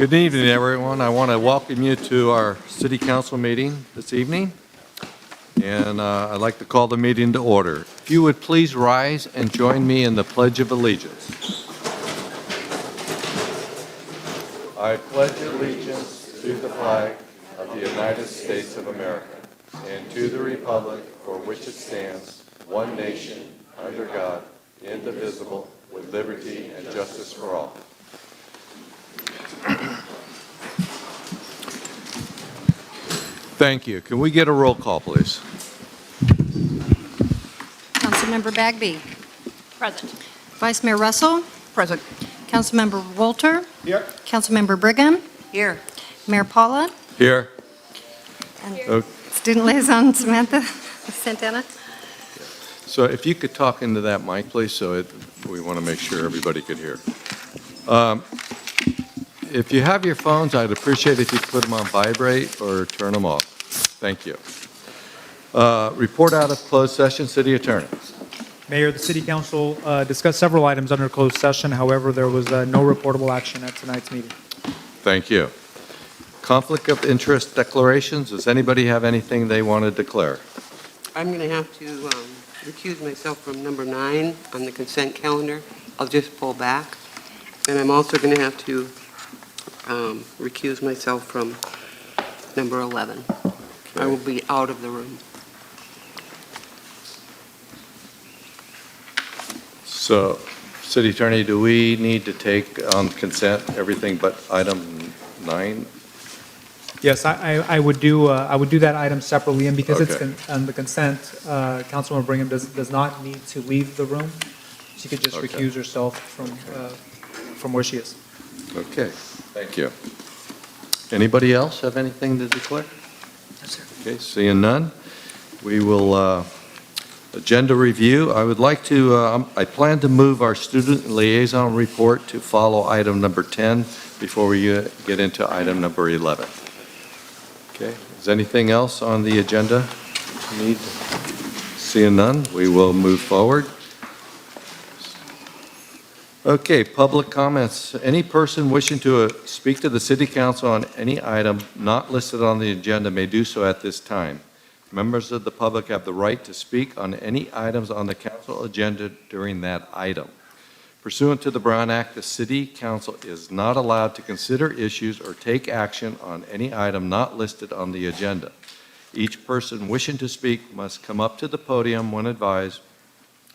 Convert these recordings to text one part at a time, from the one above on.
Good evening, everyone. I want to welcome you to our City Council meeting this evening, and I'd like to call the meeting to order. If you would please rise and join me in the Pledge of Allegiance. I pledge allegiance to the flag of the United States of America and to the republic for which it stands, one nation, under God, indivisible, with liberty and justice for all. Thank you. Can we get a roll call, please? Councilmember Bagby. Present. Vice Mayor Russell. Present. Councilmember Wolter. Here. Councilmember Brigham. Here. Mayor Paula. Here. And Okay. Student Liaison Samantha Santana. So if you could talk into that mic, please, we want to make sure everybody could hear. If you have your phones, I'd appreciate if you put them on vibrate or turn them off. Thank you. Report out of closed session, City Attorney. Mayor, the City Council discussed several items under closed session. However, there was no reportable action at tonight's meeting. Thank you. Conflict of interest declarations. Does anybody have anything they want to declare? I'm going to have to recuse myself from number 9 on the consent calendar. I'll just pull back. And I'm also going to have to recuse myself from number 11. I will be out of the room. So, City Attorney, do we need to take on consent everything but item 9? Yes, I would do that item separately, and because it's Okay. on the consent, Councilwoman Brigham does not need to leave the room. She could just Okay. recuse herself from where she is. Okay, thank you. Anybody else have anything to declare? Okay, seeing none, we will, agenda review. I would like to, I plan to move our student liaison report to follow item number 10 before we get into item number 11. Okay, is anything else on the agenda? Seeing none, we will move forward. Okay, public comments. Any person wishing to speak to the City Council on any item not listed on the agenda may do so at this time. Members of the public have the right to speak on any items on the council agenda during that item. Pursuant to the Brown Act, the City Council is not allowed to consider issues or take action on any item not listed on the agenda. Each person wishing to speak must come up to the podium when advised.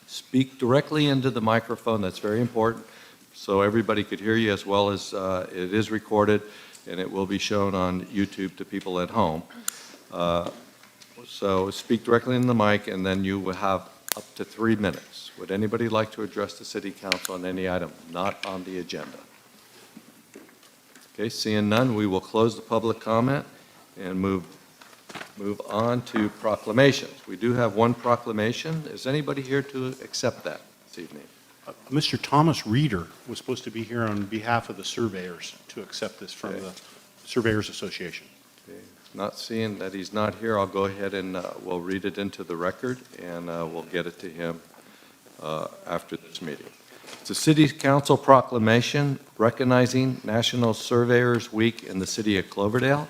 Speak directly into the microphone. That's very important, so everybody could hear you, as well as it is recorded, and it will be shown on YouTube to people at home. So speak directly in the mic, and then you will have up to 3 minutes. Would anybody like to address the City Council on any item not on the agenda? Okay, seeing none, we will close the public comment and move on to proclamations. We do have one proclamation. Is anybody here to accept that this evening? Mr. Thomas Reeder was supposed to be here on behalf of the surveyors to accept this from the Surveyors Association. Okay. Not seeing that he's not here, I'll go ahead and we'll read it into the record, and we'll get it to him after this meeting. It's a City Council proclamation recognizing National Surveyors Week in the city of Cloverdale.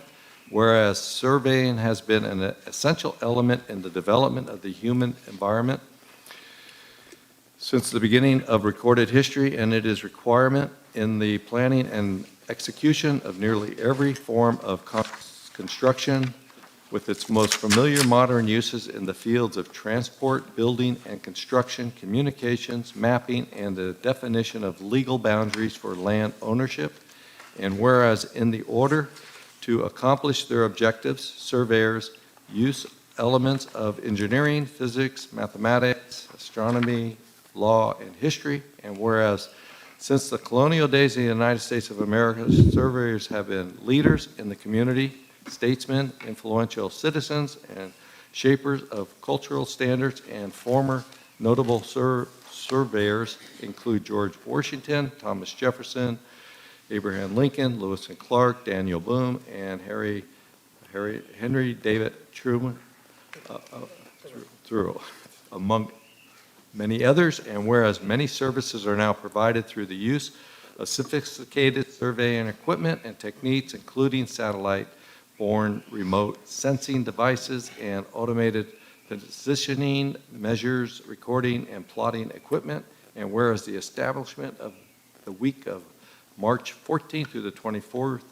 Whereas surveying has been an essential element in the development of the human environment since the beginning of recorded history, and it is a requirement in the planning and execution of nearly every form of construction, with its most familiar modern uses in the fields of transport, building and construction, communications, mapping, and the definition of legal boundaries for land ownership. And whereas in the order to accomplish their objectives, surveyors use elements of engineering, physics, mathematics, astronomy, law, and history. And whereas since the colonial days of the United States of America, surveyors have been leaders in the community, statesmen, influential citizens, and shapers of cultural standards, and former notable surveyors include George Washington, Thomas Jefferson, Abraham Lincoln, Lewis and Clark, Daniel Boone, and Henry David Truman, among many others. And whereas many services are now provided through the use of sophisticated surveying equipment and techniques, including satellite-borne remote sensing devices and automated positioning, measures, recording, and plotting equipment. And whereas the establishment of the week of March 14th through the 24th,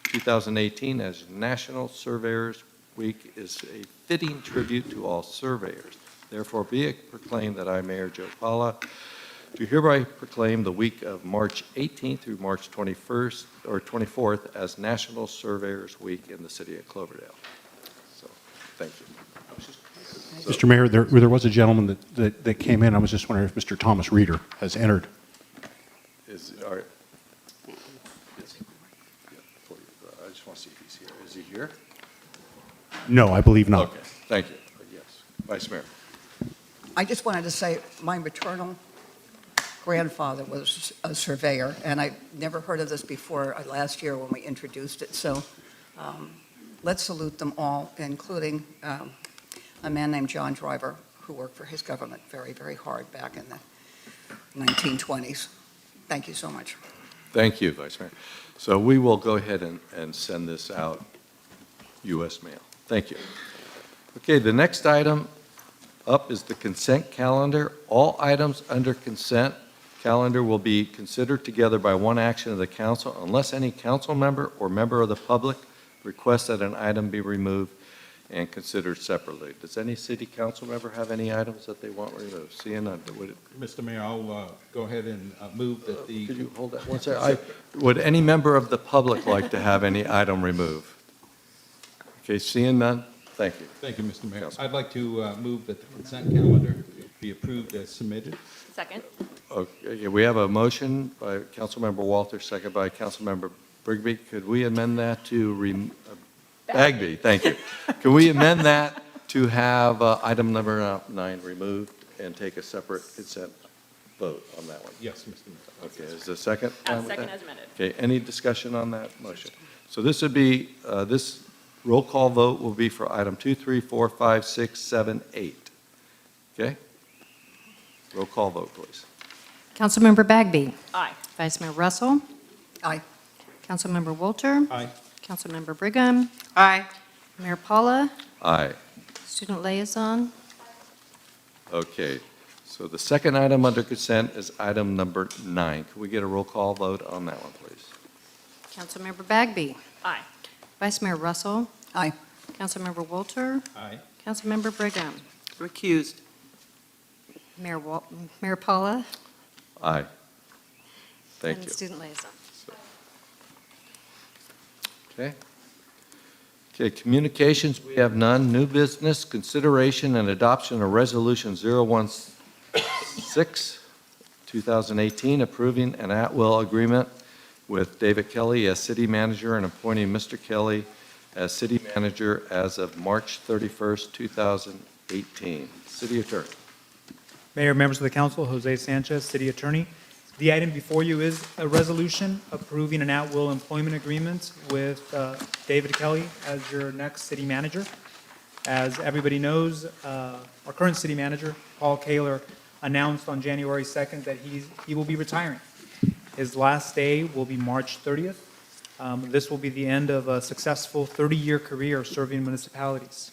2018 as National Surveyors Week is a fitting tribute to all surveyors. Therefore, be it proclaimed that I, Mayor Joe Pala, do hereby proclaim the week of March 18th through March 21st or 24th as National Surveyors Week in the city of Cloverdale. So, thank you. Mr. Mayor, there was a gentleman that came in. I was just wondering if Mr. Thomas Reeder has entered. I just want to see if he's here. Is he here? No, I believe not. Okay, thank you. Yes, Vice Mayor. I just wanted to say my maternal grandfather was a surveyor, and I never heard of this before last year when we introduced it. So let's salute them all, including a man named John Driver, who worked for his government very, very hard back in the 1920s. Thank you so much. Thank you, Vice Mayor. So we will go ahead and send this out U.S. mail. Thank you. Okay, the next item up is the consent calendar. All items under consent calendar will be considered together by one action of the council unless any council member or member of the public requests that an item be removed and considered separately. Does any city council member have any items that they want removed? Seeing none, Mr. Mayor, I'll go ahead and move that the... could you hold that one second? Would any member of the public like to have any item removed? Okay, seeing none, thank you. Thank you, Mr. Mayor. Councilman. I'd like to move that the consent calendar be approved as submitted. Second. Okay, we have a motion by Councilmember Walter, second by Councilmember Brigby. Could we amend that to Bagby, thank you. Can we amend that to have item number 9 removed and take a separate consent vote on that one? Yes, Mr. Mayor. Okay, is the second? fine with Second that? as amended. Okay, any discussion on that motion? So this would be, this roll call vote will be for item 2, 3, 4, 5, 6, 7, 8. Okay? Roll call vote, please. Councilmember Bagby. Aye. Vice Mayor Russell. Aye. Councilmember Walter. Aye. Councilmember Brigham. Aye. Mayor Paula. Aye. Student Liaison. Okay, so the second item under consent is item number 9. Can we get a roll call vote on that one, please? Councilmember Bagby. Aye. Vice Mayor Russell. Aye. Councilmember Walter. Aye. Councilmember Brigham. Recused. Mayor Paula. Aye. Thank And you. Student Liaison. Okay. Okay, communications, we have none. New business, consideration and adoption of Resolution 016, 2018, approving an at-will agreement with David Kelly as city manager and appointing Mr. Kelly as city manager as of March 31st, 2018. City Attorney. Mayor, members of the council, Jose Sanchez, City Attorney. The item before you is a resolution approving an at-will employment agreement with David Kelly as your next city manager. As everybody knows, our current city manager, Paul Kaler, announced on January 2nd that he will be retiring. His last day will be March 30th. This will be the end of a successful 30-year career serving municipalities.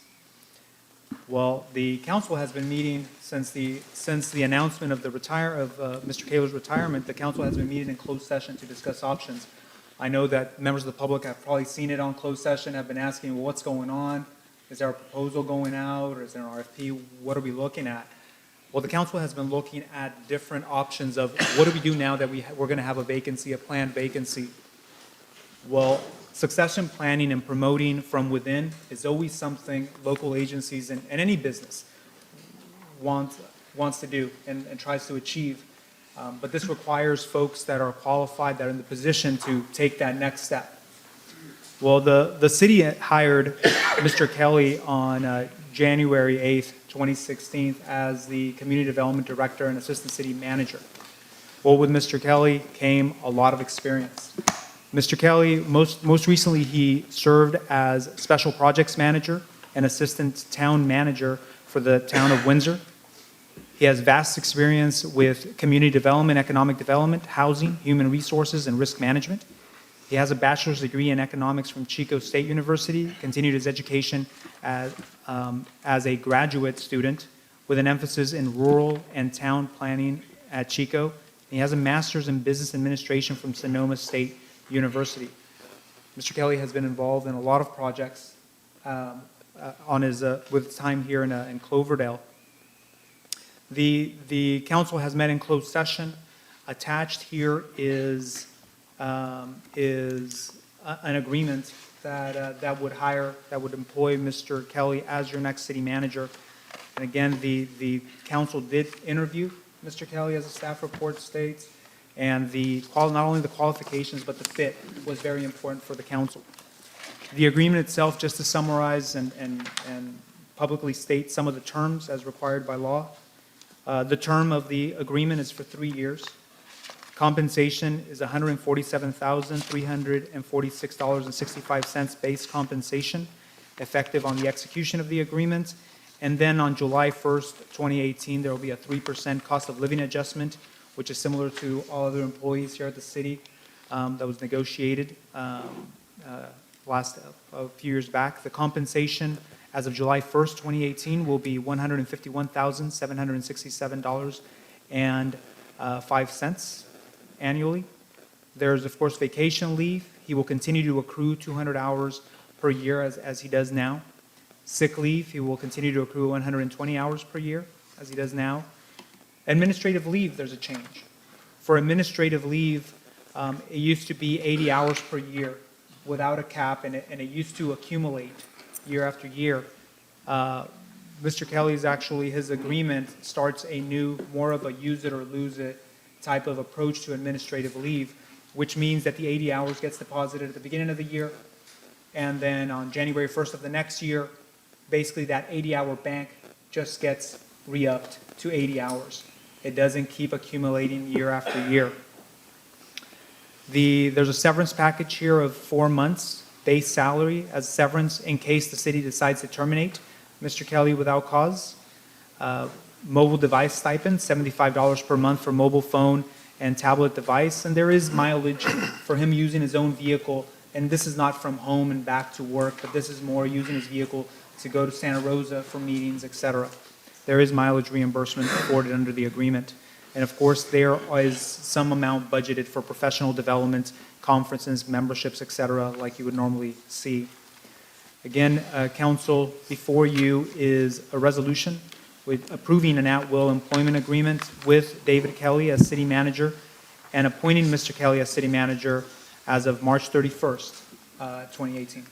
Well, the council has been meeting since the announcement of Mr. Kaler's retirement. The council has been meeting in closed session to discuss options. I know that members of the public have probably seen it on closed session, have been asking, well, what's going on? Is there a proposal going out, or is there an RFP? What are we looking at? Well, the council has been looking at different options of what do we do now that we're going to have a vacancy, a planned vacancy. Well, succession planning and promoting from within is always something local agencies and any business wants to do and tries to achieve. But this requires folks that are qualified, that are in the position to take that next step. Well, the city hired Mr. Kelly on January 8th, 2016 as the Community Development Director and Assistant City Manager. Well, with Mr. Kelly came a lot of experience. Mr. Kelly, most recently, he served as Special Projects Manager and Assistant Town Manager for the town of Windsor. He has vast experience with community development, economic development, housing, human resources, and risk management. He has a bachelor's degree in economics from Chico State University, continued his education as a graduate student with an emphasis in rural and town planning at Chico. He has a master's in business administration from Sonoma State University. Mr. Kelly has been involved in a lot of projects with time here in Cloverdale. The council has met in closed session. Attached here is an agreement that would employ Mr. Kelly as your next city manager. And again, the council did interview Mr. Kelly, as the staff report states, and not only the qualifications but the fit was very important for the council. The agreement itself, just to summarize and publicly state some of the terms as required by law. The term of the agreement is for 3 years. Compensation is $147,346.65 base compensation, effective on the execution of the agreement. And then on July 1st, 2018, there will be a 3% cost of living adjustment, which is similar to all other employees here at the city, that was negotiated a few years back. The compensation as of July 1st, 2018, will be $151,767.05 annually. There's, of course, vacation leave. He will continue to accrue 200 hours per year as he does now. Sick leave, he will continue to accrue 120 hours per year, as he does now. Administrative leave, there's a change. For administrative leave, it used to be 80 hours per year without a cap, and it used to accumulate year after year. Mr. Kelly's his agreement starts a new, more of a use it or lose it type of approach to administrative leave, which means that the 80 hours gets deposited at the beginning of the year, and then on January 1st of the next year, basically that 80-hour bank just gets re-upped to 80 hours. It doesn't keep accumulating year after year. There's a severance package here of 4 months base salary as severance in case the city decides to terminate Mr. Kelly without cause. Mobile device stipend, $75 per month for mobile phone and tablet device, and there is mileage for him using his own vehicle, and this is not from home and back to work, but this is more using his vehicle to go to Santa Rosa for meetings, etc. There is mileage reimbursement afforded under the agreement. And of course, there is some amount budgeted for professional development, conferences, memberships, etc., like you would normally see. Again, council, before you is a resolution with approving an at-will employment agreement with David Kelly as city manager and appointing Mr. Kelly as city manager as of March 31st, 2018.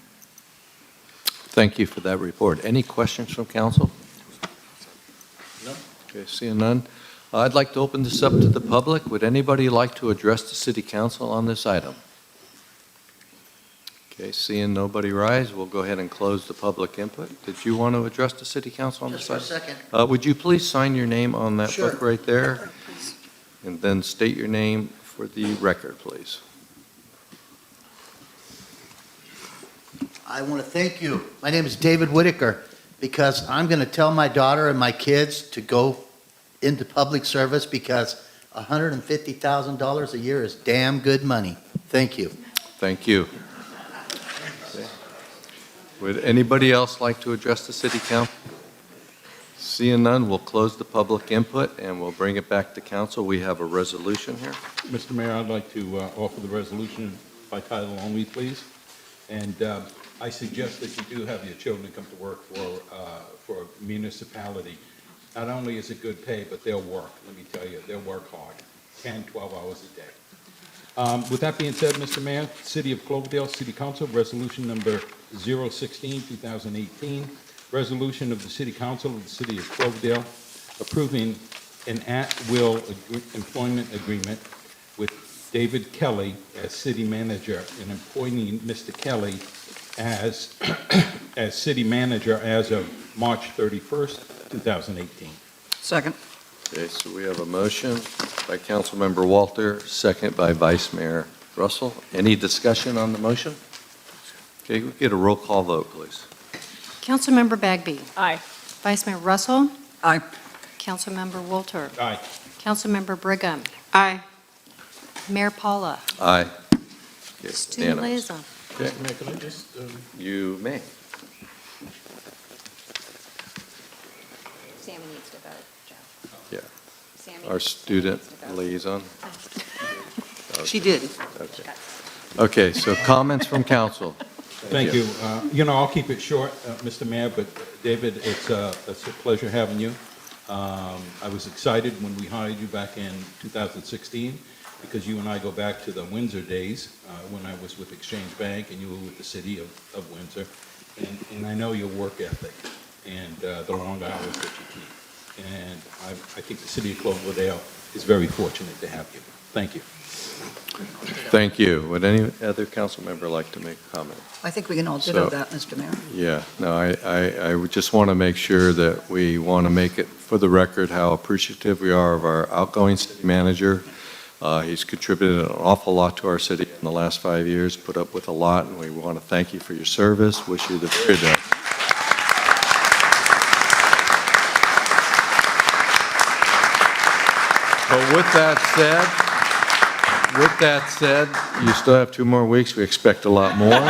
Thank you for that report. Any questions from council? No. Okay, seeing none. I'd like to open this up to the public. Would anybody like to address the city council on this item? Okay, seeing nobody rise, we'll go ahead and close the public input. Did you want to address the city council on this item? Just for a second. Would you please sign your name on that Sure. book right there? And then state your name for the record, please. I want to thank you. My name is David Whitaker, because I'm going to tell my daughter and my kids to go into public service because $150,000 a year is damn good money. Thank you. Thank you. Okay. Would anybody else like to address the city council? Seeing none, we'll close the public input and we'll bring it back to council. We have a resolution here. Mr. Mayor, I'd like to offer the resolution by title only, please. And I suggest that you do have your children come to work for a municipality. Not only is it good pay, but they'll work. Let me tell you, they'll work hard, 10, 12 hours a day. With that being said, Mr. Mayor, City of Cloverdale City Council, Resolution Number 016, 2018, resolution of the City Council of the City of Cloverdale approving an at-will employment agreement with David Kelly as city manager and appointing Mr. Kelly as city manager as of March 31st, 2018. Second. Okay, so we have a motion by Councilmember Walter, second by Vice Mayor Russell. Any discussion on the motion? Okay, we get a roll call vote, please. Councilmember Bagby. Aye. Vice Mayor Russell. Aye. Councilmember Wolter. Aye. Councilmember Brigham. Aye. Mayor Paula. Aye. Okay, Student unanimous. liaison. Okay, Can I just, you may. Sammy needs to vote, Joe. Yeah, Sammy. our student needs to vote. liaison. She did. Okay. Okay, so comments from council. Thank you. I'll keep it short, Mr. Mayor, but David, it's a pleasure having you. I was excited when we hired you back in 2016, because you and I go back to the Windsor days, when I was with Exchange Bank and you were with the city of Windsor. And I know your work ethic and the long hours that you keep. And I think the city of Cloverdale is very fortunate to have you. Thank you. Thank you. Would any other council member like to make a comment? I think we can all ditto So- that, Mr. Mayor. Yeah, no, I would just want to make sure that we want to make it for the record how appreciative we are of our outgoing city manager. He's contributed an awful lot to our city in the last 5 years, put up with a lot, and we want to thank you for your service. Wish you the very best. But with that said, you still have 2 more weeks. We expect a lot more.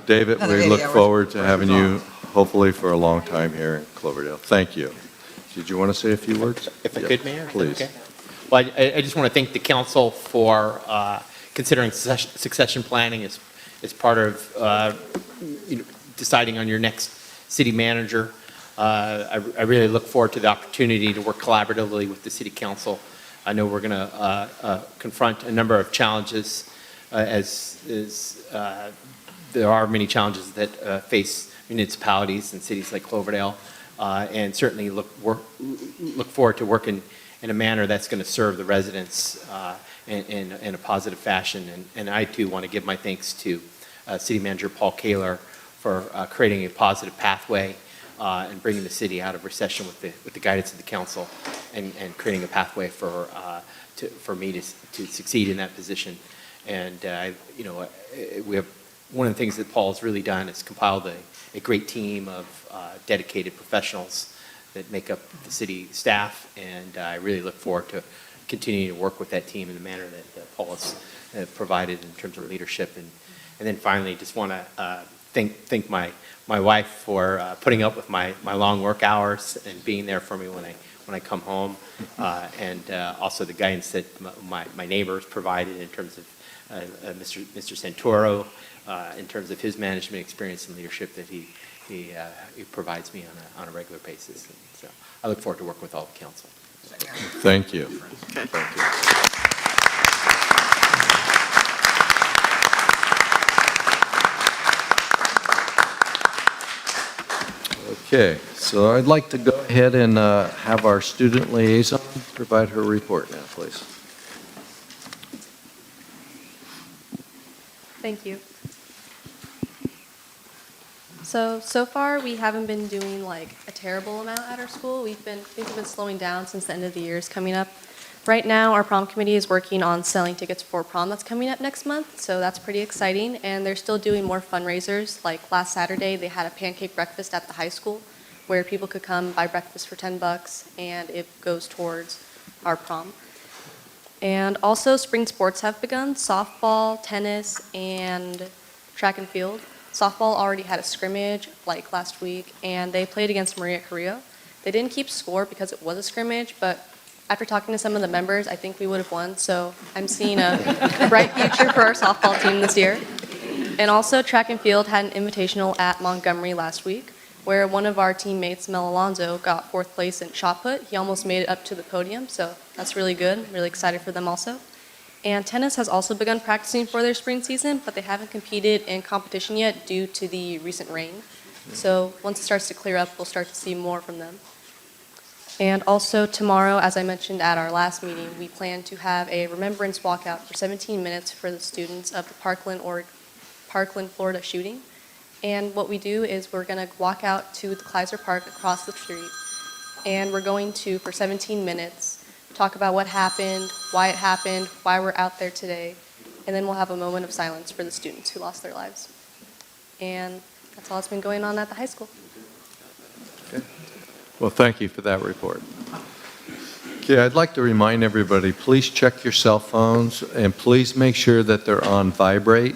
David, Another we 80 look hours. forward to having you, hopefully, for a long time here in Cloverdale. Thank you. Did you want to say a few words? If I Yeah, could, Mayor? Please. Okay. Well, I just want to thank the council for considering succession planning as part of deciding on your next city manager. I really look forward to the opportunity to work collaboratively with the city council. I know we're going to confront a number of challenges, as there are many challenges that face municipalities and cities like Cloverdale, and certainly look forward to working in a manner that's going to serve the residents in a positive fashion. And I, too, want to give my thanks to City Manager Paul Kaler for creating a positive pathway and bringing the city out of recession with the guidance of the council, and creating a pathway for me to succeed in that position. And we have one of the things that Paul has really done is compiled a great team of dedicated professionals that make up the city staff, and I really look forward to continuing to work with that team in the manner that Paul has provided in terms of leadership. And then finally, just want to thank my wife for putting up with my long work hours and being there for me when I come home, and also the guidance that my neighbors provided in terms of Mr. Santoro, in terms of his management experience and leadership that he provides me on a regular basis. And so I look forward to working with all the council. Thank you. Okay. Thank you. Okay, so I'd like to go ahead and have our student liaison provide her report now, please. Thank you. So far, we haven't been doing like a terrible amount at our school. We've been slowing down since the end of the year is coming up. Right now, our prom committee is working on selling tickets for prom that's coming up next month, so that's pretty exciting. And they're still doing more fundraisers. Like last Saturday, they had a pancake breakfast at the high school where people could come buy breakfast for $10, and it goes towards our prom. And also, spring sports have begun: softball, tennis, and track and field. Softball already had a scrimmage like last week, and they played against Maria Carrillo. They didn't keep score because it was a scrimmage, but after talking to some of the members, I think we would have won. So I'm seeing a bright future for our softball team this year. And also, track and field had an invitational at Montgomery last week, where one of our teammates, Mel Alonzo, got 4th place in shot put. He almost made it up to the podium, so that's really good. Really excited for them also. And tennis has also begun practicing for their spring season, but they haven't competed in competition yet due to the recent rain. So once it starts to clear up, we'll start to see more from them. And also tomorrow, as I mentioned at our last meeting, we plan to have a remembrance walkout for 17 minutes for the students of the Parkland, Florida shooting. And what we do is we're going to walk out to the Kleiser Park across the street, and we're going to, for 17 minutes, talk about what happened, why we're out there today, and then we'll have a moment of silence for the students who lost their lives. And that's all that's been going on at the high school. Okay. Well, thank you for that report. Okay, I'd like to remind everybody, please check your cell phones and please make sure that they're on vibrate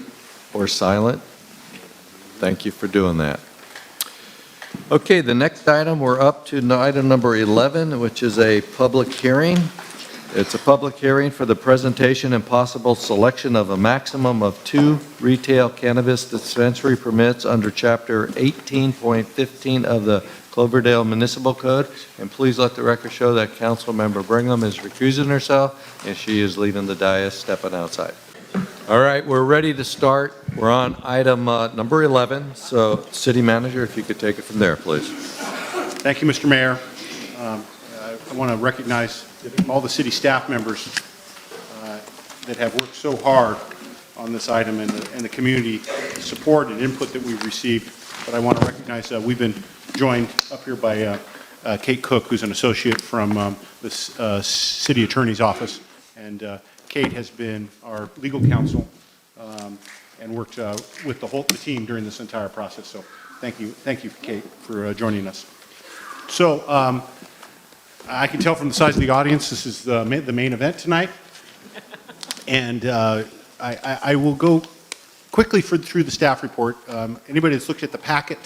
or silent. Thank you for doing that. Okay, the next item, we're up to item number 11, which is a public hearing. It's a public hearing for the presentation and possible selection of a maximum of 2 retail cannabis dispensary permits under Chapter 18.15 of the Cloverdale Municipal Code. And please let the record show that Councilmember Brigham is recusing herself, and she is leaving the dais, stepping outside. All right, we're ready to start. We're on item number 11. So, City Manager, if you could take it from there, please. Thank you, Mr. Mayor. I want to recognize all the city staff members that have worked so hard on this item and the community support and input that we've received. But I want to recognize we've been joined up here by Kate Cook, who's an associate from the city attorney's office. And Kate has been our legal counsel and worked with the team during this entire process. So thank you, Kate, for joining us. So I can tell from the size of the audience, this is the main event tonight. And I will go quickly through the staff report. Anybody that's looked at the packet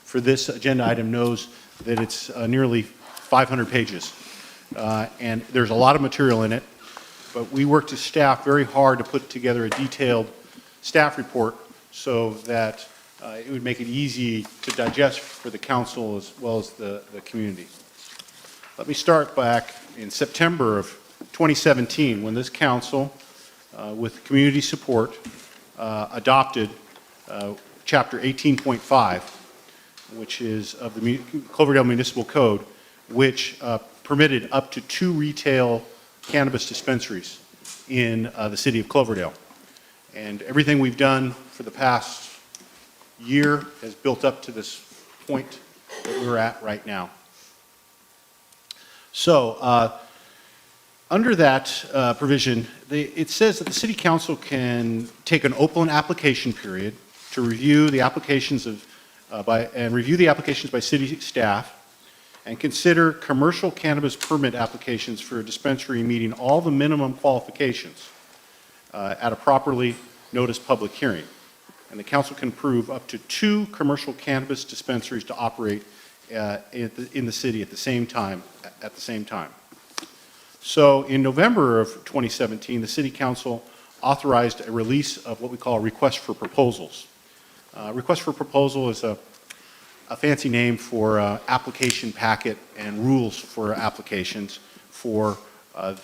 for this agenda item knows that it's nearly 500 pages. And there's a lot of material in it. But we worked as staff very hard to put together a detailed staff report so that it would make it easy to digest for the council as well as the community. Let me start back in September of 2017 when this council, with community support, adopted Chapter 18.5, which is of the Cloverdale Municipal Code, which permitted up to 2 retail cannabis dispensaries in the city of Cloverdale. And everything we've done for the past year has built up to this point that we're at right now. So under that provision, it says that the city council can take an open application period to review the applications by city staff and consider commercial cannabis permit applications for a dispensary meeting all the minimum qualifications at a properly noticed public hearing. And the council can approve up to 2 commercial cannabis dispensaries to operate in the city at the same time. So in November of 2017, the city council authorized a release of what we call a request for proposals. Request for proposal is a fancy name for application packet and rules for applications for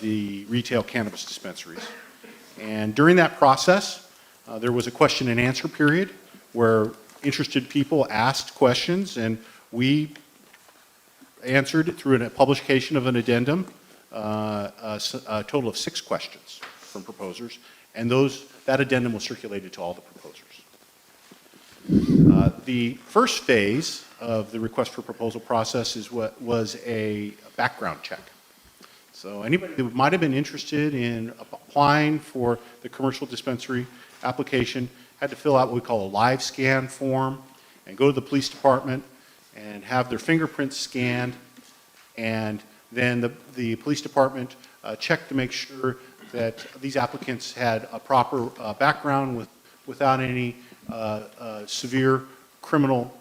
the retail cannabis dispensaries. And during that process, there was a question and answer period where interested people asked questions, and we answered through a publication of an addendum, a total of 6 questions from proposers, and that addendum was circulated to all the proposers. The first phase of the request for proposal process was a background check. So anybody that might have been interested in applying for the commercial dispensary application had to fill out what we call a live scan form and go to the police department and have their fingerprints scanned, and then the police department checked to make sure that these applicants had a proper background without any severe criminal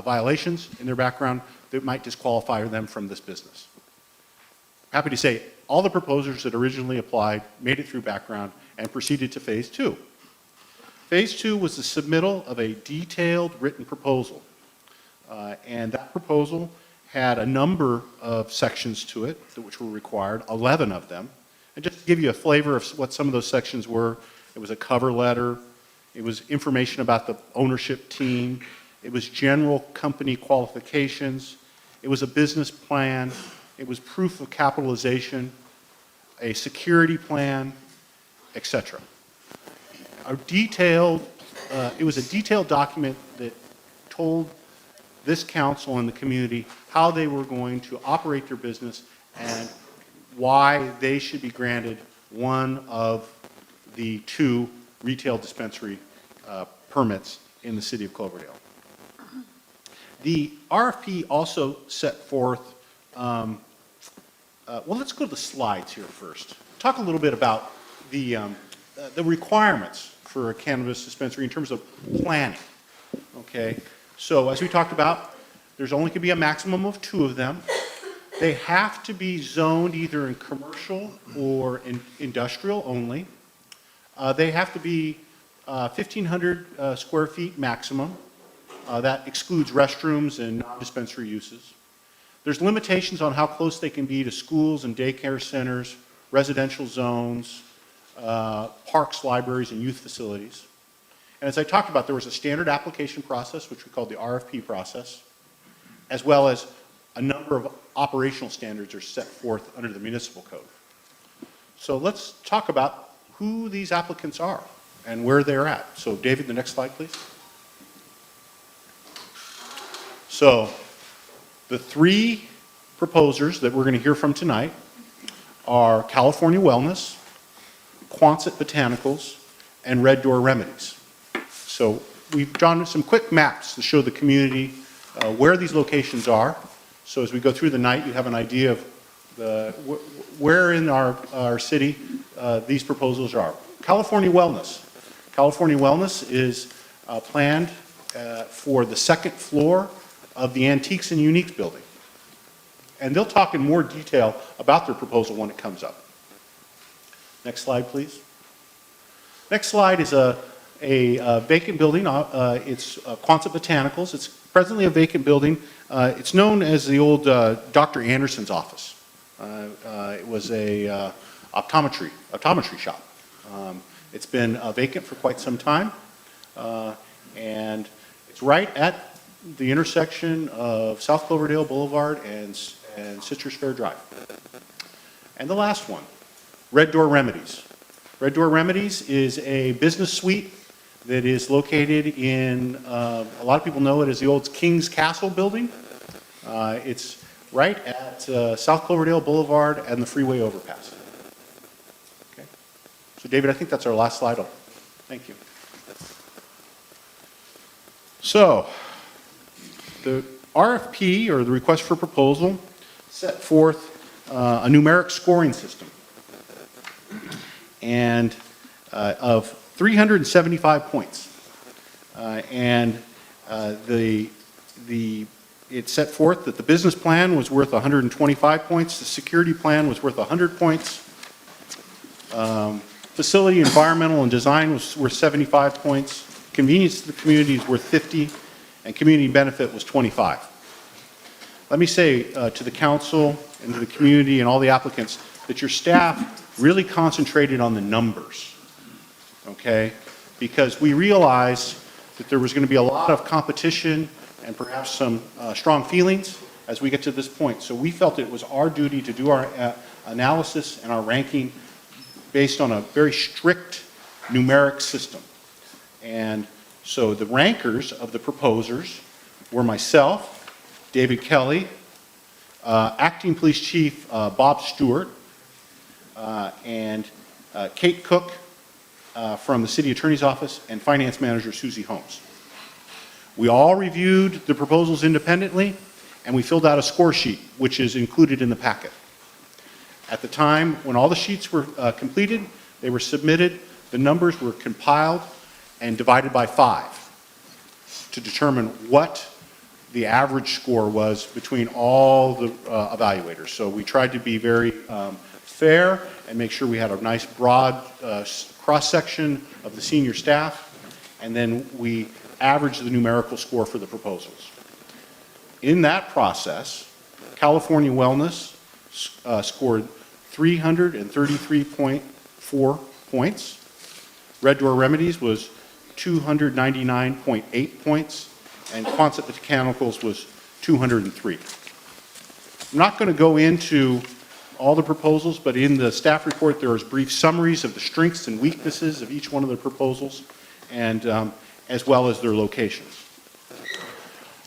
violations in their background that might disqualify them from this business. Happy to say all the proposers that originally applied made it through background and proceeded to phase 2. Phase 2 was the submittal of a detailed written proposal. And that proposal had a number of sections to it which were required, 11 of them. And just to give you a flavor of what some of those sections were, it was a cover letter, it was information about the ownership team, it was general company qualifications, it was a business plan, it was proof of capitalization, a security plan, etc. It was a detailed document that told this council and the community how they were going to operate their business and why they should be granted one of the 2 retail dispensary permits in the city of Cloverdale. The RFP also set forth, well, let's go to the slides here first. Talk a little bit about the requirements for a cannabis dispensary in terms of planning, okay? So as we talked about, there's only can be a maximum of 2 of them. They have to be zoned either in commercial or in industrial only. They have to be 1,500 square feet maximum. That excludes restrooms and non-dispensary uses. There's limitations on how close they can be to schools and daycare centers, residential zones, parks, libraries, and youth facilities. And as I talked about, there was a standard application process, which we called the RFP process, as well as a number of operational standards are set forth under the municipal code. So let's talk about who these applicants are and where they're at. So David, the next slide, please. So the 3 proposers that we're going to hear from tonight are California Wellness, Quonset Botanicals, and Red Door Remedies. So we've drawn some quick maps to show the community where these locations are. So as we go through the night, you have an idea of where in our city these proposals are. California Wellness. California Wellness is planned for the 2nd floor of the Antiques and Uniques building. And they'll talk in more detail about their proposal when it comes up. Next slide, please. Next slide is a vacant building. It's Quonset Botanicals. It's presently a vacant building. It's known as the old Dr. Anderson's office. It was a optometry shop. It's been vacant for quite some time. And it's right at the intersection of South Cloverdale Boulevard and Citrus Fair Drive. And the last one, Red Door Remedies. Red Door Remedies is a business suite that is located in, a lot of people know it as the old King's Castle building. It's right at South Cloverdale Boulevard and the freeway overpass. Okay. So David, I think that's our last slide. Thank you. So, the RFP, or the request for proposal, set forth a numeric scoring system and of 375 points. It set forth that the business plan was worth 125 points, the security plan was worth 100 points, facility, environmental, and design was worth 75 points, convenience to the community is worth 50, and community benefit was 25. Let me say to the council and to the community and all the applicants that your staff really concentrated on the numbers, okay? Because we realized that there was going to be a lot of competition and perhaps some strong feelings as we get to this point. So we felt it was our duty to do our analysis and our ranking based on a very strict numeric system. And so the rankers of the proposers were myself, David Kelly, Acting Police Chief Bob Stewart, and Kate Cook from the City Attorney's Office, and Finance Manager Susie Holmes. We all reviewed the proposals independently, and we filled out a score sheet, which is included in the packet. At the time when all the sheets were completed, they were submitted, the numbers were compiled and divided by 5 to determine what the average score was between all the evaluators. So we tried to be very fair and make sure we had a nice broad cross-section of the senior staff, and then we averaged the numerical score for the proposals. In that process, California Wellness scored 333.4 points. Red Door Remedies was 299.8 points, and Quonset Botanicals was 203. I'm not going to go into all the proposals, but in the staff report there is brief summaries of the strengths and weaknesses of each one of the proposals, and as well as their locations.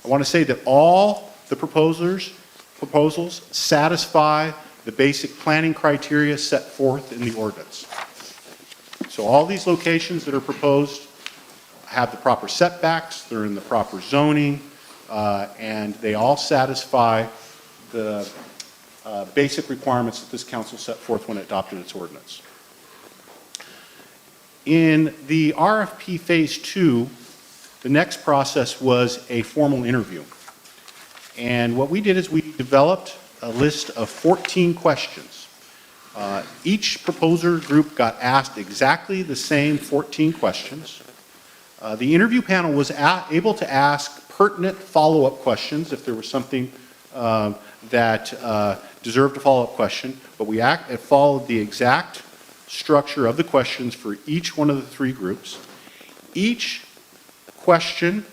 I want to say that all the proposals satisfy the basic planning criteria set forth in the ordinance. So all these locations that are proposed have the proper setbacks, they're in the proper zoning, and they all satisfy the basic requirements that this council set forth when it adopted its ordinance. In the RFP Phase 2, the next process was a formal interview. And what we did is we developed a list of 14 questions. Each proposer group got asked exactly the same 14 questions. The interview panel was able to ask pertinent follow-up questions if there was something that deserved a follow-up question, but it followed the exact structure of the questions for each one of the three groups. Each question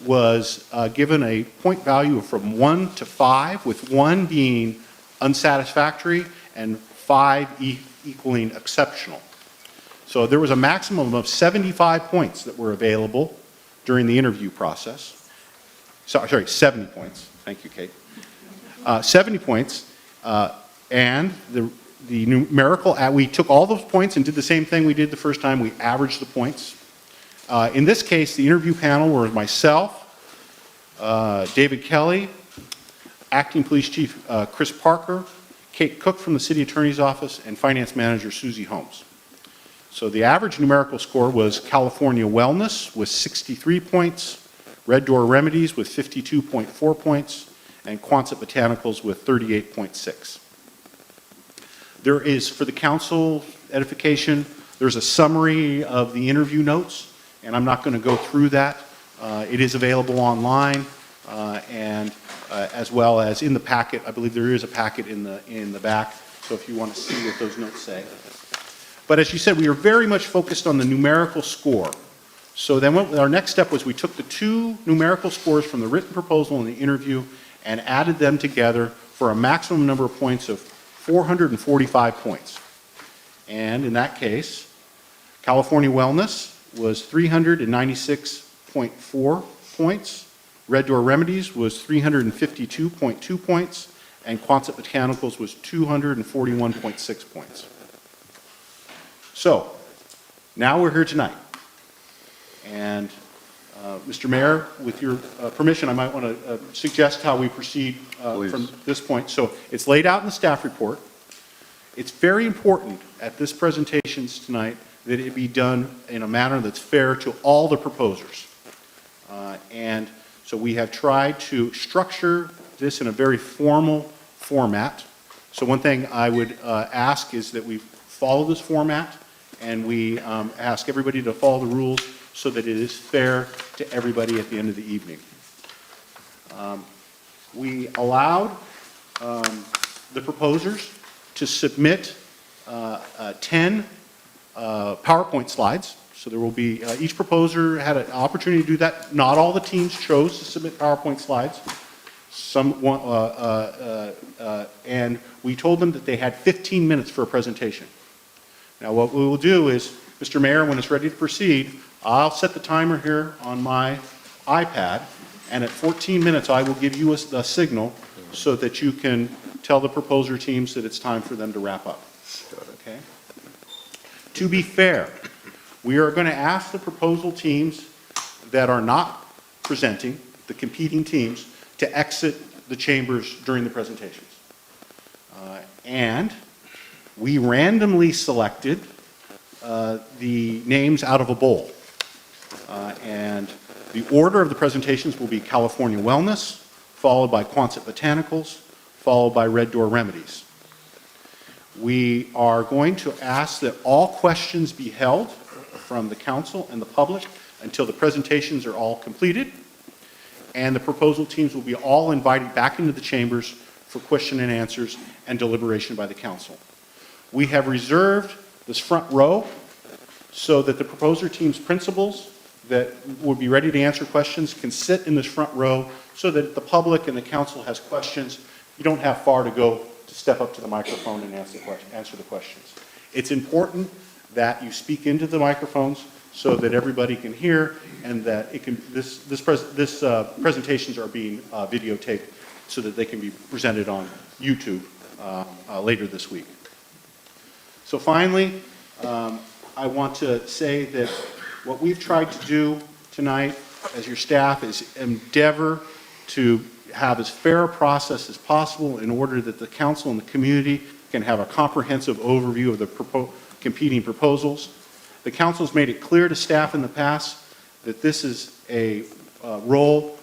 was given a point value from 1 to 5, with 1 being unsatisfactory and 5 equaling exceptional. So there was a maximum of 75 points that were available during the interview process. Sorry, 70 points. Thank you, Kate. 70 points, and the numerical, we took all those points and did the same thing we did the first time. We averaged the points. In this case, the interview panel were myself, David Kelly, Acting Police Chief Chris Parker, Kate Cook from the City Attorney's Office, and Finance Manager Susie Holmes. So the average numerical score was California Wellness with 63 points, Red Door Remedies with 52.4 points, and Quonset Botanicals with 38.6. There is, for the council edification, there's a summary of the interview notes, and I'm not going to go through that. It is available online, and as well as in the packet. I believe there is a packet in the back, so if you want to see what those notes say. But as you said, we are very much focused on the numerical score. So then our next step was we took the 2 numerical scores from the written proposal and the interview and added them together for a maximum number of points of 445 points. And in that case, California Wellness was 396.4 points, Red Door Remedies was 352.2 points, and Quonset Botanicals was 241.6 points. So, now we're here tonight. And Mr. Mayor, with your permission, I might want to suggest how we proceed from this point. So it's laid out in the staff report. It's very important at this presentation tonight that it be done in a manner that's fair to all the proposers. And so we have tried to structure this in a very formal format. So one thing I would ask is that we follow this format, and we ask everybody to follow the rules so that it is fair to everybody at the end of the evening. We allowed the proposers to submit 10 PowerPoint slides. So there will be, each proposer had an opportunity to do that. Not all the teams chose to submit PowerPoint slides. And we told them that they had 15 minutes for a presentation. Now what we will do is, Mr. Mayor, when it's ready to proceed, I'll set the timer here on my iPad, and at 14 minutes I will give you a signal so that you can tell the proposer teams that it's time for them to wrap up. Okay? To be fair, we are going to ask the proposal teams that are not presenting, the competing teams, to exit the chambers during the presentations. And we randomly selected the names out of a bowl. And the order of the presentations will be California Wellness, followed by Quonset Botanicals, followed by Red Door Remedies. We are going to ask that all questions be held from the council and the public until the presentations are all completed, and the proposal teams will be all invited back into the chambers for question and answers and deliberation by the council. We have reserved this front row so that the proposer team's principals that would be ready to answer questions can sit in this front row so that the public and the council has questions. You don't have far to go to step up to the microphone and answer the questions. It's important that you speak into the microphones so that everybody can hear, and that it can, presentations are being videotaped so that they can be presented on YouTube later this week. So finally, I want to say that what we've tried to do tonight as your staff is endeavor to have as fair a process as possible in order that the council and the community can have a comprehensive overview of the competing proposals. The council's made it clear to staff in the past that this is a role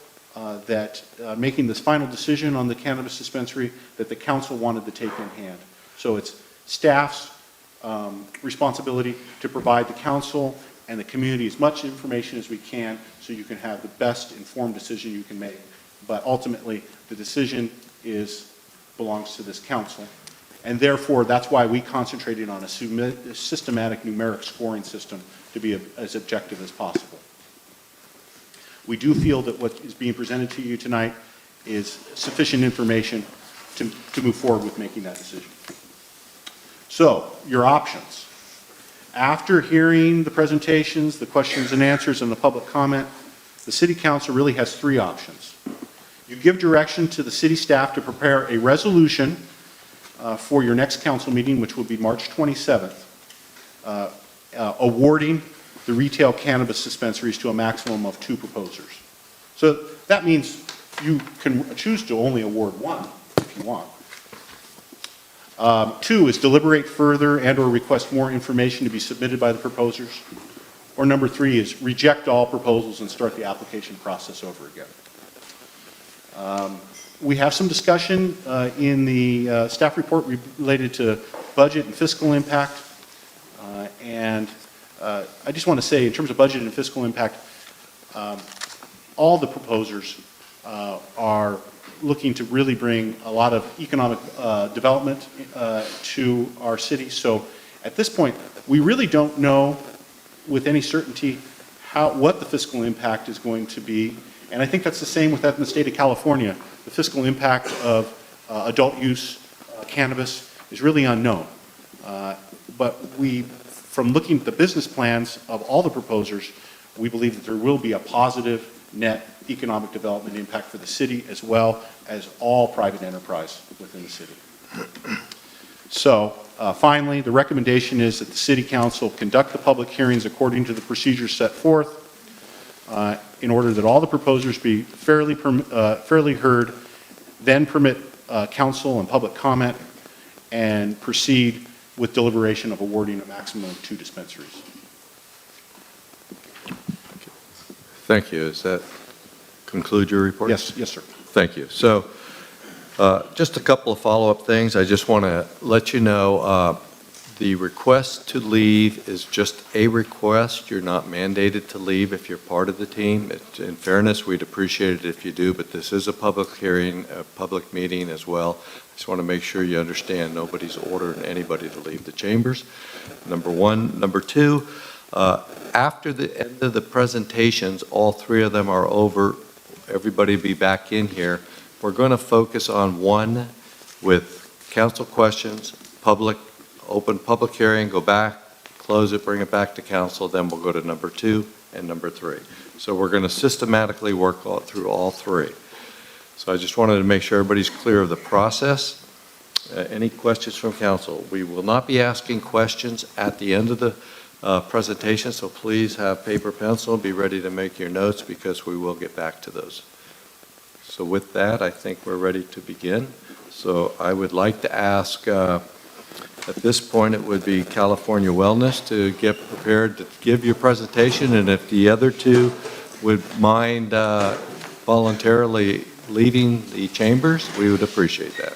that making this final decision on the cannabis dispensary that the council wanted to take in hand. So it's staff's responsibility to provide the council and the community as much information as we can so you can have the best informed decision you can make. But ultimately, the decision belongs to this council. And therefore, that's why we concentrated on a systematic numeric scoring system to be as objective as possible. We do feel that what is being presented to you tonight is sufficient information to move forward with making that decision. So, your options. After hearing the presentations, the questions and answers, and the public comment, the City Council really has three options. You give direction to the city staff to prepare a resolution for your next council meeting, which will be March 27th, awarding the retail cannabis dispensaries to a maximum of 2 proposers. So that means you can choose to only award 1 if you want. 2 is deliberate further and or request more information to be submitted by the proposers. Or number 3 is reject all proposals and start the application process over again. We have some discussion in the staff report related to budget and fiscal impact. I just want to say, in terms of budget and fiscal impact, all the proposers are looking to really bring a lot of economic development to our city. So at this point, we really don't know with any certainty what the fiscal impact is going to be. And I think that's the same with that in the state of California. The fiscal impact of adult use cannabis is really unknown. But from looking at the business plans of all the proposers, we believe that there will be a positive net economic development impact for the city as well as all private enterprise within the city. So finally, the recommendation is that the City Council conduct the public hearings according to the procedures set forth in order that all the proposers be fairly heard, then permit council and public comment, and proceed with deliberation of awarding a maximum of 2 dispensaries. Thank you. Does that conclude your report? Yes, sir. Thank you. So just a couple of follow-up things. I just want to let you know the request to leave is just a request. You're not mandated to leave if you're part of the team. In fairness, we'd appreciate it if you do, but this is a public hearing, a public meeting as well. I just want to make sure you understand nobody's ordering anybody to leave the chambers, number one. Number two, after the end of the presentations, all 3 of them are over, everybody be back in here. We're going to focus on 1 with council questions, open public hearing, go back, close it, bring it back to council, then we'll go to number 2 and number 3. So we're going to systematically work through all 3. So I just wanted to make sure everybody's clear of the process. Any questions from council? We will not be asking questions at the end of the presentation, so please have paper, pencil, be ready to make your notes because we will get back to those. So with that, I think we're ready to begin. So I would like to ask, at this point, it would be California Wellness to get prepared to give your presentation, and if the other 2 would mind voluntarily leaving the chambers, we would appreciate that.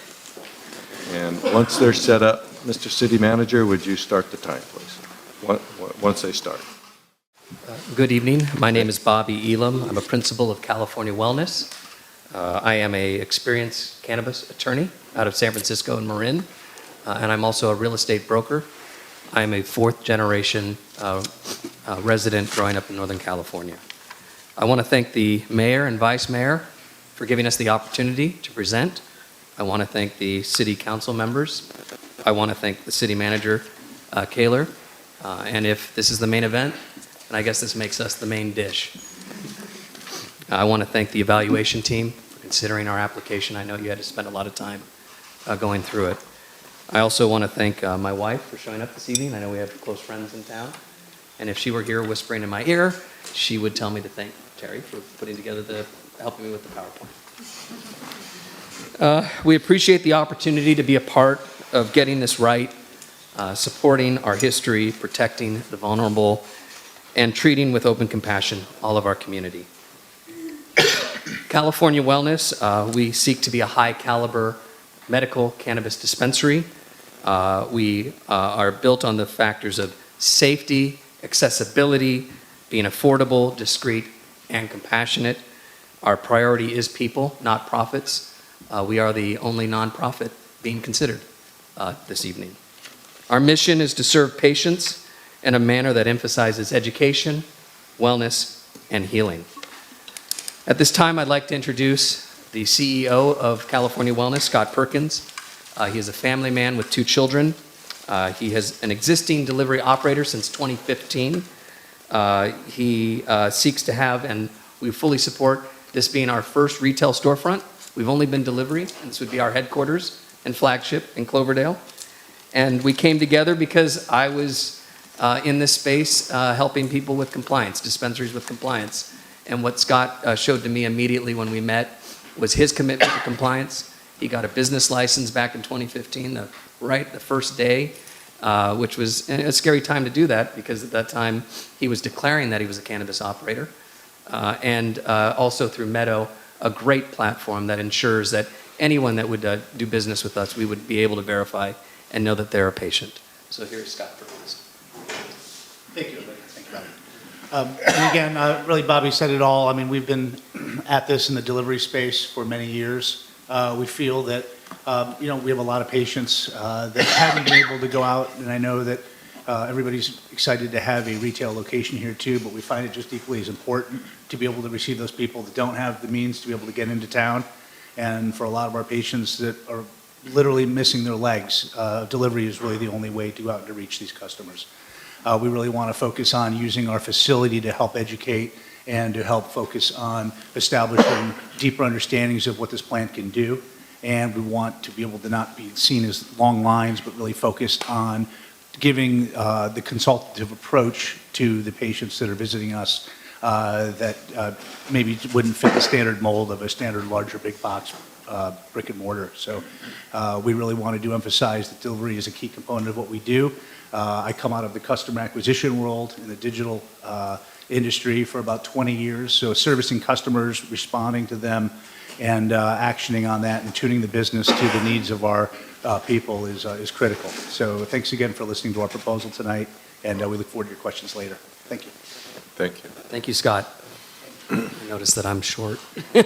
And once they're set up, Mr. City Manager, would you start the time, please? Once they start. Good evening. My name is Bobby Elam. I'm a principal of California Wellness. I am an experienced cannabis attorney out of San Francisco and Marin, and I'm also a real estate broker. I'm a 4th generation resident growing up in Northern California. I want to thank the mayor and vice mayor for giving us the opportunity to present. I want to thank the city council members. I want to thank the city manager, Kaler. And if this is the main event, then I guess this makes us the main dish. I want to thank the evaluation team for considering our application. I know you had to spend a lot of time going through it. I also want to thank my wife for showing up this evening. I know we have close friends in town. And if she were here whispering in my ear, she would tell me to thank Terry for putting together helping me with the PowerPoint. We appreciate the opportunity to be a part of getting this right, supporting our history, protecting the vulnerable, and treating with open compassion all of our community. California Wellness, we seek to be a high-caliber medical cannabis dispensary. We are built on the factors of safety, accessibility, being affordable, discreet, and compassionate. Our priority is people, not profits. We are the only nonprofit being considered this evening. Our mission is to serve patients in a manner that emphasizes education, wellness, and healing. At this time, I'd like to introduce the CEO of California Wellness, Scott Perkins. He is a family man with 2 children. He has an existing delivery operator since 2015. He seeks to have, and we fully support this being our first retail storefront. We've only been delivery, and this would be our headquarters and flagship in Cloverdale. And we came together because I was in this space helping people with compliance, dispensaries with compliance. And what Scott showed to me immediately when we met was his commitment to compliance. He got a business license back in 2015, the first day, which was a scary time to do that because at that time he was declaring that he was a cannabis operator. And also through Meadow, a great platform that ensures that anyone that would do business with us, we would be able to verify and know that they're a patient. So here's Scott Perkins. Thank you. Thank you, Bobby. And again, really, Bobby said it all. I mean, we've been at this in the delivery space for many years. We feel that, we have a lot of patients that haven't been able to go out, and I know that everybody's excited to have a retail location here too, but we find it just equally as important to be able to receive those people that don't have the means to be able to get into town. And for a lot of our patients that are literally missing their legs, delivery is really the only way to go out and to reach these customers. We really want to focus on using our facility to help educate and to help focus on establishing deeper understandings of what this plant can do. And we want to be able to not be seen as long lines, but really focused on giving the consultative approach to the patients that are visiting us that maybe wouldn't fit the standard mold of a standard larger big box brick and mortar. So we really wanted to emphasize that delivery is a key component of what we do. I come out of the customer acquisition world in the digital industry for about 20 years. So servicing customers, responding to them, and actioning on that and tuning the business to the needs of our people is critical. So thanks again for listening to our proposal tonight, and we look forward to your questions later. Thank you. Thank you. Thank you, Scott. I noticed that I'm short. A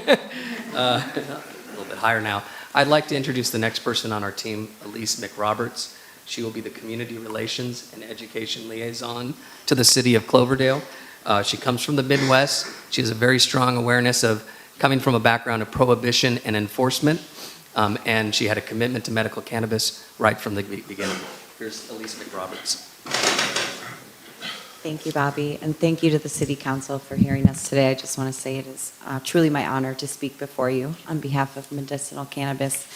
little bit higher now. I'd like to introduce the next person on our team, Elise McRoberts. She will be the Community Relations and Education Liaison to the City of Cloverdale. She comes from the Midwest. She has a very strong awareness of coming from a background of prohibition and enforcement, and she had a commitment to medical cannabis right from the beginning. Here's Elise McRoberts. Thank you, Bobby, and thank you to the City Council for hearing us today. I just want to say it is truly my honor to speak before you on behalf of medicinal cannabis.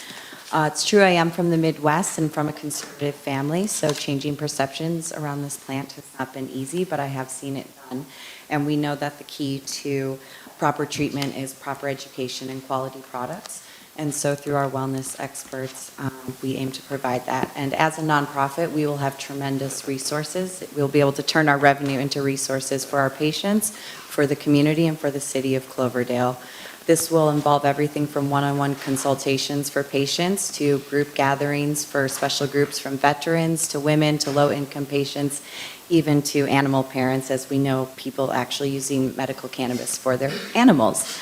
It's true I am from the Midwest and from a conservative family, so changing perceptions around this plant has not been easy, but I have seen it done. And we know that the key to proper treatment is proper education and quality products. And so through our wellness experts, we aim to provide that. And as a nonprofit, we will have tremendous resources. We'll be able to turn our revenue into resources for our patients, for the community, and for the city of Cloverdale. This will involve everything from one-on-one consultations for patients to group gatherings for special groups from veterans to women to low-income patients, even to animal parents, as we know people actually using medical cannabis for their animals.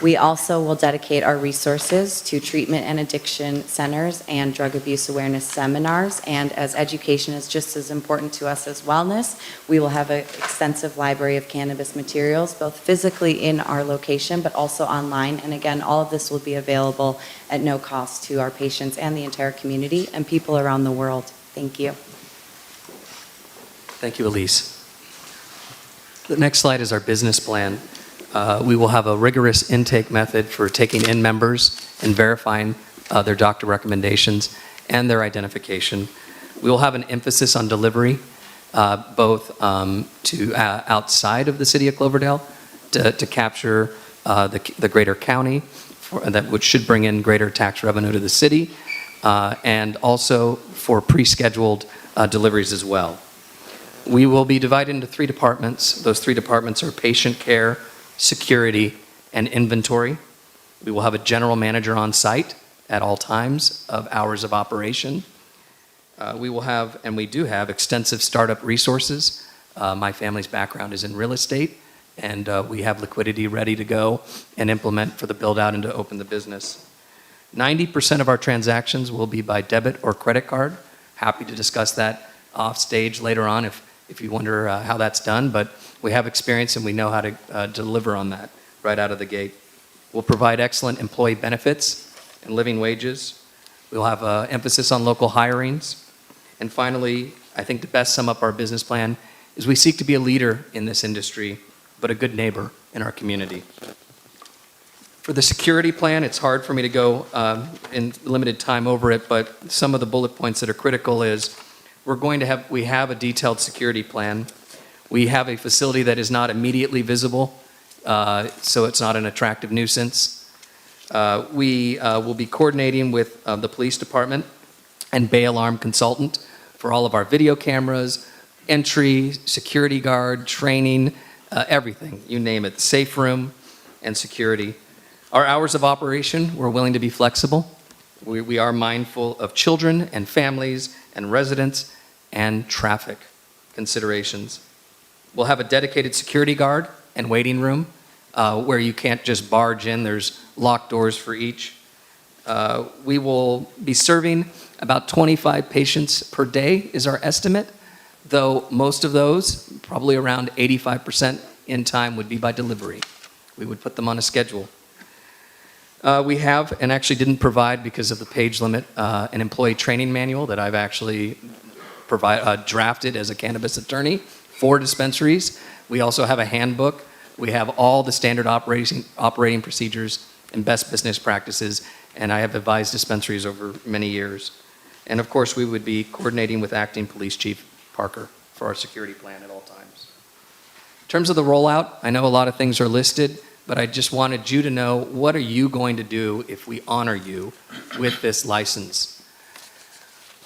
We also will dedicate our resources to treatment and addiction centers and drug abuse awareness seminars. And as education is just as important to us as wellness, we will have an extensive library of cannabis materials, both physically in our location, but also online. And again, all of this will be available at no cost to our patients and the entire community and people around the world. Thank you. Thank you, Elise. The next slide is our business plan. We will have a rigorous intake method for taking in members and verifying their doctor recommendations and their identification. We will have an emphasis on delivery, both to outside of the city of Cloverdale to capture the greater county, which should bring in greater tax revenue to the city, and also for pre-scheduled deliveries as well. We will be divided into 3 departments. Those 3 departments are patient care, security, and inventory. We will have a general manager on site at all times of hours of operation. We will have, and we do have, extensive startup resources. My family's background is in real estate, and we have liquidity ready to go and implement for the build-out and to open the business. 90% of our transactions will be by debit or credit card. Happy to discuss that off stage later on if you wonder how that's done, but we have experience and we know how to deliver on that right out of the gate. We'll provide excellent employee benefits and living wages. We'll have an emphasis on local hirings. And finally, I think to best sum up our business plan is we seek to be a leader in this industry, but a good neighbor in our community. For the security plan, it's hard for me to go in limited time over it, but some of the bullet points that are critical is we have a detailed security plan. We have a facility that is not immediately visible, so it's not an attractive nuisance. We will be coordinating with the police department and Bay Alarm Consultant for all of our video cameras, entry, security guard, training, everything, you name it, safe room and security. Our hours of operation, we're willing to be flexible. We are mindful of children and families and residents and traffic considerations. We'll have a dedicated security guard and waiting room where you can't just barge in. There's locked doors for each. We will be serving about 25 patients per day is our estimate, though most of those, probably around 85% in time, would be by delivery. We would put them on a schedule. We have, and actually didn't provide because of the page limit, an employee training manual that I've actually drafted as a cannabis attorney for dispensaries. We also have a handbook. We have all the standard operating procedures and best business practices, and I have advised dispensaries over many years. And of course, we would be coordinating with Acting Police Chief Parker for our security plan at all times. In terms of the rollout, I know a lot of things are listed, but I just wanted you to know, what are you going to do if we honor you with this license?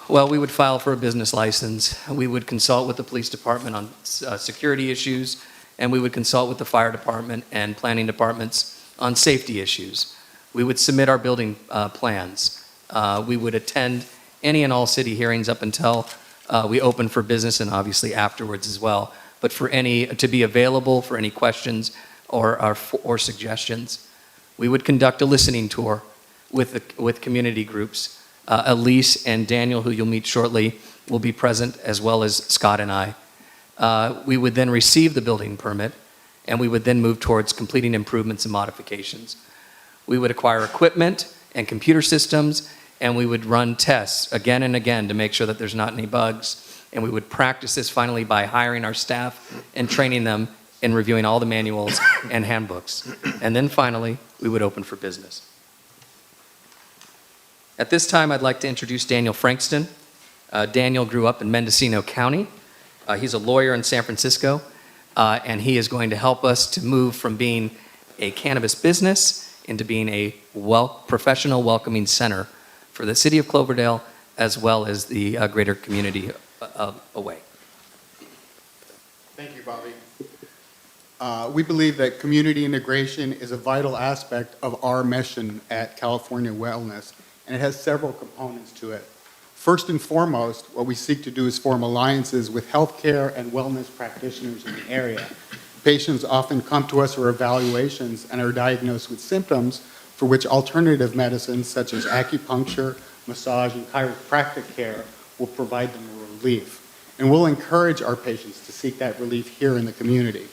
Well, we would file for a business license. We would consult with the police department on security issues, and we would consult with the fire department and planning departments on safety issues. We would submit our building plans. We would attend any and all city hearings up until we open for business, and obviously afterwards as well. But to be available for any questions or suggestions. We would conduct a listening tour with community groups. Elise and Daniel, who you'll meet shortly, will be present, as well as Scott and I. We would then receive the building permit, and we would then move towards completing improvements and modifications. We would acquire equipment and computer systems, and we would run tests again and again to make sure that there's not any bugs. And we would practice this finally by hiring our staff and training them in reviewing all the manuals and handbooks. And then finally, we would open for business. At this time, I'd like to introduce Daniel Frankston. Daniel grew up in Mendocino County. He's a lawyer in San Francisco, and he is going to help us to move from being a cannabis business into being a professional welcoming center for the city of Cloverdale, as well as the greater community away. Thank you, Bobby. We believe that community integration is a vital aspect of our mission at California Wellness, and it has several components to it. First and foremost, what we seek to do is form alliances with healthcare and wellness practitioners in the area. Patients often come to us for evaluations and are diagnosed with symptoms for which alternative medicines such as acupuncture, massage, and chiropractic care will provide them relief. And we'll encourage our patients to seek that relief here in the community.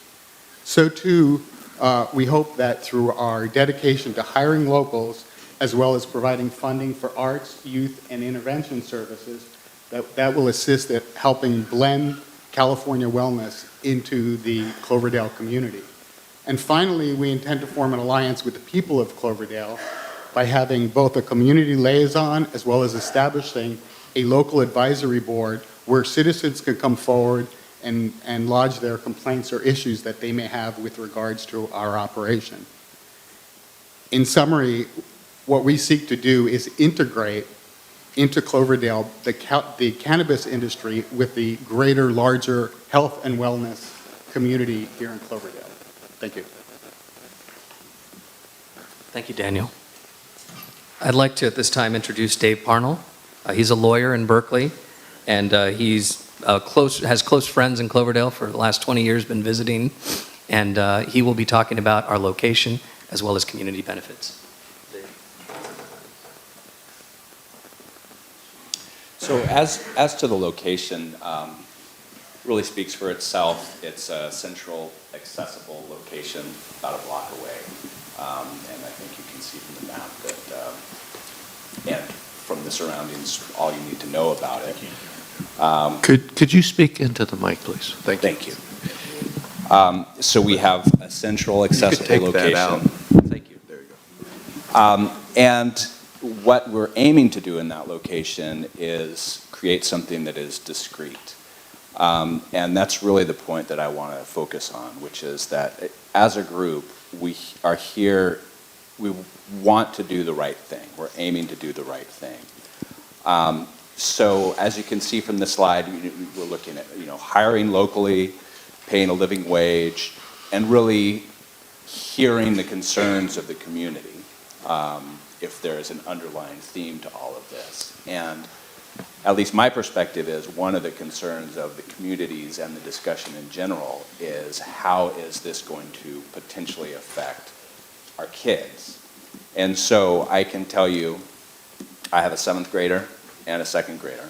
So too, we hope that through our dedication to hiring locals, as well as providing funding for arts, youth, and intervention services, that will assist at helping blend California wellness into the Cloverdale community. And finally, we intend to form an alliance with the people of Cloverdale by having both a community liaison as well as establishing a local advisory board where citizens can come forward and lodge their complaints or issues that they may have with regards to our operation. In summary, what we seek to do is integrate into Cloverdale the cannabis industry with the greater, larger health and wellness community here in Cloverdale. Thank you. Thank you, Daniel. I'd like to, at this time, introduce Dave Parnell. He's a lawyer in Berkeley, and he's has close friends in Cloverdale for the last 20 years, been visiting, and he will be talking about our location as well as community benefits. So as to the location, really speaks for itself. It's a central, accessible location about a block away. And I think you can see from the map that, and from the surroundings, all you need to know about it. Could you speak into the mic, please? Thank you. So we have a central, accessible take location. that out. Thank you. There you go. And what we're aiming to do in that location is create something that is discreet. And that's really the point that I want to focus on, which is that as a group, we are here, we want to do the right thing. We're aiming to do the right thing. So as you can see from the slide, we're looking at, hiring locally, paying a living wage, and really hearing the concerns of the community, if there is an underlying theme to all of this. And at least my perspective is one of the concerns of the communities and the discussion in general is how is this going to potentially affect our kids? And so I can tell you, I have a 7th grader and a 2nd grader.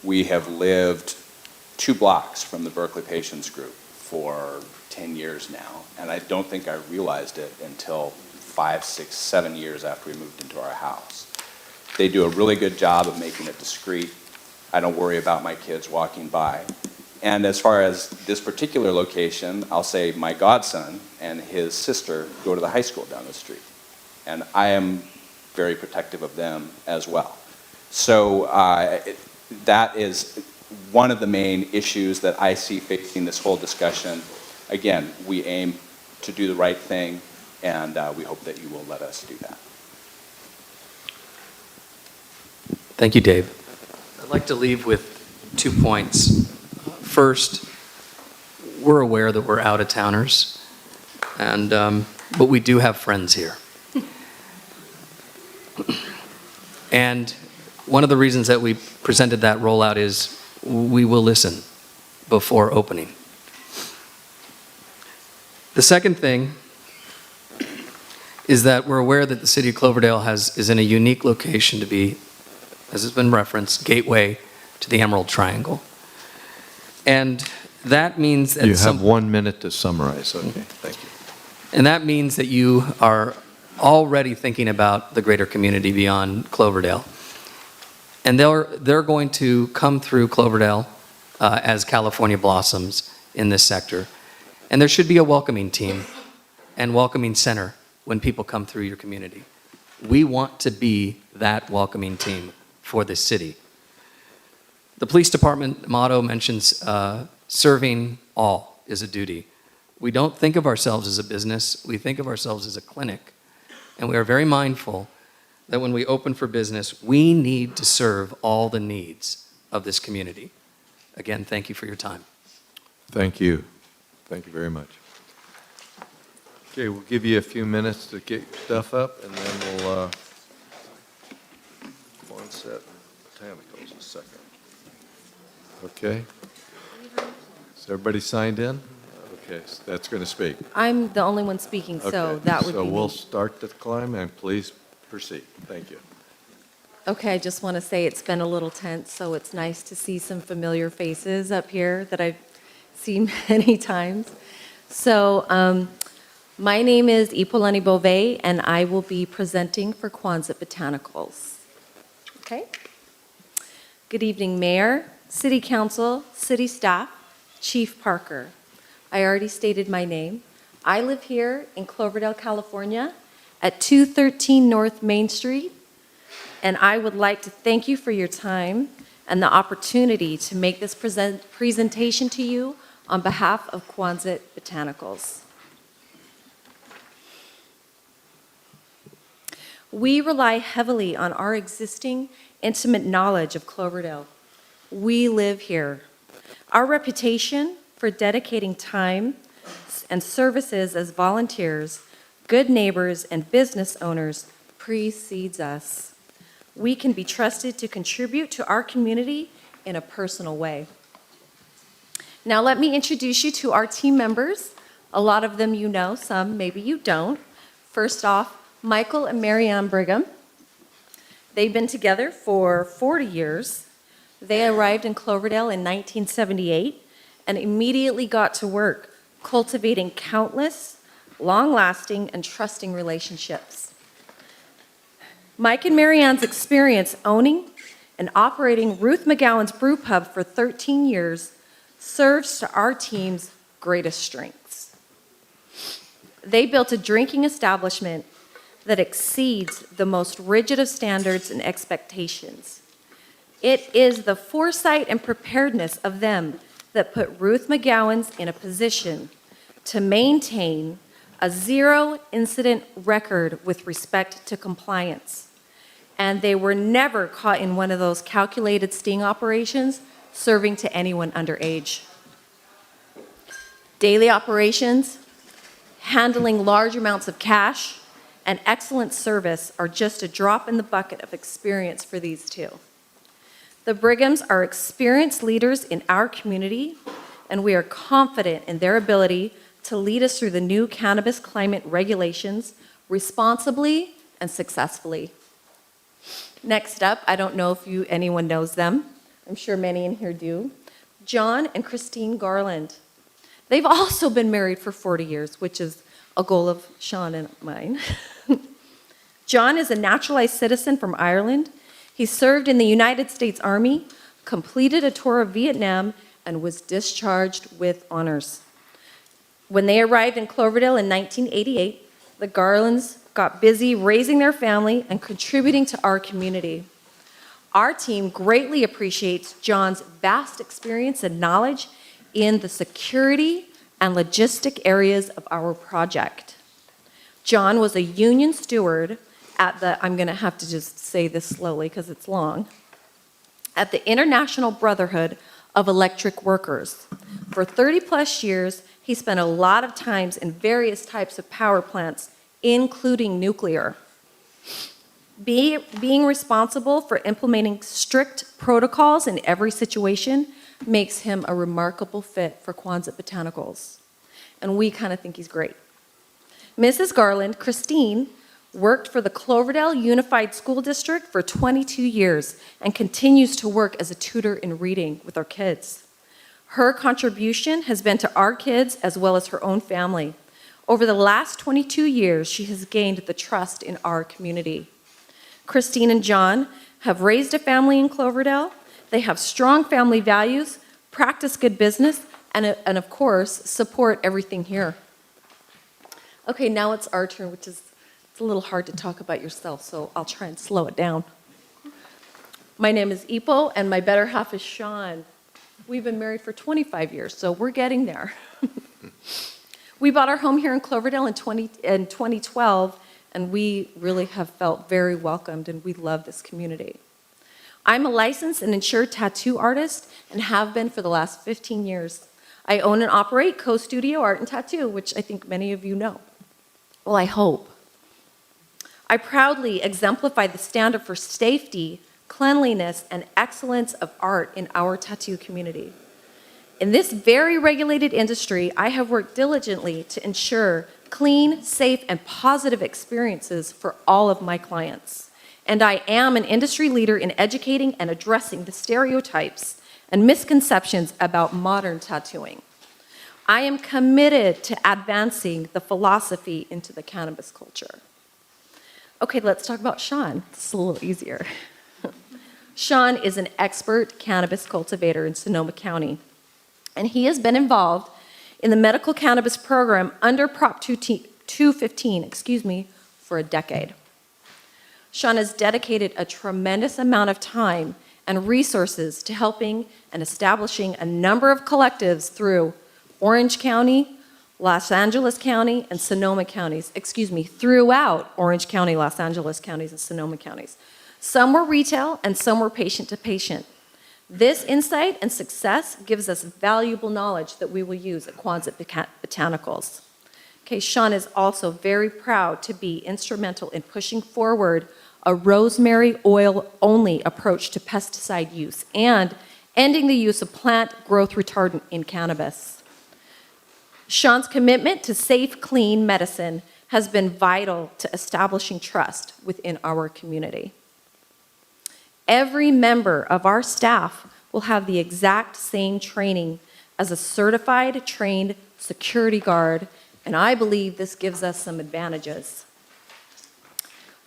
We have lived 2 blocks from the Berkeley Patients Group for 10 years now, and I don't think I realized it until 5, 6, 7 years after we moved into our house. They do a really good job of making it discreet. I don't worry about my kids walking by. And as far as this particular location, I'll say my godson and his sister go to the high school down the street. And I am very protective of them as well. So that is one of the main issues that I see facing this whole discussion. Again, we aim to do the right thing, and we hope that you will let us do that. Thank you, Dave. I'd like to leave with 2 points. First, we're aware that we're out-of-towners, and but we do have friends here. And one of the reasons that we presented that rollout is we will listen before opening. The second thing is that we're aware that the city of Cloverdale is in a unique location to be, as has been referenced, gateway to the Emerald Triangle. And that means that You have 1 minute to summarize. Okay, thank you. And that means that you are already thinking about the greater community beyond Cloverdale. And they're going to come through Cloverdale as California blossoms in this sector. And there should be a welcoming team and welcoming center when people come through your community. We want to be that welcoming team for this city. The police department motto mentions serving all is a duty. We don't think of ourselves as a business, we think of ourselves as a clinic. And we are very mindful that when we open for business, we need to serve all the needs of this community. Again, thank you for your time. Thank you. Thank you very much. Okay, we'll give you a few minutes to get your stuff up, and then we'll Quonset Botanicals a second. Okay? Is everybody signed in? Okay, so that's going to speak. I'm the only one speaking, so Okay, that would be So we'll me. start the climb, and please proceed. Thank you. Okay, I just want to say it's been a little tense, so it's nice to see some familiar faces up here that I've seen many times. So my name is Ipolani Beauvais, and I will be presenting for Quonset Botanicals. Okay? Good evening, Mayor, City Council, City staff, Chief Parker. I already stated my name. I live here in Cloverdale, California, at 213 North Main Street, and I would like to thank you for your time and the opportunity to make this presentation to you on behalf of Quonset Botanicals. We rely heavily on our existing intimate knowledge of Cloverdale. We live here. Our reputation for dedicating time and services as volunteers, good neighbors, and business owners precedes us. We can be trusted to contribute to our community in a personal way. Now let me introduce you to our team members. A lot of them you know, some maybe you don't. First off, Michael and Marianne Brigham. They've been together for 40 years. They arrived in Cloverdale in 1978 and immediately got to work cultivating countless, long-lasting, and trusting relationships. Mike and Marianne's experience owning and operating Ruth McGowan's Brew Pub for 13 years serves to our team's greatest strengths. They built a drinking establishment that exceeds the most rigid of standards and expectations. It is the foresight and preparedness of them that put Ruth McGowan's in a position to maintain a zero-incident record with respect to compliance. And they were never caught in one of those calculated sting operations serving to anyone underage. Daily operations, handling large amounts of cash, and excellent service are just a drop in the bucket of experience for these two. The Brighams are experienced leaders in our community, and we are confident in their ability to lead us through the new cannabis climate regulations responsibly and successfully. Next up, I don't know if anyone knows them. I'm sure many in here do. John and Christine Garland. They've also been married for 40 years, which is a goal of Sean and mine. John is a naturalized citizen from Ireland. He served in the United States Army, completed a tour of Vietnam, and was discharged with honors. When they arrived in Cloverdale in 1988, the Garlands got busy raising their family and contributing to our community. Our team greatly appreciates John's vast experience and knowledge in the security and logistic areas of our project. John was a union steward at the, I'm going to have to just say this slowly because it's long, at the International Brotherhood of Electric Workers. For 30-plus years, he spent a lot of times in various types of power plants, including nuclear. Being responsible for implementing strict protocols in every situation makes him a remarkable fit for Quonset Botanicals. And we kind of think he's great. Mrs. Garland, Christine, worked for the Cloverdale Unified School District for 22 years and continues to work as a tutor in reading with our kids. Her contribution has been to our kids as well as her own family. Over the last 22 years, she has gained the trust in our community. Christine and John have raised a family in Cloverdale. They have strong family values, practice good business, and of course, support everything here. Okay, now it's our turn, which is it's a little hard to talk about yourself, so I'll try and slow it down. My name is Ipo, and my better half is Sean. We've been married for 25 years, so we're getting there. We bought our home here in Cloverdale in 2012, and we really have felt very welcomed, and we love this community. I'm a licensed and insured tattoo artist and have been for the last 15 years. I own and operate Co-Studio Art and Tattoo, which I think many of you know. Well, I hope. I proudly exemplify the standard for safety, cleanliness, and excellence of art in our tattoo community. In this very regulated industry, I have worked diligently to ensure clean, safe, and positive experiences for all of my clients. And I am an industry leader in educating and addressing the stereotypes and misconceptions about modern tattooing. I am committed to advancing the philosophy into the cannabis culture. Okay, let's talk about Sean. This is a little easier. Sean is an expert cannabis cultivator in Sonoma County, and he has been involved in the medical cannabis program under Prop 215, for a decade. Sean has dedicated a tremendous amount of time and resources to helping and establishing a number of collectives through Orange County, Los Angeles County and Sonoma counties, throughout Orange County, Los Angeles counties, and Sonoma counties. Some were retail and some were patient to patient. This insight and success gives us valuable knowledge that we will use at Quonset Botanicals. Okay, Sean is also very proud to be instrumental in pushing forward a rosemary oil-only approach to pesticide use and ending the use of plant growth retardant in cannabis. Sean's commitment to safe, clean medicine has been vital to establishing trust within our community. Every member of our staff will have the exact same training as a certified, trained security guard, and I believe this gives us some advantages.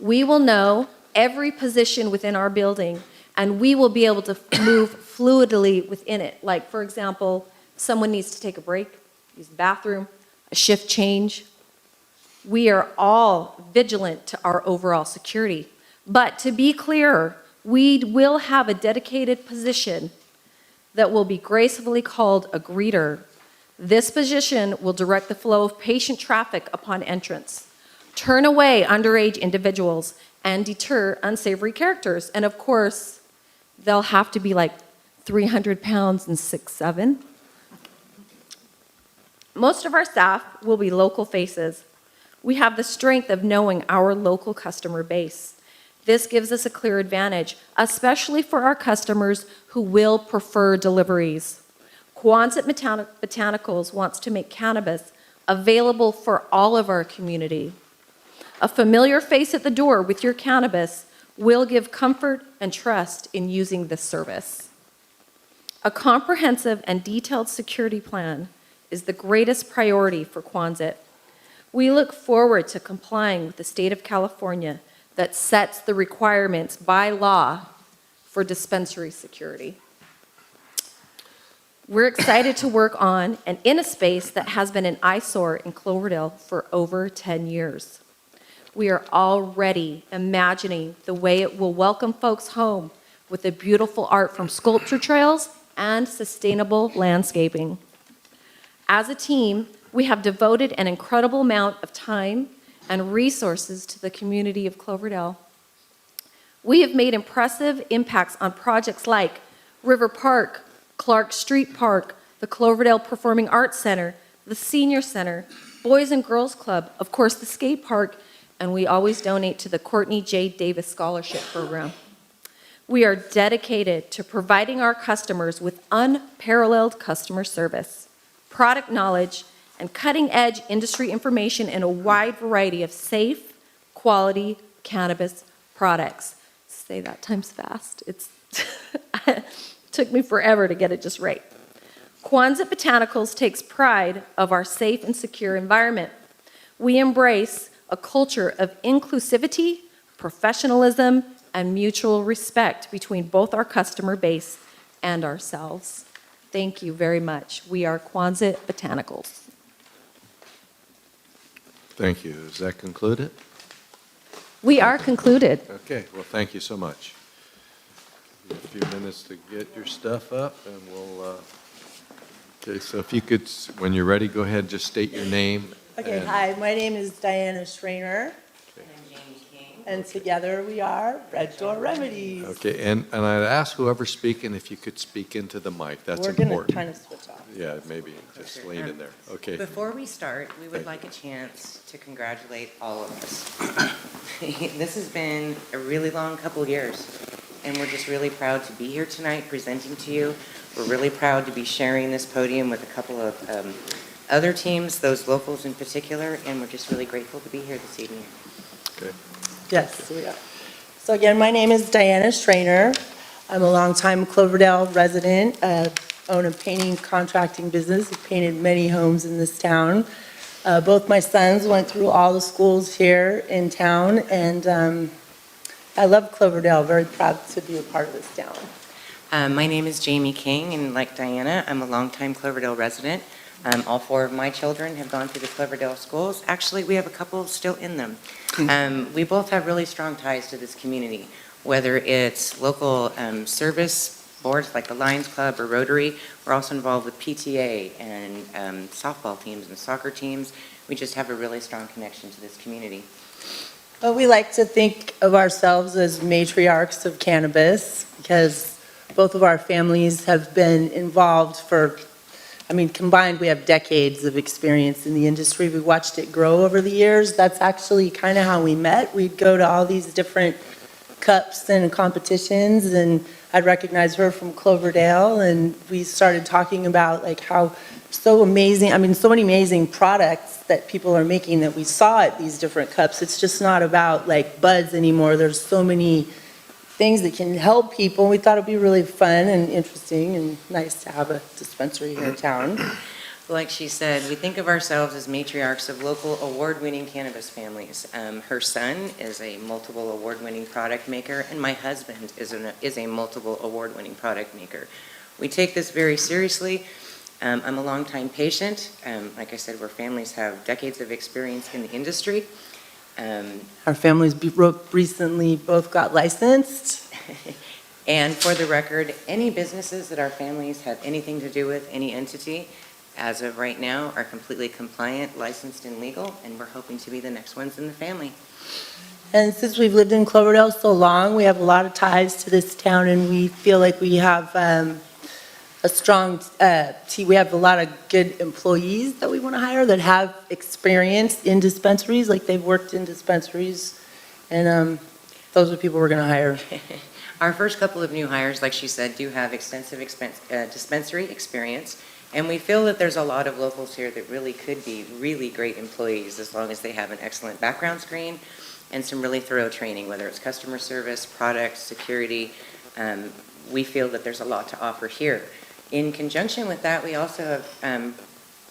We will know every position within our building, and we will be able to move fluidly within it. Like, for example, someone needs to take a break, use the bathroom, a shift change. We are all vigilant to our overall security. But to be clear, we will have a dedicated position that will be gracefully called a greeter. This position will direct the flow of patient traffic upon entrance, turn away underage individuals, and deter unsavory characters. And of course, they'll have to be like 300 pounds and 6'7". Most of our staff will be local faces. We have the strength of knowing our local customer base. This gives us a clear advantage, especially for our customers who will prefer deliveries. Quonset Botanicals wants to make cannabis available for all of our community. A familiar face at the door with your cannabis will give comfort and trust in using this service. A comprehensive and detailed security plan is the greatest priority for Quonset. We look forward to complying with the state of California that sets the requirements by law for dispensary security. We're excited to work on and in a space that has been an eyesore in Cloverdale for over 10 years. We are already imagining the way it will welcome folks home with the beautiful art from sculpture trails and sustainable landscaping. As a team, we have devoted an incredible amount of time and resources to the community of Cloverdale. We have made impressive impacts on projects like River Park, Clark Street Park, the Cloverdale Performing Arts Center, the Senior Center, Boys and Girls Club, of course the skate park, and we always donate to the Courtney J. Davis Scholarship Program. We are dedicated to providing our customers with unparalleled customer service, product knowledge, and cutting-edge industry information in a wide variety of safe, quality cannabis products. Say that times fast. It took me forever to get it just right. Quonset Botanicals takes pride of our safe and secure environment. We embrace a culture of inclusivity, professionalism, and mutual respect between both our customer base and ourselves. Thank you very much. We are Quonset Botanicals. Thank you. Does that conclude it? We are concluded. Okay, well, thank you so much. A few minutes to get your stuff up, and we'll, okay, so if you could, when you're ready, go ahead, just state your name. Okay, and- hi, my name is Diana Schrainer. And together we are Red Door Remedies. Okay, and I'd ask whoever's speaking if you could speak into the mic, that's We're gonna important. kind of switch off. Yeah, maybe, just lean in there, okay. Before we start, we would like a chance to congratulate all of us. This has been a really long couple years, and we're just really proud to be here tonight presenting to you. We're really proud to be sharing this podium with a couple of other teams, those locals in particular, and we're just really grateful to be here this evening. Okay. Yes, we are. So again, my name is Diana Schrainer. I'm a longtime Cloverdale resident, own a painting contracting business. I've painted many homes in this town. Both my sons went through all the schools here in town, and I love Cloverdale, very proud to be a part of this town. My name is Jamie King, and like Diana, I'm a longtime Cloverdale resident. All four of my children have gone through the Cloverdale schools. Actually, we have a couple still in them. We both have really strong ties to this community, whether it's local service boards like the Lions Club or Rotary. We're also involved with PTA and softball teams and soccer teams. We just have a really strong connection to this community. Well, we like to think of ourselves as matriarchs of cannabis because both of our families have been involved for, combined, we have decades of experience in the industry. We watched it grow over the years. That's actually kind of how we met. We'd go to all these different cups and competitions, and I'd recognize her from Cloverdale, and we started talking about like how so amazing, so many amazing products that people are making that we saw at these different cups. It's just not about like buds anymore. There's so many things that can help people. We thought it'd be really fun and interesting and nice to have a dispensary here in town. Like she said, we think of ourselves as matriarchs of local award-winning cannabis families. Her son is a multiple award-winning product maker, and my husband is a multiple award-winning product maker. We take this very seriously. I'm a longtime patient. Like I said, where families have decades of experience in the industry. Our families recently both got licensed. And for the record, any businesses that our families have anything to do with, any entity, as of right now, are completely compliant, licensed, and legal, and we're hoping to be the next ones in the family. And since we've lived in Cloverdale so long, we have a lot of ties to this town, and we feel like we have a strong team. We have a lot of good employees that we want to hire that have experience in dispensaries, like they've worked in dispensaries, and those are people we're going to hire. Our first couple of new hires, like she said, do have extensive dispensary experience, and we feel that there's a lot of locals here that really could be really great employees as long as they have an excellent background screen and some really thorough training, whether it's customer service, product, security. We feel that there's a lot to offer here. In conjunction with that, we also have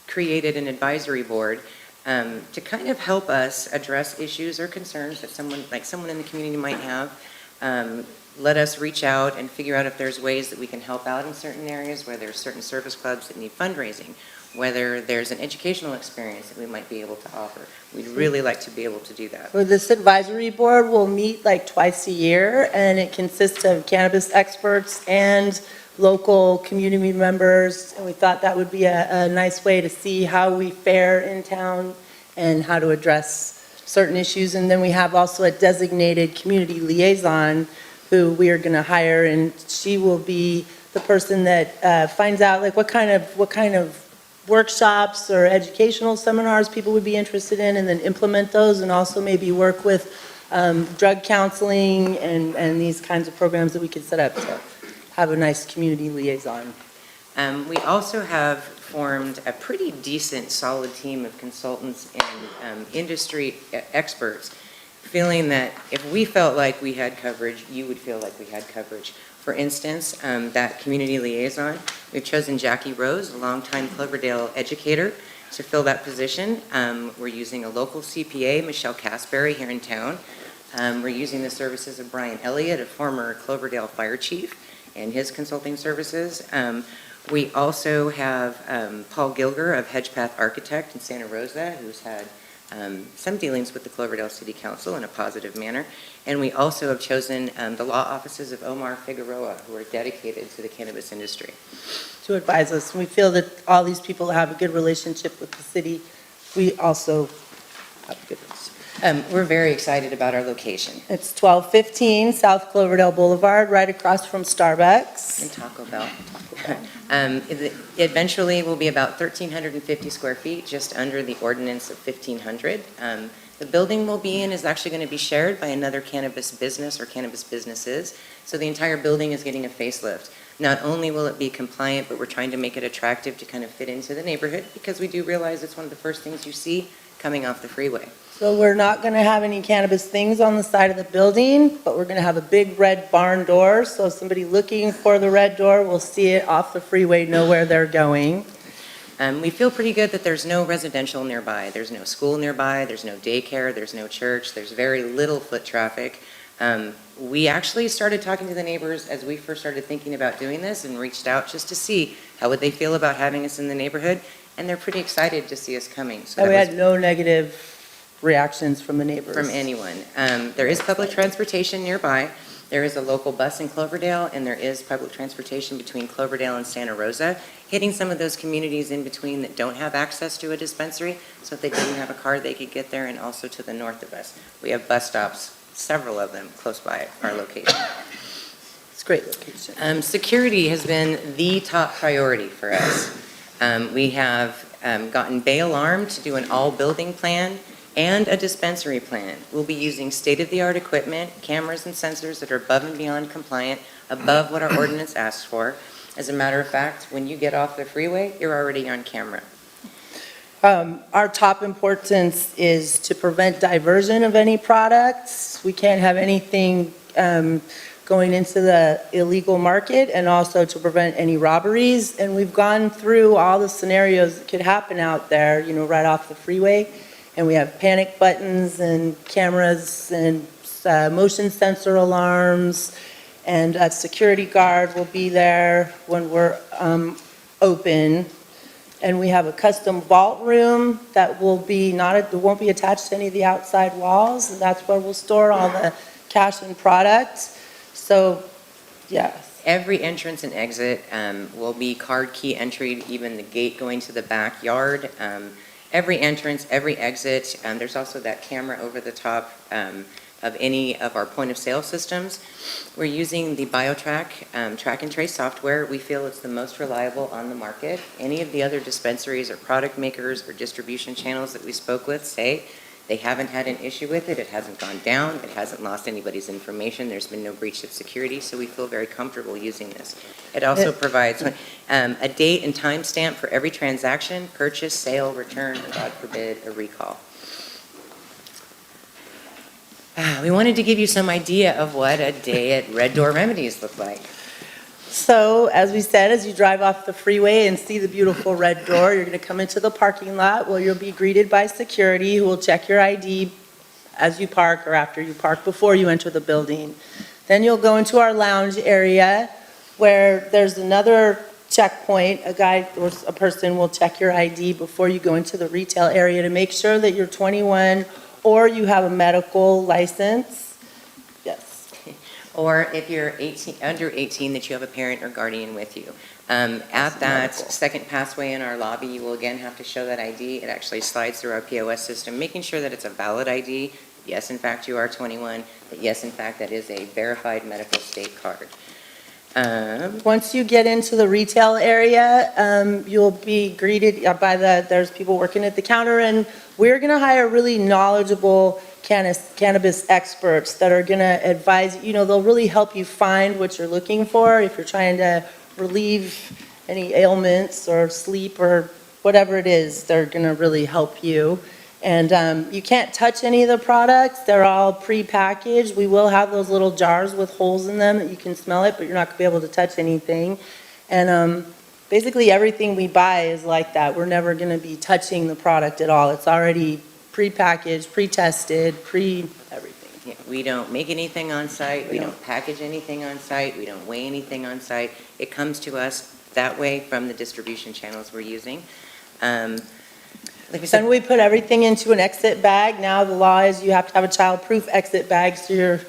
created an advisory board to kind of help us address issues or concerns that someone in the community might have. Let us reach out and figure out if there's ways that we can help out in certain areas, where there's certain service clubs that need fundraising, whether there's an educational experience that we might be able to offer. We'd really like to be able to do that. Well, this advisory board will meet like twice a year, and it consists of cannabis experts and local community members, and we thought that would be a nice way to see how we fare in town and how to address certain issues. And then we have also a designated community liaison who we are going to hire, and she will be the person that finds out like what kind of workshops or educational seminars people would be interested in, and then implement those, and also maybe work with drug counseling and these kinds of programs that we could set up to have a nice community liaison. We also have formed a pretty decent, solid team of consultants and industry experts, feeling that if we felt like we had coverage, you would feel like we had coverage. For instance, that community liaison, we've chosen Jackie Rose, a longtime Cloverdale educator, to fill that position. We're using a local CPA, Michelle Casberry, here in town. We're using the services of Brian Elliott, a former Cloverdale fire chief, and his consulting services. We also have Paul Gilger of Hedgepath Architect in Santa Rosa, who's had some dealings with the Cloverdale City Council in a positive manner. And we also have chosen the law offices of Omar Figueroa, who are dedicated to the cannabis industry. To advise us. We feel that all these people have a good relationship with the city. We also have a good relationship. We're very excited about our location. It's 1215 South Cloverdale Boulevard, right across from Starbucks. And Taco Bell. Eventually will be about 1,350 square feet, just under the ordinance of 1,500. The building we'll be in is actually going to be shared by another cannabis business or cannabis businesses. So the entire building is getting a facelift. Not only will it be compliant, but we're trying to make it attractive to kind of fit into the neighborhood, because we do realize it's one of the first things you see coming off the freeway. So we're not going to have any cannabis things on the side of the building, but we're going to have a big red barn door. So if somebody looking for the red door will see it off the freeway, know where they're going. We feel pretty good that there's no residential nearby. There's no school nearby. There's no daycare. There's no church. There's very little foot traffic. We actually started talking to the neighbors as we first started thinking about doing this, and reached out just to see how would they feel about having us in the neighborhood. And they're pretty excited to see us coming. So We had no negative reactions from the neighbors. From anyone. There is public transportation nearby. There is a local bus in Cloverdale, and there is public transportation between Cloverdale and Santa Rosa, hitting some of those communities in between that don't have access to a dispensary. So if they didn't have a car, they could get there, and also to the north of us. We have bus stops, several of them, close by our location. It's a great location. Security has been the top priority for us. We have gotten bail armed to do an all-building plan and a dispensary plan. We'll be using state-of-the-art equipment, cameras and sensors that are above and beyond compliant, above what our ordinance asks for. As a matter of fact, when you get off the freeway, you're already on camera. Our top importance is to prevent diversion of any products. We can't have anything going into the illegal market, and also to prevent any robberies. And we've gone through all the scenarios that could happen out there, right off the freeway. And we have panic buttons and cameras and motion sensor alarms, and a security guard will be there when we're open. And we have a custom vault room that will be it won't be attached to any of the outside walls, and that's where we'll store all the cash and products. So, yes. Every entrance and exit will be card key entry, even the gate going to the backyard. Every entrance, every exit, there's also that camera over the top of any of our point of sale systems. We're using the BioTrack track and trace software. We feel it's the most reliable on the market. Any of the other dispensaries or product makers or distribution channels that we spoke with say they haven't had an issue with it. It hasn't gone down. It hasn't lost anybody's information. There's been no breach of security, so we feel very comfortable using this. It also provides a date and time stamp for every transaction, purchase, sale, return, or God forbid, a recall. We wanted to give you some idea of what a day at Red Door Remedies looked like. So, as we said, as you drive off the freeway and see the beautiful red door, you're going to come into the parking lot where you'll be greeted by security who will check your ID as you park or after you park before you enter the building. Then you'll go into our lounge area where there's another checkpoint. A guy or a person will check your ID before you go into the retail area to make sure that you're 21 or you have a medical license. Or if you're under 18, that you have a parent or guardian with you. At that second passway in our lobby, you will again have to show that ID. It actually slides through our POS system, making sure that it's a valid ID. Yes, in fact, you are 21. But yes, in fact, that is a verified medical state card. Once you get into the retail area, you'll be greeted by there's people working at the counter, and we're going to hire really knowledgeable cannabis experts that are going to advise, they'll really help you find what you're looking for. If you're trying to relieve any ailments or sleep or whatever it is, they're going to really help you. And you can't touch any of the products. They're all pre-packaged. We will have those little jars with holes in them that you can smell it, but you're not going to be able to touch anything. And basically everything we buy is like that. We're never going to be touching the product at all. It's already pre-packaged, pre-tested, everything. Yeah, we don't make anything on site. We don't package anything on site. We don't weigh anything on site. It comes to us that way from the distribution channels we're using. Like we said, Then we put everything into an exit bag. Now the law is you have to have a child-proof exit bag, so you're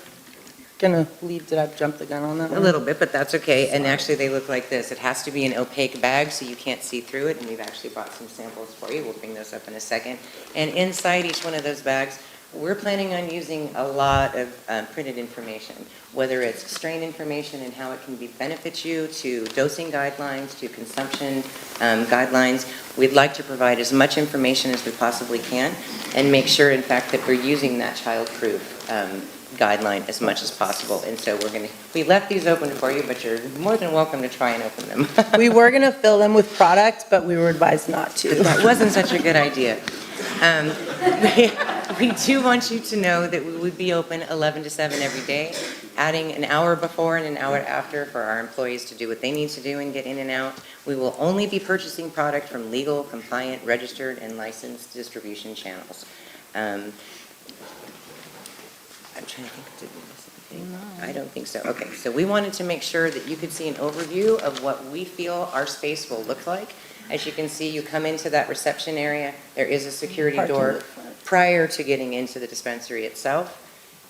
gonna leave. Did I jump the gun on that one? a little bit, but that's okay. And actually, they look like this. It has to be an opaque bag so you can't see through it, and we've actually brought some samples for you. We'll bring those up in a second. And inside each one of those bags, we're planning on using a lot of printed information, whether it's strain information and how it can benefit you, to dosing guidelines, to consumption guidelines. We'd like to provide as much information as we possibly can and make sure, in fact, that we're using that child-proof guideline as much as possible. And so we left these open for you, but you're more than welcome to try and open them. We were going to fill them with product, but we were advised not to. That wasn't such a good idea. We do want you to know that we would be open 11 to 7 every day, adding an hour before and an hour after for our employees to do what they need to do and get in and out. We will only be purchasing product from legal, compliant, registered, and licensed distribution channels. I'm trying to think, did we miss anything? No. I don't think so. Okay, so we wanted to make sure that you could see an overview of what we feel our space will look like. As you can see, you come into that reception area. There is a security door prior to getting into the dispensary itself.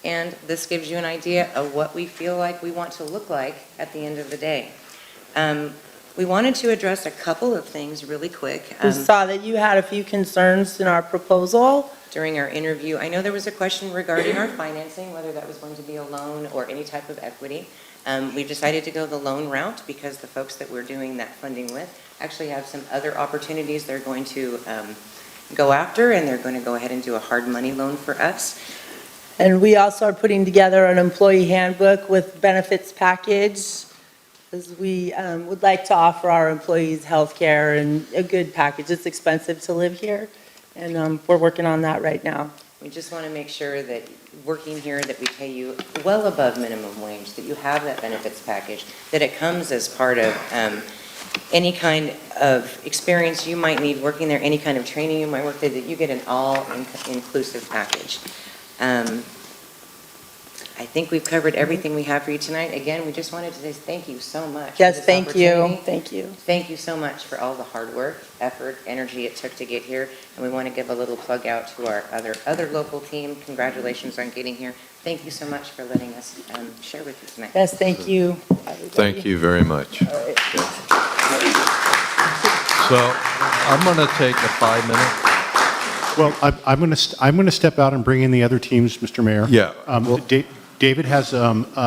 and this gives you an idea of what we feel like we want to look like at the end of the day. We wanted to address a couple of things really quick. We saw that you had a few concerns in our proposal. During our interview, I know there was a question regarding our financing, whether that was going to be a loan or any type of equity. We've decided to go the loan route because the folks that we're doing that funding with actually have some other opportunities they're going to go after, and they're going to go ahead and do a hard money loan for us. And we also are putting together an employee handbook with benefits package, as we would like to offer our employees health care and a good package. It's expensive to live here, and we're working on that right now. We just want to make sure that working here, that we pay you well above minimum wage, that you have that benefits package, that it comes as part of any kind of experience you might need working there, any kind of training you might work there, that you get an all-inclusive package. I think we've covered everything we have for you tonight. Again, we just wanted to say thank you so much. Yes, for this thank you. opportunity. Thank you. Thank you so much for all the hard work, effort, energy it took to get here. And we want to give a little plug out to our other local team. Congratulations on getting here. Thank you so much for letting us share with you tonight. Yes, thank you. Thank you very much. All right. So I'm going to take a 5-minute. Well, I'm going to step out and bring in the other teams, Mr. Mayor. Yeah. David has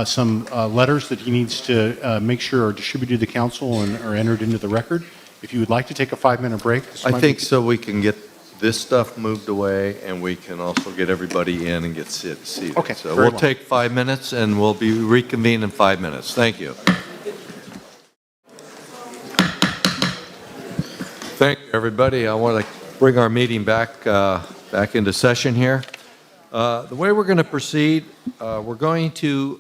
some letters that he needs to make sure are distributed to the council and are entered into the record. If you would like to take a 5-minute break. I think so we can get this stuff moved away, and we can also get everybody in and get seated. Okay, So very we'll well. take 5 minutes, and we'll be reconvened in 5 minutes. Thank you. Thank you, everybody. I want to bring our meeting back into session here. The way we're going to proceed, we're going to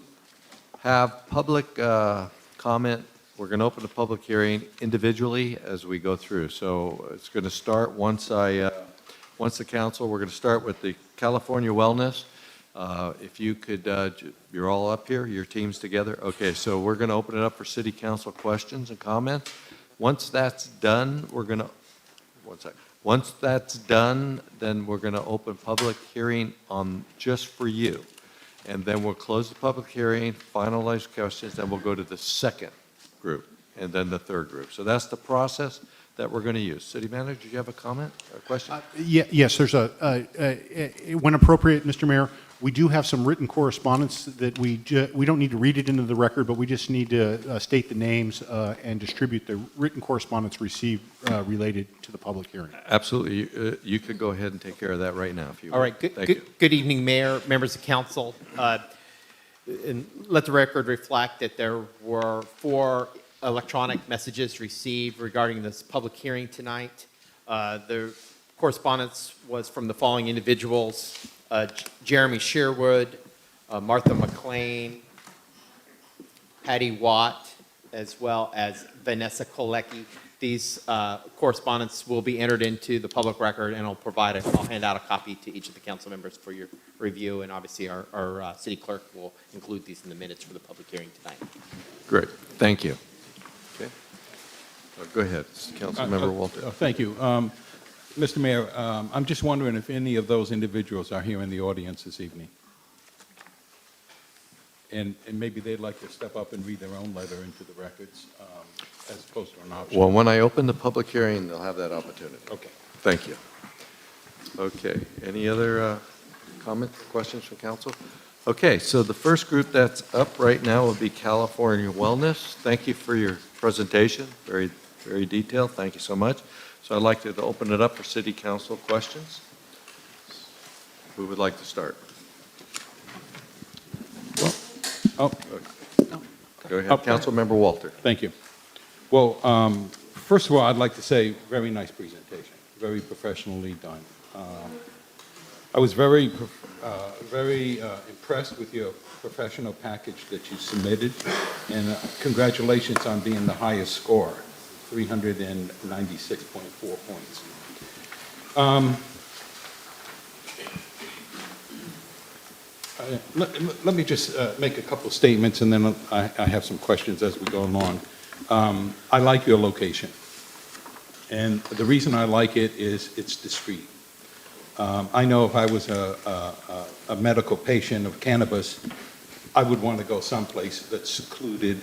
have public comment. We're going to open the public hearing individually as we go through. So it's going to start once the council, we're going to start with the California Wellness. If you could, you're all up here, your team's together? Okay, so we're going to open it up for city council questions and comments. Once that's done, Once that's done, then we're going to open public hearing on just for you. And then we'll close the public hearing, finalize questions, then we'll go to the second group and then the third group. So that's the process that we're going to use. City Manager, do you have a comment or a question? Yes, there's when appropriate, Mr. Mayor, we do have some written correspondence that we don't need to read it into the record, but we just need to state the names and distribute the written correspondence received related to the public hearing. Absolutely. You could go ahead and take care of that right now if you All would. right, Thank you. good evening, Mayor, members of council. And let the record reflect that there were 4 electronic messages received regarding this public hearing tonight. The correspondence was from the following individuals: Jeremy Sherwood, Martha McLean, Patty Watt, as well as Vanessa Kolecki. These correspondence will be entered into the public record, and I'll hand out a copy to each of the council members for your review, and obviously our city clerk will include these in the minutes for the public hearing tonight. Great. Thank you. Okay. Go ahead, Councilmember Walter. Thank you. Mr. Mayor, I'm just wondering if any of those individuals are here in the audience this evening. And maybe they'd like to step up and read their own letter into the records as opposed to an option. Well, when I open the public hearing, they'll have that opportunity. Okay. Thank you. Okay. Any other comments, questions from council? Okay, so the first group that's up right now will be California Wellness. Thank you for your presentation. Very, very detailed. Thank you so much. So I'd like to open it up for city council questions. Who would like to start? Oh. Go ahead, Councilmember Walter. Thank you. Well, first of all, I'd like to say very nice presentation, very professionally done. I was very impressed with your professional package that you submitted, and congratulations on being the highest score, 396.4 points. Let me just make a couple of statements, and then I have some questions as we go along. I like your location, and the reason I like it is it's discreet. I know if I was a medical patient of cannabis, I would want to go someplace that's secluded,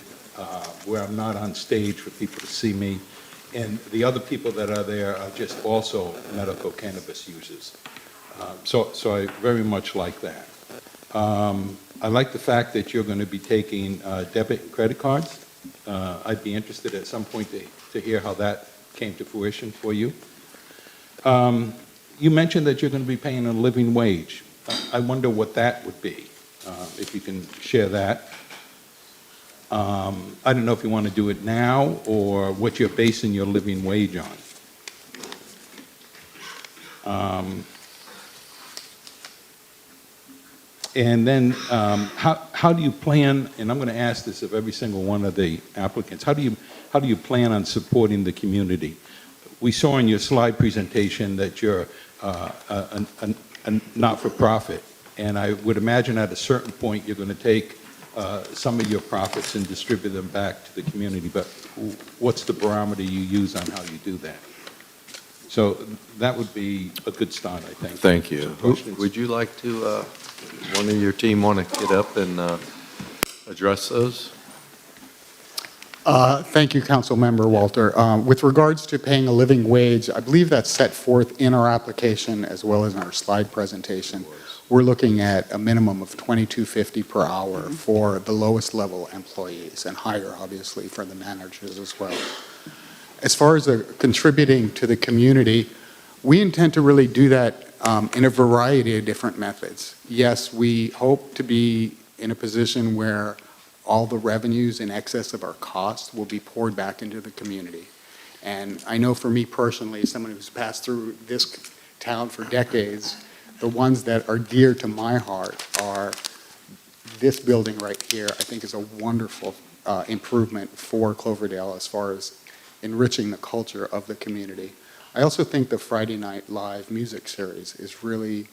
where I'm not on stage for people to see me, and the other people that are there are just also medical cannabis users. So I very much like that. I like the fact that you're going to be taking debit and credit cards. I'd be interested at some point to hear how that came to fruition for you. You mentioned that you're going to be paying a living wage. I wonder what that would be, if you can share that. I don't know if you want to do it now or what you're basing your living wage on. And then how do you plan, and I'm going to ask this of every single one of the applicants, how do you plan on supporting the community? We saw in your slide presentation that you're a not-for-profit, and I would imagine at a certain point you're going to take some of your profits and distribute them back to the community, but what's the barometer you use on how you do that? So that would be a good start, I think. Thank you. Would you like to, one of your team want to get up and address those? Thank you, Councilmember Walter. With regards to paying a living wage, I believe that's set forth in our application as well as in our slide presentation. We're looking at a minimum of $22.50 per hour for the lowest level employees and higher, obviously, for the managers as well. As far as contributing to the community, we intend to really do that in a variety of different methods. Yes, we hope to be in a position where all the revenues in excess of our costs will be poured back into the community. And I know for me personally, someone who's passed through this town for decades, the ones that are dear to my heart are this building right here. I think is a wonderful improvement for Cloverdale as far as enriching the culture of the community. I also think the Friday Night Live music series is really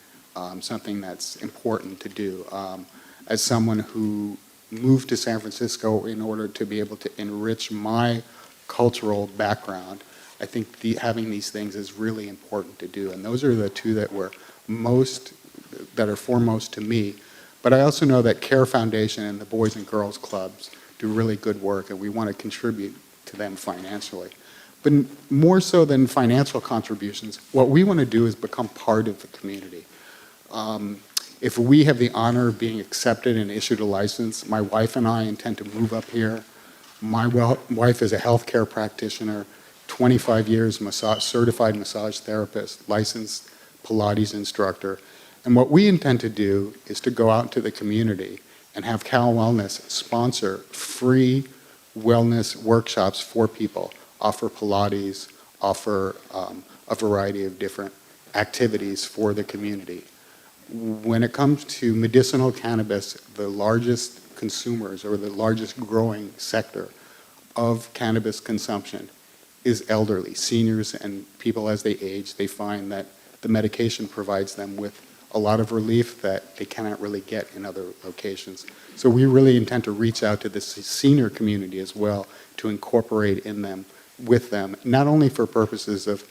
something that's important to do. As someone who moved to San Francisco in order to be able to enrich my cultural background, I think having these things is really important to do. And those are the two that are foremost to me. But I also know that CARE Foundation and the Boys and Girls Clubs do really good work, and we want to contribute to them financially. But more so than financial contributions, what we want to do is become part of the community. If we have the honor of being accepted and issued a license, my wife and I intend to move up here. My wife is a healthcare practitioner, 25 years certified massage therapist, licensed Pilates instructor. And what we intend to do is to go out to the community and have Cal Wellness sponsor free wellness workshops for people, offer Pilates, offer a variety of different activities for the community. When it comes to medicinal cannabis, the largest consumers or the largest growing sector of cannabis consumption is elderly, seniors and people as they age. They find that the medication provides them with a lot of relief that they cannot really get in other locations. So we really intend to reach out to the senior community as well to incorporate with them, not only for purposes of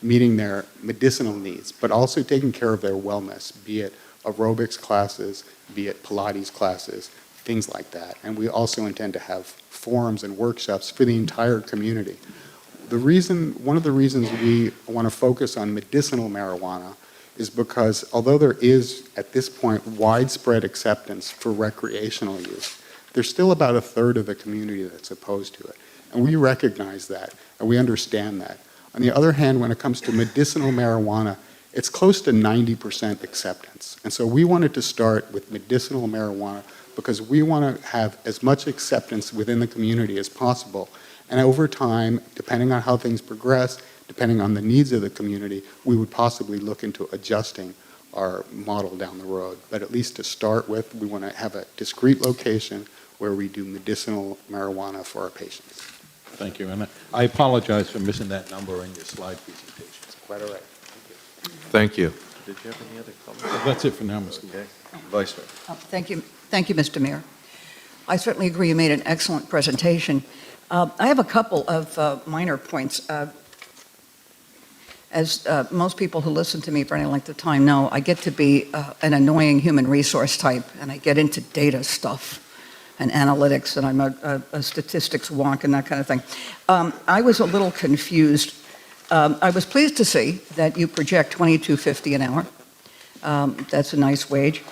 meeting their medicinal needs, but also taking care of their wellness, be it aerobics classes, be it Pilates classes, things like that. And we also intend to have forums and workshops for the entire community. One of the reasons we want to focus on medicinal marijuana is because although there is, at this point, widespread acceptance for recreational use, there's still about a third of the community that's opposed to it. And we recognize that, and we understand that. On the other hand, when it comes to medicinal marijuana, it's close to 90% acceptance. And so we wanted to start with medicinal marijuana because we want to have as much acceptance within the community as possible. And over time, depending on how things progress, depending on the needs of the community, we would possibly look into adjusting our model down the road. But at least to start with, we want to have a discrete location where we do medicinal marijuana for our patients. Thank you. And I apologize for missing that number in your slide presentation. It's quite all right. Thank you. Did you have any other comments? That's it for now, Mr. Okay. Vice Mayor. Thank you, Mr. Mayor. I certainly agree you made an excellent presentation. I have a couple of minor points. as most people who listen to me for any length of time know, I get to be an annoying human resource type, and I get into data stuff and analytics, and I'm a statistics wonk and that kind of thing. I was a little confused. I was pleased to see that you project $22.50 an hour. That's a nice wage.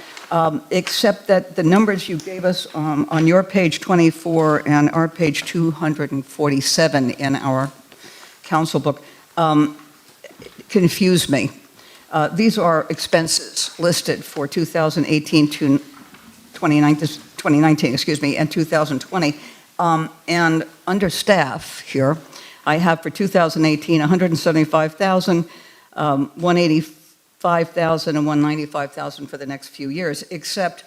Except that the numbers you gave us on your page 24 and our page 247 in our council book confuse me. These are expenses listed for 2018 to 2019, excuse me, and 2020. And under staff here, I have for 2018, $175,000, $185,000, and $195,000 for the next few years, except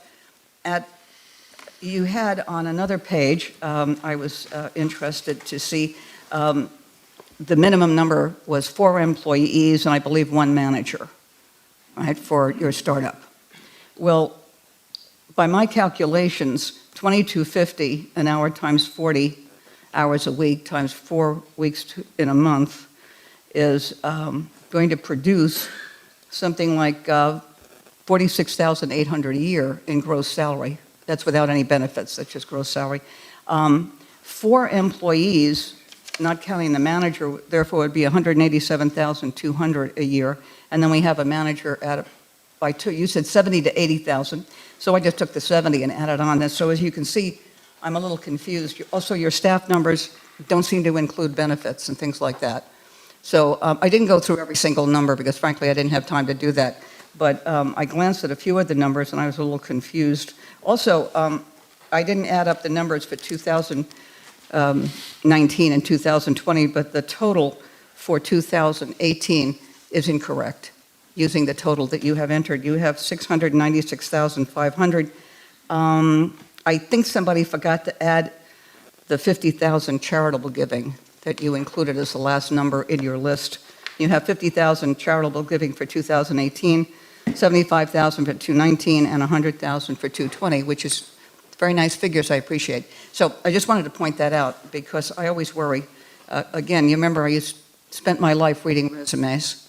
you had on another page, I was interested to see, the minimum number was 4 employees and I believe 1 manager, right, for your startup. Well, by my calculations, $22.50 an hour times 40 hours a week times 4 weeks in a month is going to produce something like $46,800 a year in gross salary. That's without any benefits, that's just gross salary. 4 employees, not counting the manager, therefore would be $187,200 a year. And then we have a manager by 2, you said 70 to 80,000. So I just took the 70 and added on. So as you can see, I'm a little confused. Also, your staff numbers don't seem to include benefits and things like that. So I didn't go through every single number because frankly, I didn't have time to do that. But I glanced at a few of the numbers and I was a little confused. Also, I didn't add up the numbers for 2019 and 2020, but the total for 2018 is incorrect. Using the total that you have entered, you have $696,500. I think somebody forgot to add the $50,000 charitable giving that you included as the last number in your list. You have $50,000 charitable giving for 2018, $75,000 for 2019, and $100,000 for 2020, which is very nice figures, I appreciate. So I just wanted to point that out because I always worry. Again, you remember I spent my life reading resumes,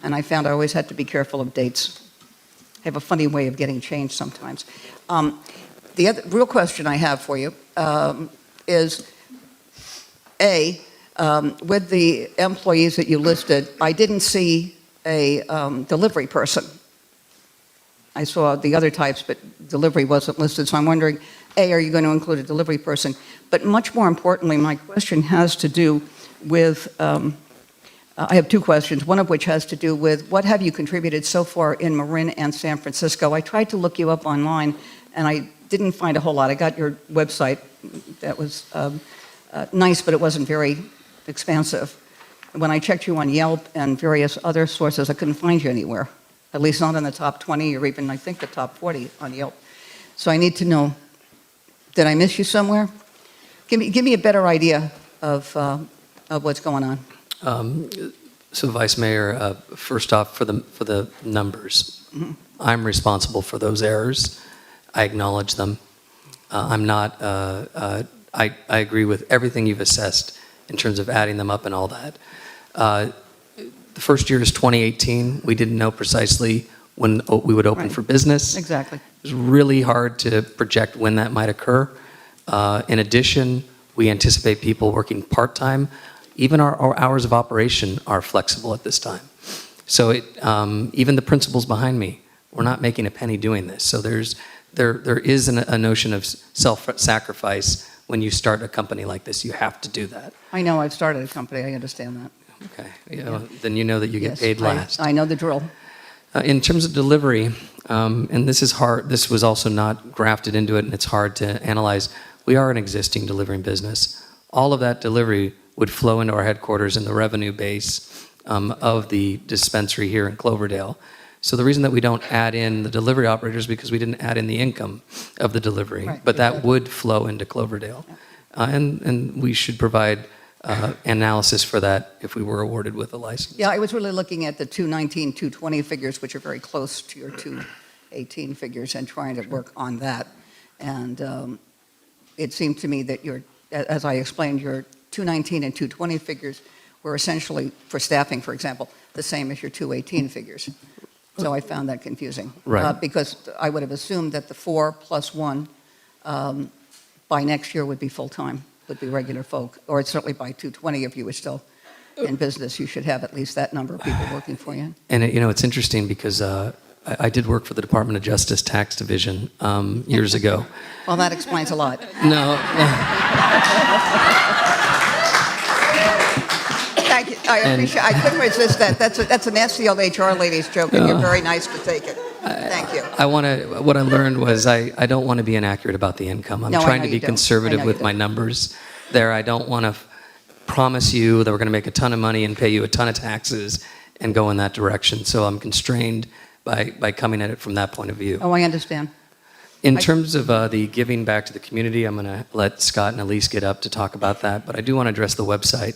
and I found I always had to be careful of dates. I have a funny way of getting changed sometimes. The other real question I have for you is, with the employees that you listed, I didn't see a delivery person. I saw the other types, but delivery wasn't listed. So I'm wondering, are you going to include a delivery person? But much more importantly, my question has to do with, I have 2 questions, one of which has to do with what have you contributed so far in Marin and San Francisco? I tried to look you up online, and I didn't find a whole lot. I got your website. That was nice, but it wasn't very expansive. When I checked you on Yelp and various other sources, I couldn't find you anywhere, at least not in the top 20 or even, I think, the top 40 on Yelp. So I need to know, did I miss you somewhere? Give me a better idea of what's going on. So, Vice Mayor, first off, for the numbers, I'm responsible for those errors. I acknowledge them. I'm not. I agree with everything you've assessed in terms of adding them up and all that. The first year is 2018. We didn't know precisely when we would open for business. Exactly. It was really hard to project when that might occur. In addition, we anticipate people working part-time. Even our hours of operation are flexible at this time. So even the principals behind me, we're not making a penny doing this. So there is a notion of self-sacrifice when you start a company like this. You have to do that. I know, I've started a company, I understand that. Okay, then you know that you get paid last. I know the drill. In terms of delivery, and this is hard, this was also not grafted into it and it's hard to analyze. We are an existing delivering business. All of that delivery would flow into our headquarters in the revenue base of the dispensary here in Cloverdale. So the reason that we don't add in the delivery operators is because we didn't add in the income of the delivery, right, but that would flow into Cloverdale. Yeah. And we should provide analysis for that if we were awarded with a license. Yeah, I was really looking at the 219, 220 figures, which are very close to your 218 figures, and trying to work on that. And it seemed to me that as I explained, your 219 and 220 figures were essentially, for staffing, for example, the same as your 218 figures. So I found that confusing. Right. Because I would have assumed that the 4 plus 1 by next year would be full-time, would be regular folk, or certainly by 220, if you were still in business, you should have at least that number of people working for you. And it's interesting because I did work for the Department of Justice Tax Division years ago. Well, that explains a lot. No. Thank you. I appreciate. I couldn't resist that. That's a nasty old HR lady's joke, and you're very nice to take it. Thank you. What I learned was I don't want to be inaccurate about the income. I'm No, I trying know to be you don't. I conservative know with you my don't. numbers there. I don't want to promise you that we're going to make a ton of money and pay you a ton of taxes and go in that direction. So I'm constrained by coming at it from that point of view. Oh, I understand. In terms of the giving back to the community, I'm going to let Scott and Elise get up to talk about that, but I do want to address the website.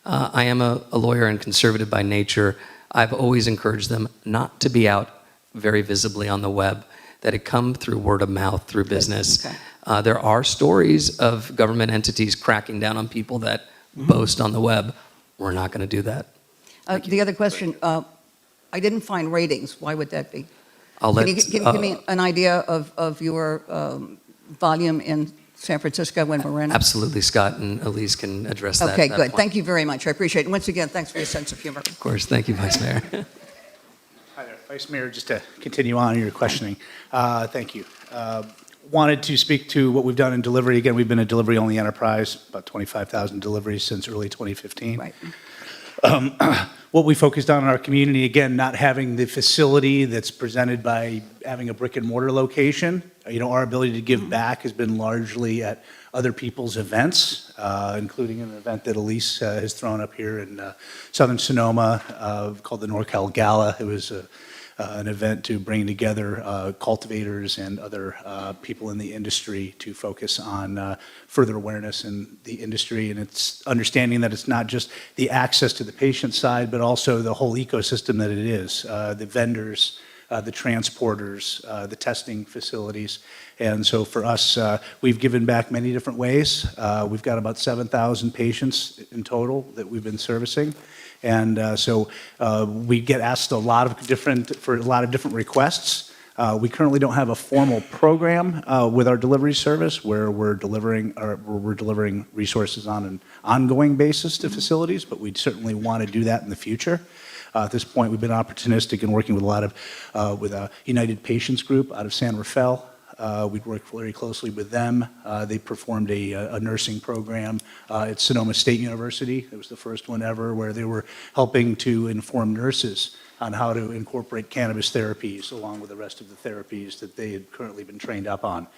I am a lawyer and conservative by nature. I've always encouraged them not to be out very visibly on the web, that it come through word of mouth, through business. Okay. There are stories of government entities cracking down on people that boast on the web. We're not going to do that. The other question, I didn't find ratings. Why would that be? I'll Can let, you give me an idea of your volume in San Francisco and Marin? absolutely, Scott and Elise can address that. Okay, that good. point. Thank you very much. I appreciate it. And once again, thanks for your sense of humor. Of course. Thank you, Vice Mayor. Hi there, Vice Mayor, just to continue on your questioning. Thank you. Wanted to speak to what we've done in delivery. Again, we've been a delivery-only enterprise, about 25,000 deliveries since early 2015. Right. What we focused on in our community, again, not having the facility that's presented by having a brick-and-mortar location. Our ability to give back has been largely at other people's events, including an event that Elise has thrown up here in Southern Sonoma called the NorCal Gala. It was an event to bring together cultivators and other people in the industry to focus on further awareness in the industry, and it's understanding that it's not just the access to the patient side, but also the whole ecosystem that it is, the vendors, the transporters, the testing facilities. And so for us, we've given back many different ways. We've got about 7,000 patients in total that we've been servicing. And so we get asked for a lot of different requests. We currently don't have a formal program with our delivery service where we're delivering resources on an ongoing basis to facilities, but we certainly want to do that in the future. At this point, we've been opportunistic in working with a lot of with a United Patients Group out of San Rafael. We've worked very closely with them. They performed a nursing program at Sonoma State University. It was the first one ever where they were helping to inform nurses on how to incorporate cannabis therapies along with the rest of the therapies that they had currently been trained up on.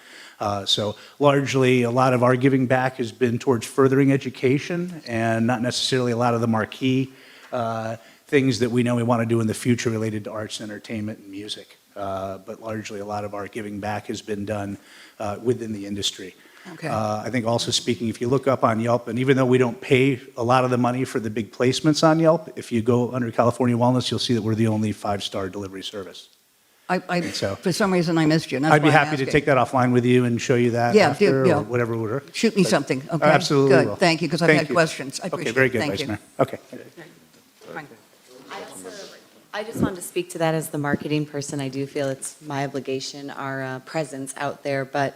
So largely, a lot of our giving back has been towards furthering education and not necessarily a lot of the marquee things that we know we want to do in the future related to arts, entertainment, and music. But largely a lot of our giving back has been done within the industry. Okay. I think also speaking, if you look up on Yelp, and even though we don't pay a lot of the money for the big placements on Yelp, if you go under California Wellness, you'll see that we're the only 5-star delivery service. So for some reason, I missed you. And that's I'd be why I'm happy to asking. take that offline with you and show you that Yeah, after, yeah. or whatever would work. Shoot me But- something, okay? Absolutely Good, will. thank you, because I've Thank had you. questions. I appreciate Okay, very it. good, Thank Vice you. Mayor. Okay. I just wanted to speak to that as the marketing person. I do feel it's my obligation, our presence out there, but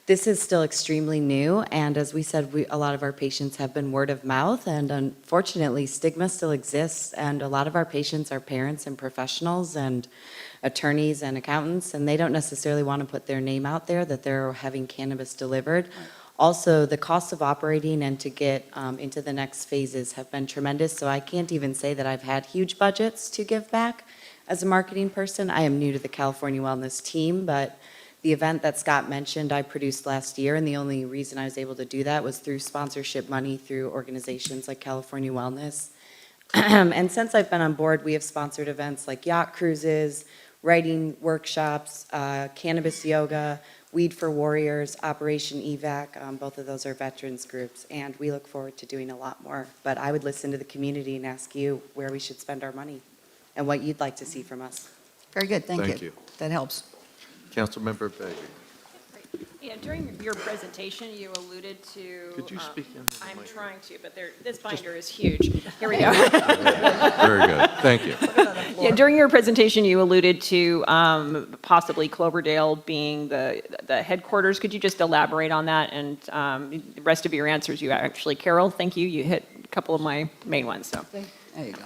this is still extremely new, and as we said, a lot of our patients have been word of mouth, and unfortunately, stigma still exists, and a lot of our patients are parents and professionals and attorneys and accountants, and they don't necessarily want to put their name out there that they're having cannabis delivered. Also, the cost of operating and to get into the next phases have been tremendous, so I can't even say that I've had huge budgets to give back as a marketing person. I am new to the California Wellness team, but the event that Scott mentioned, I produced last year, and the only reason I was able to do that was through sponsorship money through organizations like California Wellness. And since I've been on board, we have sponsored events like yacht cruises, writing workshops, cannabis yoga, Weed for Warriors, Operation EVAC. Both of those are veterans groups, and we look forward to doing a lot more. But I would listen to the community and ask you where we should spend our money and what you'd like to see from us. Very good, thank you. Thank you. That helps. Councilmember Bailey. Yeah, during your presentation, you alluded to. Could you speak into the I'm mic? trying to, but this binder is huge. Here we go. Very good, thank you. Yeah, during your presentation, you alluded to possibly Cloverdale being the headquarters. Could you just elaborate on that? And the rest of your answers, you actually, Carol, thank you. You hit a couple of my main ones, so. There you go.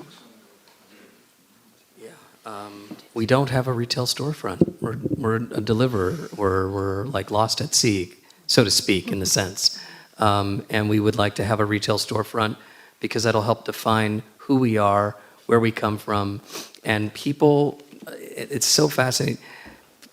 We don't have a retail storefront. We're a deliverer. We're like lost at sea, so to speak, in the sense. And we would like to have a retail storefront because that'll help define who we are, where we come from. And people, it's so fascinating.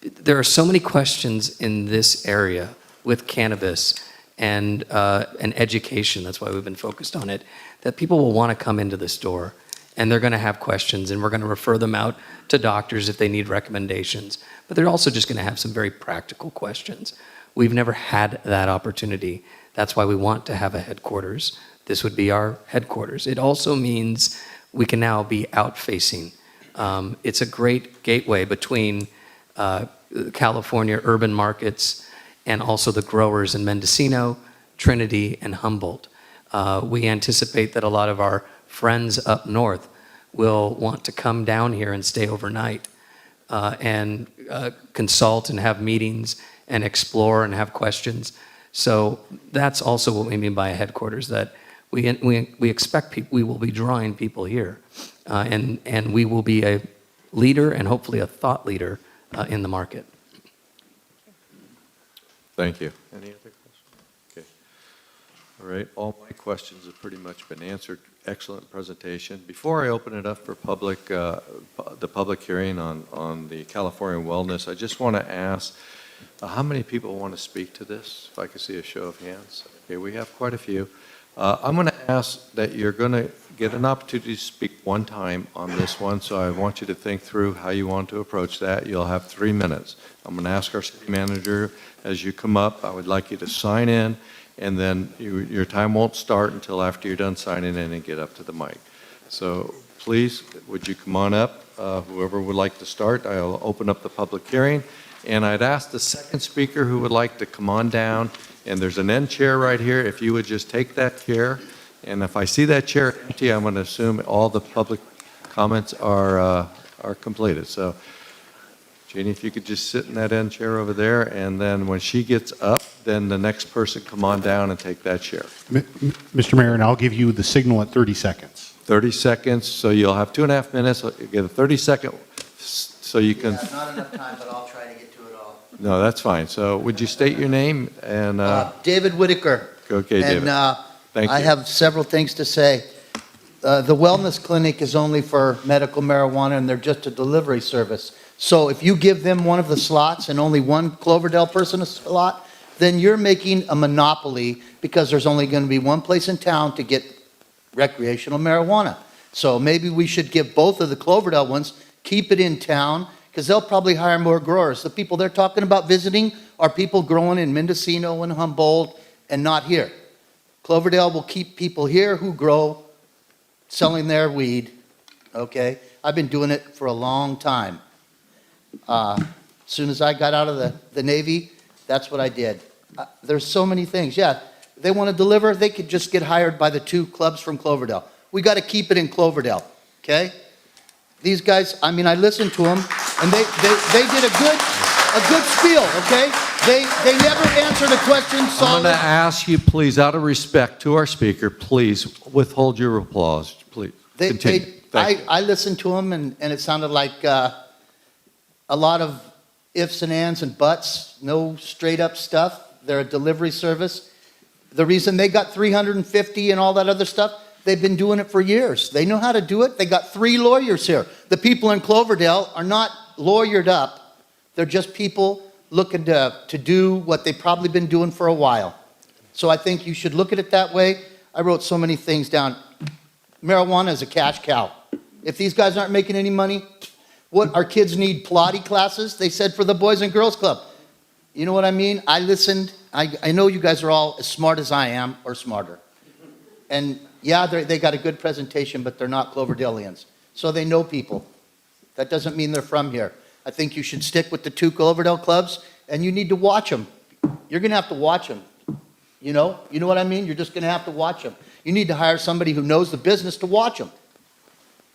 There are so many questions in this area with cannabis and education, that's why we've been focused on it, that people will want to come into the store. And they're going to have questions, and we're going to refer them out to doctors if they need recommendations. But they're also just going to have some very practical questions. We've never had that opportunity. That's why we want to have a headquarters. This would be our headquarters. It also means we can now be out-facing. It's a great gateway between California urban markets and also the growers in Mendocino, Trinity, and Humboldt. We anticipate that a lot of our friends up north will want to come down here and stay overnight and consult and have meetings and explore and have questions. So that's also what we mean by a headquarters, that we expect we will be drawing people here and we will be a leader and hopefully a thought leader in the market. Thank you. Any other questions? Okay. All right, all my questions have pretty much been answered. Excellent presentation. Before I open it up for the public hearing on the California wellness, I just want to ask, how many people want to speak to this? If I could see a show of hands. Okay, we have quite a few. I'm going to ask that you're going to get an opportunity to speak one time on this one, so I want you to think through how you want to approach that. You'll have 3 minutes. I'm going to ask our city manager, as you come up, I would like you to sign in, and then your time won't start until after you're done signing in and get up to the mic. So please, would you come on up? Whoever would like to start, I'll open up the public hearing. And I'd ask the second speaker who would like to come on down, and there's an end chair right here, if you would just take that chair. And if I see that chair empty, I'm going to assume all the public comments are completed. So Jeannie, if you could just sit in that end chair over there, and then when she gets up, then the next person come on down and take that chair. Mr. Mayor, and I'll give you the signal at 30 seconds. 30 seconds, so you'll have 2.5 minutes. You get a 30-second, so you can... Yeah, not enough time, but I'll try to get to it all. No, that's fine. So would you state your name and... David Whitaker. Okay, David. And Thank you. I have several things to say. The wellness clinic is only for medical marijuana, and they're just a delivery service. So if you give them one of the slots and only one Cloverdale person a slot, then you're making a monopoly because there's only going to be one place in town to get recreational marijuana. So maybe we should give both of the Cloverdale ones, keep it in town, because they'll probably hire more growers. The people they're talking about visiting are people growing in Mendocino and Humboldt and not here. Cloverdale will keep people here who grow, selling their weed, okay? I've been doing it for a long time. As soon as I got out of the Navy, that's what I did. There's so many things. Yeah, they want to deliver, they could just get hired by the 2 clubs from Cloverdale. We got to keep it in Cloverdale, okay? These guys, I mean, I listened to them, and they did a good spiel, okay? They never answered a question I'm solid. going to ask you, please, out of respect to our speaker, please withhold your applause, please. Continue. Thank you. I listened to them, and it sounded like a lot of ifs and ands and buts, no straight up stuff. They're a delivery service. The reason they got 350 and all that other stuff, they've been doing it for years. They know how to do it. They got 3 lawyers here. The people in Cloverdale are not lawyered up. They're just people looking to do what they've probably been doing for a while. So I think you should look at it that way. I wrote so many things down. Marijuana is a cash cow. If these guys aren't making any money, what, our kids need Pilates classes? They said for the Boys and Girls Club. You know what I mean? I listened. I know you guys are all as smart as I am or smarter. And yeah, they got a good presentation, but they're not Cloverdalians. So they know people. That doesn't mean they're from here. I think you should stick with the 2 Cloverdale clubs, and you need to watch them. you're going to have to watch them. You know what I mean? You're just going to have to watch them. You need to hire somebody who knows the business to watch them.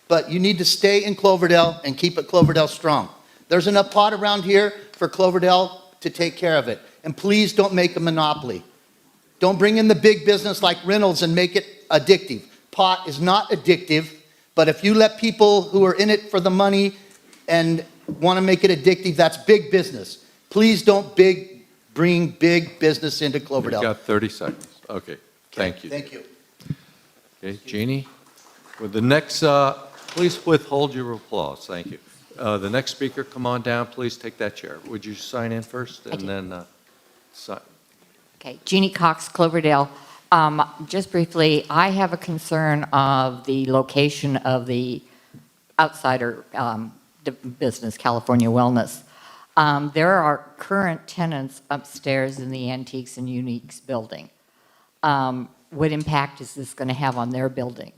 But you need to stay in Cloverdale and keep it Cloverdale strong. There's enough pot around here for Cloverdale to take care of it. And please don't make a monopoly. Don't bring in the big business like Reynolds and make it addictive. Pot is not addictive, but if you let people who are in it for the money and want to make it addictive, that's big business. Please don't bring big business into Cloverdale. You've got 30 seconds. Okay, thank you. Thank you. Okay, Jeannie, with the next, please withhold your applause, thank you. The next speaker, come on down, please take that chair. Would you sign in first and then sign? Okay, Jeannie Cox, Cloverdale. Just briefly, I have a concern of the location of the outsider business, California Wellness. There are current tenants upstairs in the Antiques and Uniques building. What impact is this going to have on their building,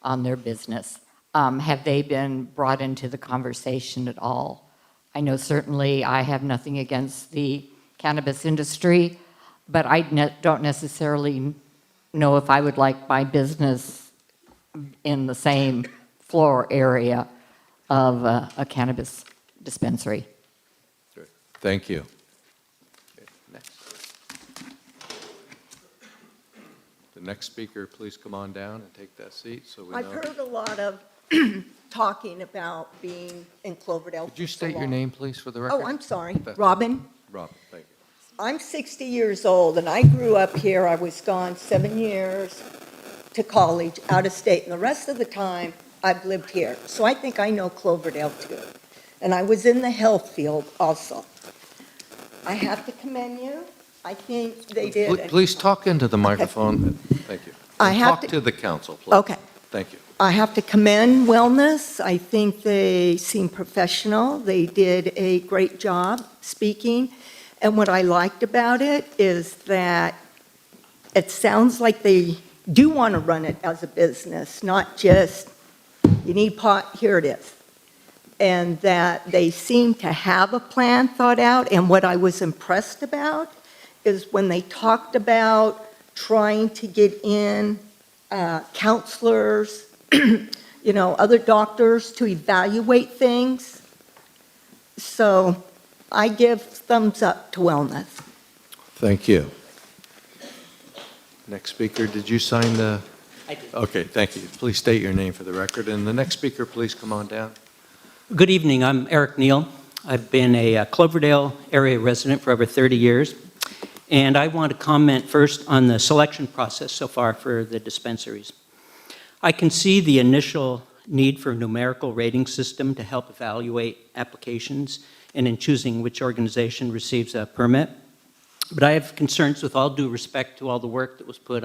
on their business? Have they been brought into the conversation at all? I know certainly I have nothing against the cannabis industry, but I don't necessarily know if I would like my business in the same floor area of a cannabis dispensary. Good. Thank you. Okay, next. The next speaker, please come on down and take that seat so we know. I've heard a lot of talking about being in Cloverdale. Could you state your name, please, for the record? Oh, I'm sorry. That's- Robin. Robin, thank you. I'm 60 years old, and I grew up here. I was gone 7 years to college, out of state, and the rest of the time, I've lived here. So I think I know Cloverdale, too. And I was in the health field also. I have to commend you. I think they did. Please talk into the microphone. Thank you. I And have talk to- to the council, please. Okay. Thank you. I have to commend Wellness. I think they seem professional. They did a great job speaking. And what I liked about it is that it sounds like they do want to run it as a business, not just, you need pot, here it is. And that they seem to have a plan thought out. And what I was impressed about is when they talked about trying to get in counselors, other doctors to evaluate things. So I give thumbs up to Wellness. Thank you. Next speaker, did you sign the? I did. Okay, thank you. Please state your name for the record. And the next speaker, please come on down. Good evening, I'm Eric Neal. I've been a Cloverdale area resident for over 30 years, and I want to comment first on the selection process so far for the dispensaries. I can see the initial need for a numerical rating system to help evaluate applications and in choosing which organization receives a permit, but I have concerns, with all due respect to all the work that was put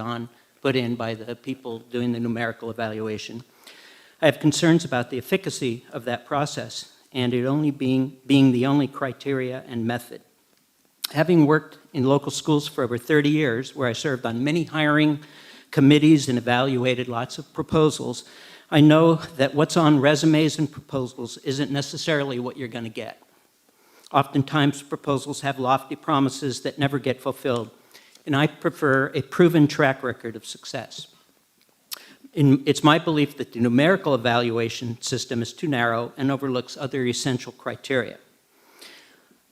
in by the people doing the numerical evaluation. I have concerns about the efficacy of that process and it only being the only criteria and method. Having worked in local schools for over 30 years, where I served on many hiring committees and evaluated lots of proposals, I know that what's on resumes and proposals isn't necessarily what you're going to get. Oftentimes, proposals have lofty promises that never get fulfilled, and I prefer a proven track record of success. It's my belief that the numerical evaluation system is too narrow and overlooks other essential criteria.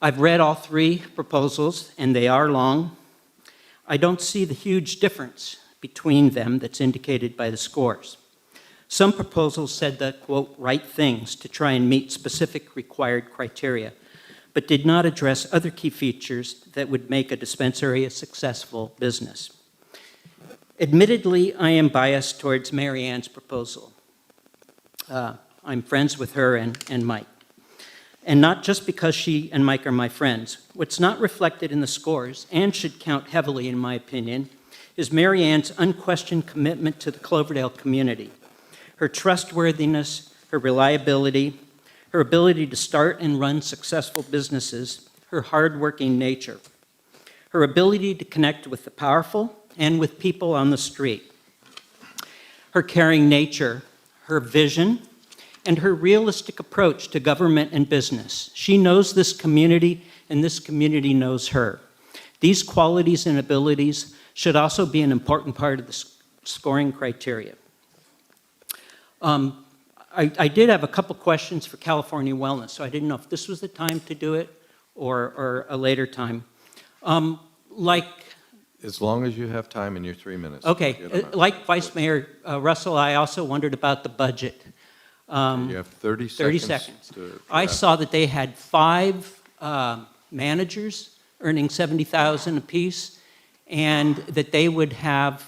I've read all three proposals, and they are long. I don't see the huge difference between them that's indicated by the scores. Some proposals said the, quote, right things to try and meet specific required criteria, but did not address other key features that would make a dispensary a successful business. Admittedly, I am biased towards Mary Ann's proposal. I'm friends with her and Mike. And not just because she and Mike are my friends. What's not reflected in the scores, and should count heavily in my opinion, is Mary Ann's unquestioned commitment to the Cloverdale community. Her trustworthiness, her reliability, her ability to start and run successful businesses, her hardworking nature, her ability to connect with the powerful and with people on the street, her caring nature, her vision, and her realistic approach to government and business. She knows this community, and this community knows her. These qualities and abilities should also be an important part of the scoring criteria. I did have a couple questions for California Wellness, so I didn't know if this was the time to do it or a later time. As long as you have time in your 3 minutes. Okay, Get 'em out. like Vice Mayor Russell, I also wondered about the budget. You have 30 seconds. 30 seconds. to I wrap. saw that they had 5 managers earning $70,000 apiece, and that they would have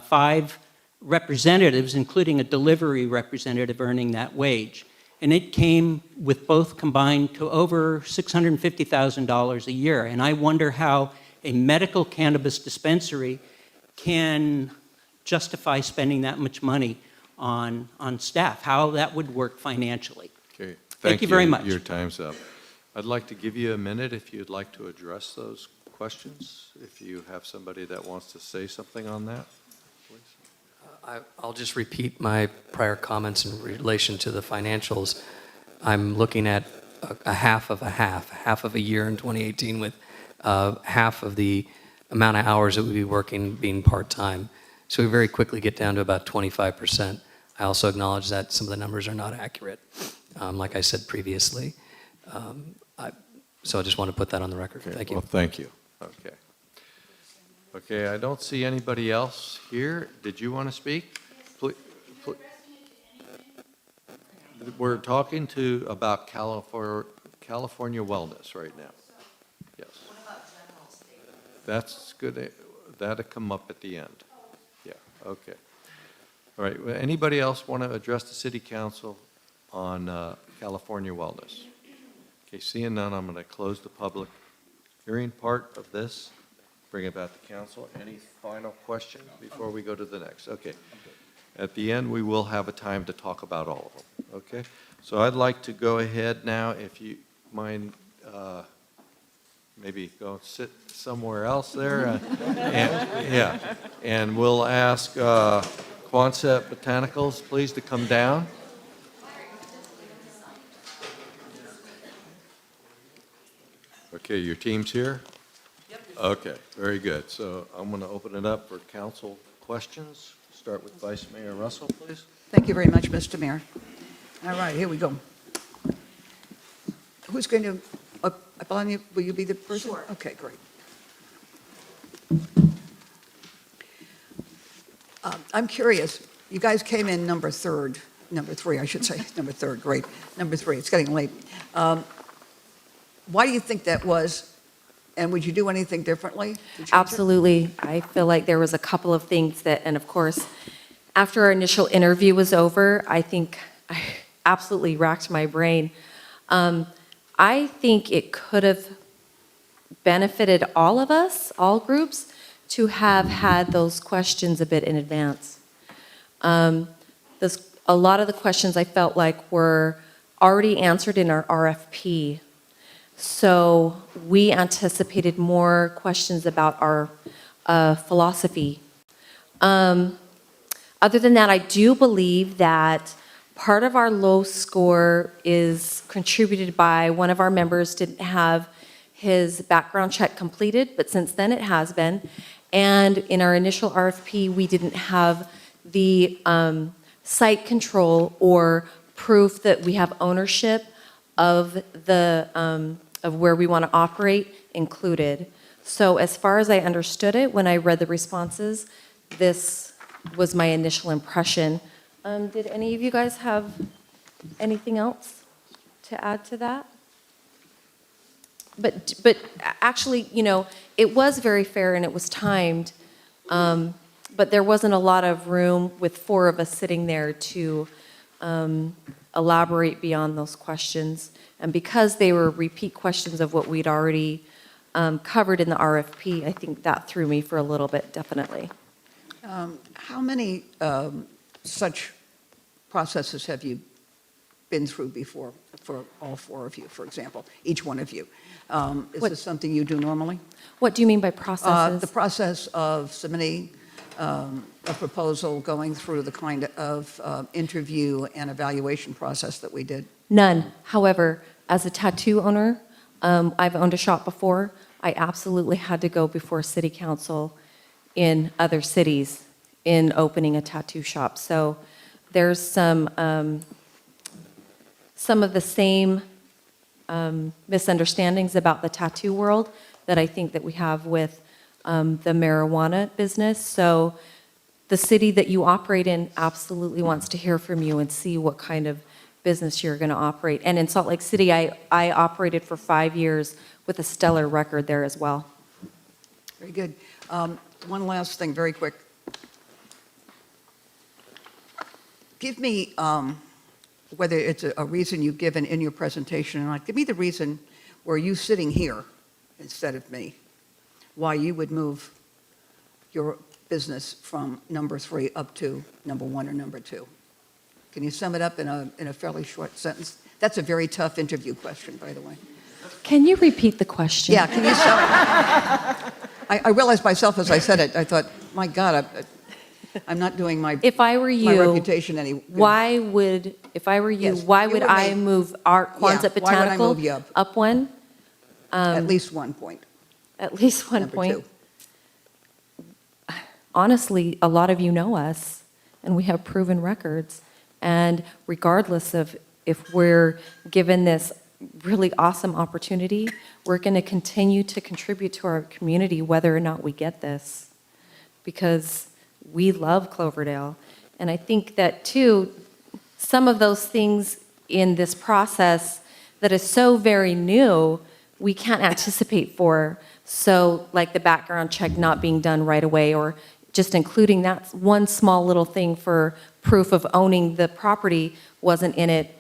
5 representatives, including a delivery representative, earning that wage. And it came with both combined to over $650,000 a year. And I wonder how a medical cannabis dispensary can justify spending that much money on staff, how that would work financially. Okay. Thank you very much. Your time's up. I'd like to give you a minute if you'd like to address those questions, if you have somebody that wants to say something on that, please. I'll just repeat my prior comments in relation to the financials. I'm looking at a half of a year in 2018 with half of the amount of hours that we'd be working being part-time. So we very quickly get down to about 25%. I also acknowledge that some of the numbers are not accurate, like I said previously. So I just want to put that on the record. Okay, Thank you. well, thank you. Okay. Okay, I don't see anybody else here. Did you want to speak? Please. We're talking about California wellness right now. Yes. That's good. That'll come up at the end. Yeah, okay. All right, well, anybody else want to address the city council on California wellness? Okay, seeing none, I'm going to close the public hearing part of this, bring it back to council. Any final question before we go to the next? Okay. At the end, we will have a time to talk about all of them, okay? So I'd like to go ahead now, if you mind, maybe go sit somewhere else there. And we'll ask Quonset Botanicals, please, to come down. Okay, your team's here? Yep. Okay, very good. So I'm going to open it up for council questions. Start with Vice Mayor Russell, please. Thank you very much, Mr. Mayor. All right, here we go. Who's going to, Apollonia, will you be the person? Sure. Okay, great. I'm curious, you guys came in number three, I should say, number third, great. Number 3, it's getting late. Why do you think that was, and would you do anything differently? Absolutely. I feel like there was a couple of things that, and of course, after our initial interview was over, I think I absolutely racked my brain. I think it could have benefited all of us, all groups, to have had those questions a bit in advance. A lot of the questions I felt like were already answered in our RFP. So we anticipated more questions about our philosophy. Other than that, I do believe that part of our low score is contributed by one of our members didn't have his background check completed, but since then it has been. And in our initial RFP, we didn't have the site control or proof that we have ownership of the of where we want to operate included. So as far as I understood it, when I read the responses, this was my initial impression. Did any of you guys have anything else to add to that? But actually, you know, it was very fair and it was timed, but there wasn't a lot of room with 4 of us sitting there to elaborate beyond those questions. And because they were repeat questions of what we'd already covered in the RFP, I think that threw me for a little bit, definitely. How many such processes have you been through before, for all 4 of you, for example, each one of you? Is this something you do normally? What do you mean by processes? The process of submitting a proposal, going through the kind of interview and evaluation process that we did. None. However, as a tattoo owner, I've owned a shop before. I absolutely had to go before city council in other cities in opening a tattoo shop. So there's some of the same misunderstandings about the tattoo world that I think that we have with the marijuana business. So the city that you operate in absolutely wants to hear from you and see what kind of business you're going to operate. And in Salt Lake City, I operated for 5 years with a stellar record there as well. Very good. One last thing, very quick. Give me, whether it's a reason you've given in your presentation or not, give me the reason where you sitting here instead of me, why you would move your business from number 3 up to number 1 or number 2. Can you sum it up in a fairly short sentence? That's a very tough interview question, by the way. Can you repeat the question? Yeah, can you sum it? I realized myself as I said it, I thought, my God, I'm not doing my If I were you, my reputation any good. why would I move our Quonset Yeah, why would I move Botanical you up one? At least 1 point. At least one Number point. 2. Honestly, a lot of you know us, and we have proven records. And regardless of if we're given this really awesome opportunity, we're going to continue to contribute to our community whether or not we get this, because we love Cloverdale. And I think that, too, some of those things in this process that is so very new, we can't anticipate for. So, like the background check not being done right away, or just including that one small little thing for proof of owning the property wasn't in it,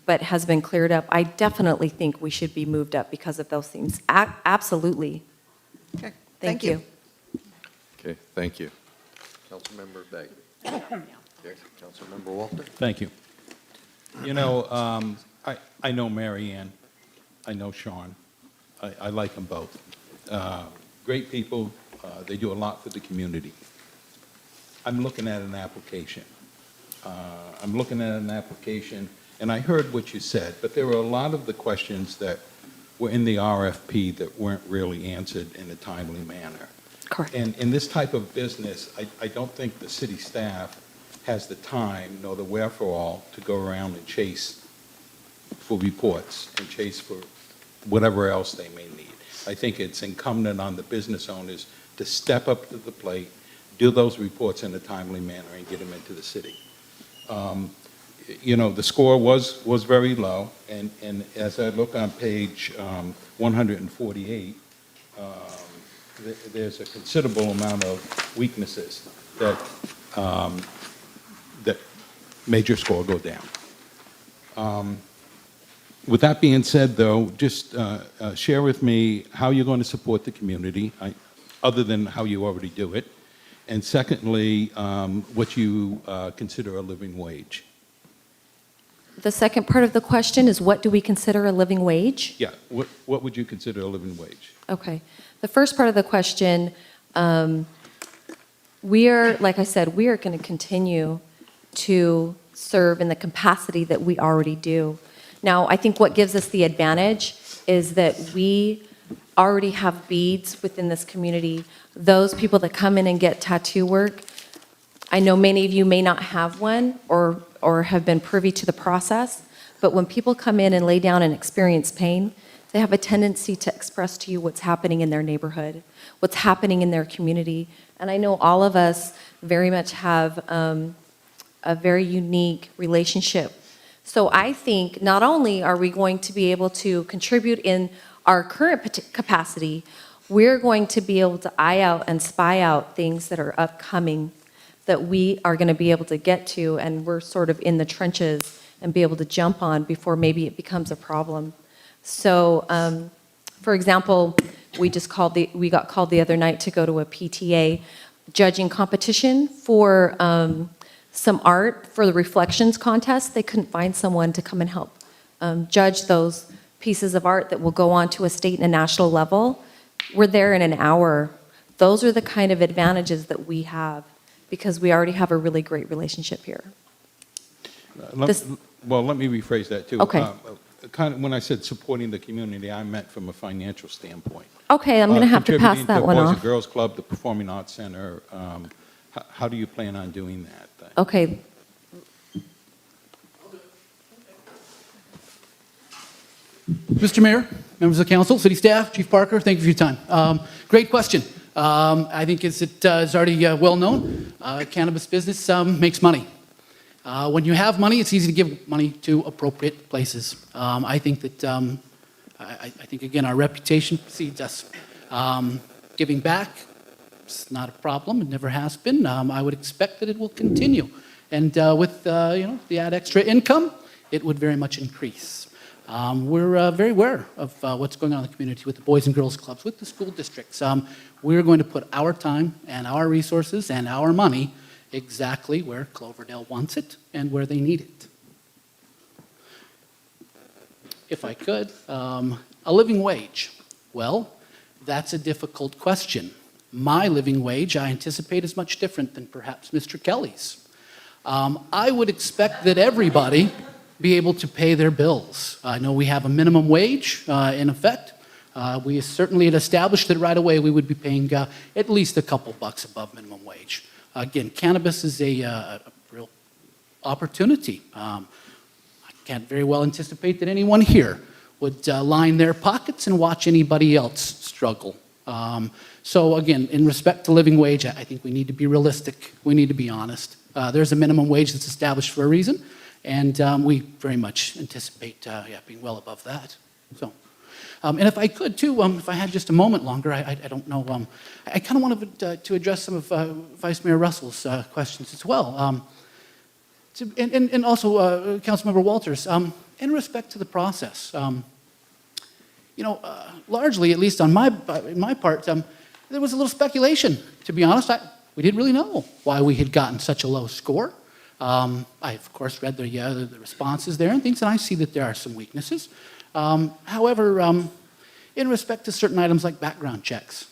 but has been cleared up. I definitely think we should be moved up because of those things. Absolutely. Okay. Thank you. Okay, thank you. Councilmember Begg. Okay, Councilmember Walter. Thank you. You know, I know Mary Ann. I know Sean. I like them both. Great people. They do a lot for the community. I'm looking at an application. And I heard what you said, but there were a lot of the questions that were in the RFP that weren't really answered in a timely manner. Correct. And in this type of business, I don't think the city staff has the time nor the wherewithal to go around and chase for reports and chase for whatever else they may need. I think it's incumbent on the business owners to step up to the plate, do those reports in a timely manner, and get them into the city. You know, the score was very low, and as I look on page 148, there's a considerable amount of weaknesses that that made your score go down. With that being said, though, just share with me how you're going to support the community, other than how you already do it, and secondly, what you consider a living wage. The second part of the question is, what do we consider a living wage? Yeah, what would you consider a living wage? Okay. The first part of the question, like I said, we are going to continue to serve in the capacity that we already do. Now, I think what gives us the advantage is that we already have beads within this community. Those people that come in and get tattoo work, I know many of you may not have one or have been privy to the process, but when people come in and lay down and experience pain, they have a tendency to express to you what's happening in their neighborhood, what's happening in their community. And I know all of us very much have a very unique relationship. So I think not only are we going to be able to contribute in our current capacity, we're going to be able to eye out and spy out things that are upcoming that we are going to be able to get to, and we're sort of in the trenches and be able to jump on before maybe it becomes a problem. So, for example, we got called the other night to go to a PTA judging competition for some art for the reflections contest. They couldn't find someone to come and help judge those pieces of art that will go on to a state and a national level. We're there in an hour. Those are the kind of advantages that we have because we already have a really great relationship here. Well, let me rephrase that too. Okay. kind of, when I said supporting the community, I meant from a financial standpoint. Okay, I'm going to have to pass Contributing that to one Boys off. and Girls Club, the Performing Arts Center, how do you plan on doing that? Okay. Mr. Mayor, members of the council, city staff, Chief Parker, thank you for your time. Great question. I think as it is already well known, cannabis business makes money. When you have money, it's easy to give money to appropriate places. I think that, I think again, our reputation precedes us. Giving back, it's not a problem. It never has been. I would expect that it will continue. And with, the add extra income, it would very much increase. We're very aware of what's going on in the community with the Boys and Girls Clubs, with the school districts. We're going to put our time and our resources and our money exactly where Cloverdale wants it and where they need it. If I could, a living wage. Well, that's a difficult question. My living wage, I anticipate, is much different than perhaps Mr. Kelly's. I would expect that everybody be able to pay their bills. I know we have a minimum wage in effect. We certainly had established that right away we would be paying at least a couple bucks above minimum wage. Again, cannabis is a real opportunity. I can't very well anticipate that anyone here would line their pockets and watch anybody else struggle. So again, in respect to living wage, I think we need to be realistic. We need to be honest. There's a minimum wage that's established for a reason, and we very much anticipate being well above that. So, and if I could too, if I had just a moment longer, I don't know, I kind of wanted to address some of Vice Mayor Russell's questions as well. And also Councilmember Walters, in respect to the process, largely, at least on my part, there was a little speculation, to be honest. We didn't really know why we had gotten such a low score. I, of course, read the responses there and things, and I see that there are some weaknesses. However, in respect to certain items like background checks,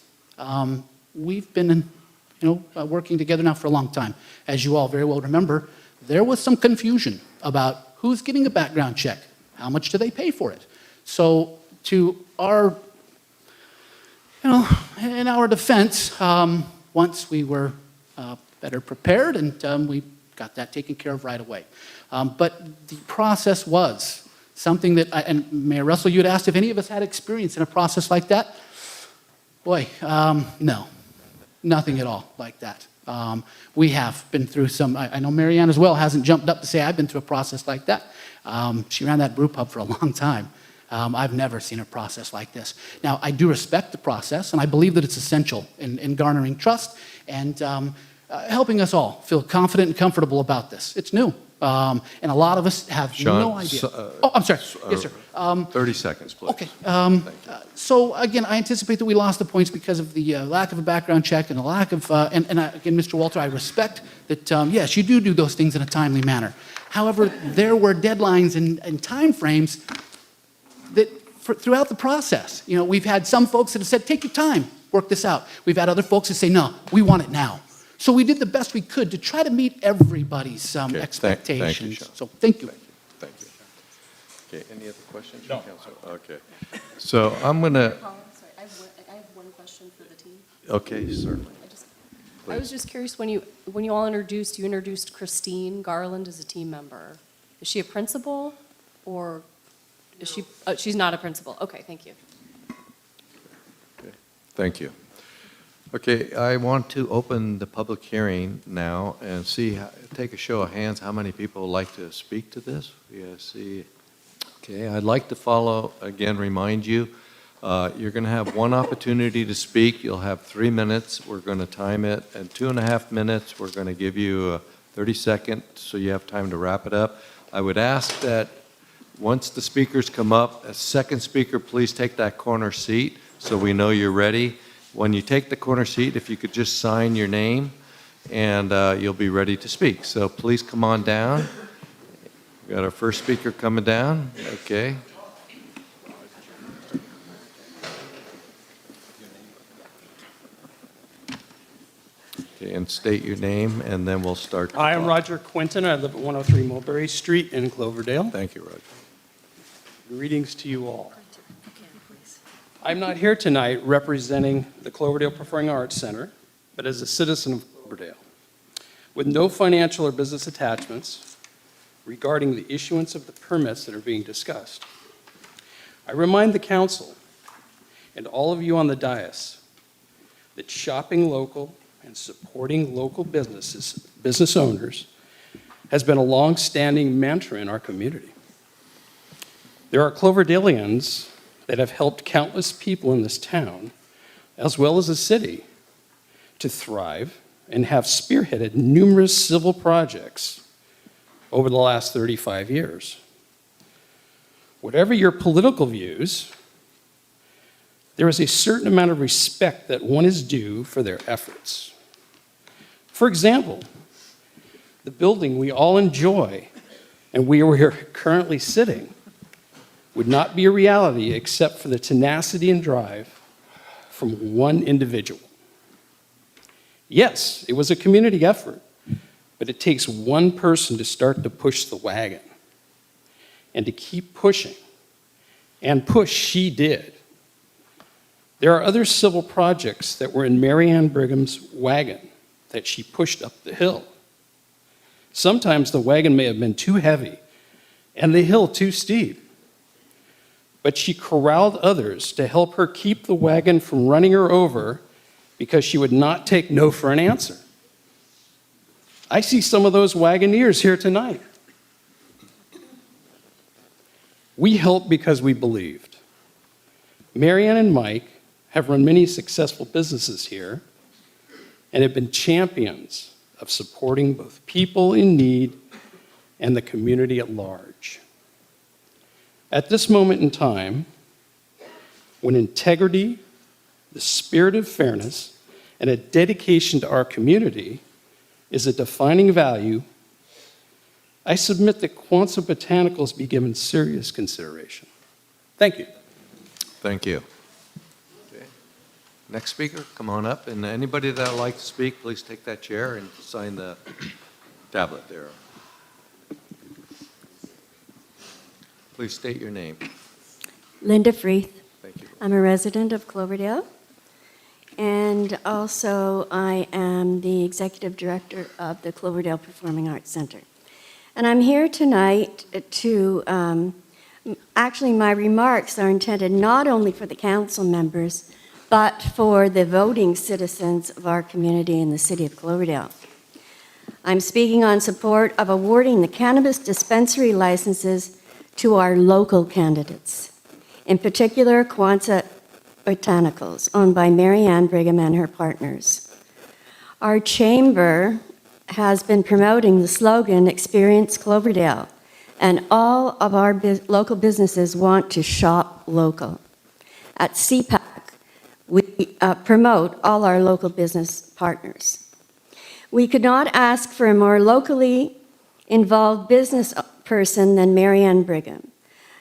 we've been working together now for a long time. As you all very well remember, there was some confusion about who's getting a background check, how much do they pay for it. So to our, in our defense, once we were better prepared, and we got that taken care of right away. But the process was something that, and Mayor Russell, you had asked if any of us had experience in a process like that. Boy, no, nothing at all like that. We have been through some, I know Marianne as well hasn't jumped up to say I've been through a process like that. She ran that brew pub for a long time. I've never seen a process like this. Now, I do respect the process, and I believe that it's essential in garnering trust and helping us all feel confident and comfortable about this. It's new, and a lot of us have no idea. I'm sorry. Yes, sir. 30 seconds, please. Okay. So again, I anticipate that we lost the points because of the lack of a background check and the lack of, and again, Mr. Walter, I respect that, yes, you do those things in a timely manner. However, there were deadlines and time frames that throughout the process, we've had some folks that have said, take your time, work this out. We've had other folks that say, no, we want it now. So we did the best we could to try to meet everybody's expectations. Thank you, Sean. So thank you. Thank you. Okay, any other questions? No. Council? Okay. So I'm going to... I have one question for the team. Okay, certainly. I was just curious, when you all introduced Christine Garland as a team member. Is she a principal, or is she, she's not a principal? Okay, thank you. Okay, thank you. Okay, I want to open the public hearing now and take a show of hands, how many people would like to speak to this? Yeah, see. Okay, I'd like to remind you, you're going to have one opportunity to speak. You'll have 3 minutes. We're going to time it. And 2.5 minutes, we're going to give you 30 seconds so you have time to wrap it up. I would ask that once the speakers come up, a second speaker, please take that corner seat so we know you're ready. When you take the corner seat, if you could just sign your name, and you'll be ready to speak. So please come on down. We've got our first speaker coming down. Okay. Okay, and state your name, and then we'll start. Hi, I'm Roger Quinton. I live at 103 Mulberry Street in Cloverdale. Thank you, Roger. The greetings to you all. I'm not here tonight representing the Cloverdale Performing Arts Center, but as a citizen of Cloverdale, with no financial or business attachments regarding the issuance of the permits that are being discussed. I remind the council and all of you on the dais that shopping local and supporting local business owners, has been a long-standing mantra in our community. There are Cloverdalians that have helped countless people in this town, as well as the city, to thrive and have spearheaded numerous civil projects over the last 35 years. Whatever your political views, there is a certain amount of respect that one is due for their efforts. For example, the building we all enjoy and where we are currently sitting would not be a reality except for the tenacity and drive from one individual. Yes, it was a community effort, but it takes one person to start to push the wagon and to keep pushing, and push she did. There are other civil projects that were in Mary Ann Brigham's wagon that she pushed up the hill. Sometimes the wagon may have been too heavy and the hill too steep, but she corralled others to help her keep the wagon from running her over because she would not take no for an answer. I see some of those wagoneers here tonight. We helped because we believed. Mary Ann and Mike have run many successful businesses here and have been champions of supporting both people in need and the community at large. At this moment in time, when integrity, the spirit of fairness, and a dedication to our community is a defining value, I submit that Quonset Botanicals be given serious consideration. Thank you. Thank you. Okay. Next speaker, come on up. And anybody that would like to speak, please take that chair and sign the tablet there. Please state your name. Linda Freeth. Thank you. I'm a resident of Cloverdale, and also I am the executive director of the Cloverdale Performing Arts Center. And I'm here tonight to, actually my remarks are intended not only for the council members, but for the voting citizens of our community in the city of Cloverdale. I'm speaking on support of awarding the cannabis dispensary licenses to our local candidates, in particular Quonset Botanicals, owned by Mary Ann Brigham and her partners. Our chamber has been promoting the slogan, Experience Cloverdale, and all of our local businesses want to shop local. At CPAC, we promote all our local business partners. We could not ask for a more locally involved business person than Mary Ann Brigham.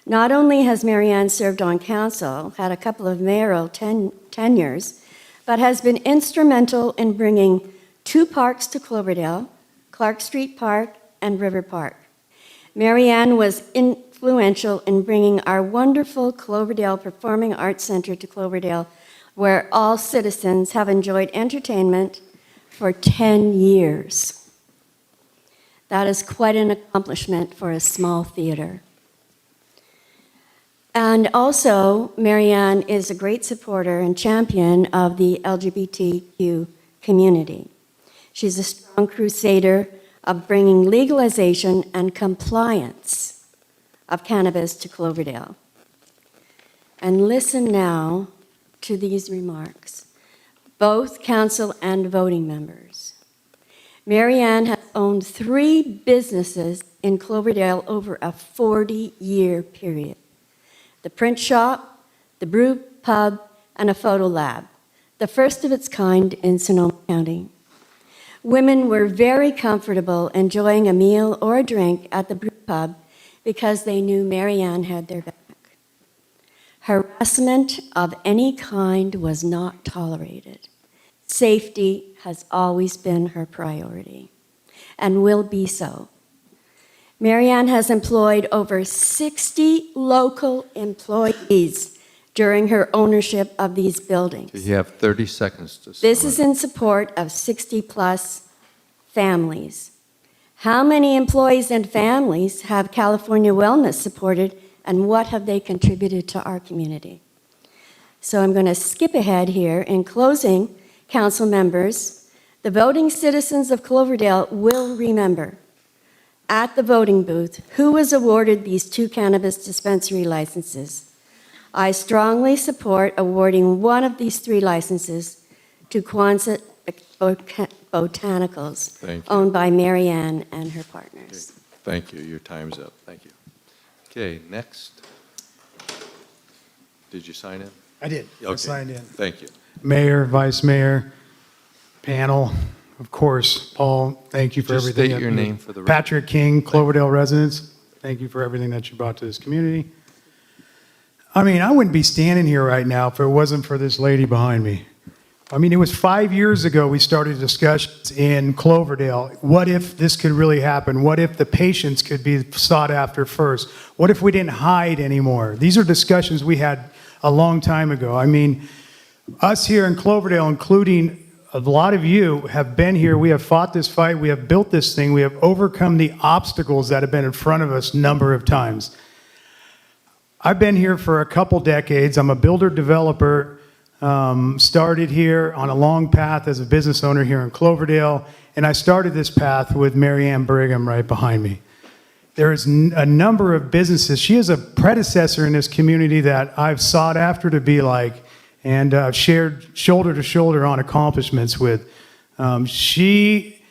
Not only has Mary Ann served on council, had a couple of mayoral tenures, but has been instrumental in bringing 2 parks to Cloverdale, Clark Street Park and River Park. Mary Ann was influential in bringing our wonderful Cloverdale Performing Arts Center to Cloverdale, where all citizens have enjoyed entertainment for 10 years. That is quite an accomplishment for a small theater. And also, Mary Ann is a great supporter and champion of the LGBTQ community. She's a strong crusader of bringing legalization and compliance of cannabis to Cloverdale. And listen now to these remarks, both council and voting members. Mary Ann has owned 3 businesses in Cloverdale over a 40-year period: the print shop, the brew pub, and a photo lab, the first of its kind in Sonoma County. Women were very comfortable enjoying a meal or a drink at the brew pub because they knew Mary Ann had their back. Harassment of any kind was not tolerated. Safety has always been her priority and will be so. Marianne has employed over 60 local employees during her ownership of these buildings. You have 30 seconds to sum This it is in support of 60-plus families. How many employees and families have California Wellness supported, and what have they contributed to our community? So I'm going to skip ahead here. In closing, council members, the voting citizens of Cloverdale will remember at the voting booth who was awarded these 2 cannabis dispensary licenses. I strongly support awarding one of these 3 licenses to Quonset Botanicals, Thank you. owned by Marianne and her partners. Thank you. Your time's up. Thank you. Okay, next. Did you sign in? I did. I Okay. signed in. Thank you. Mayor, Vice Mayor, panel, of course, Paul, thank you for Just everything. state that your you- name for the record. Patrick King, Cloverdale residents, thank you for everything that you brought to this community. I mean, I wouldn't be standing here right now if it wasn't for this lady behind me. I mean, it was 5 years ago we started discussions in Cloverdale. What if this could really happen? What if the patients could be sought after first? What if we didn't hide anymore? These are discussions we had a long time ago. I mean, us here in Cloverdale, including a lot of you, have been here. We have fought this fight. We have built this thing. We have overcome the obstacles that have been in front of us a number of times. I've been here for a couple decades. I'm a builder developer. Started here on a long path as a business owner here in Cloverdale, and I started this path with Marianne Brigham right behind me. There is a number of businesses. She is a predecessor in this community that I've sought after to be like, and shared shoulder to shoulder on accomplishments with. She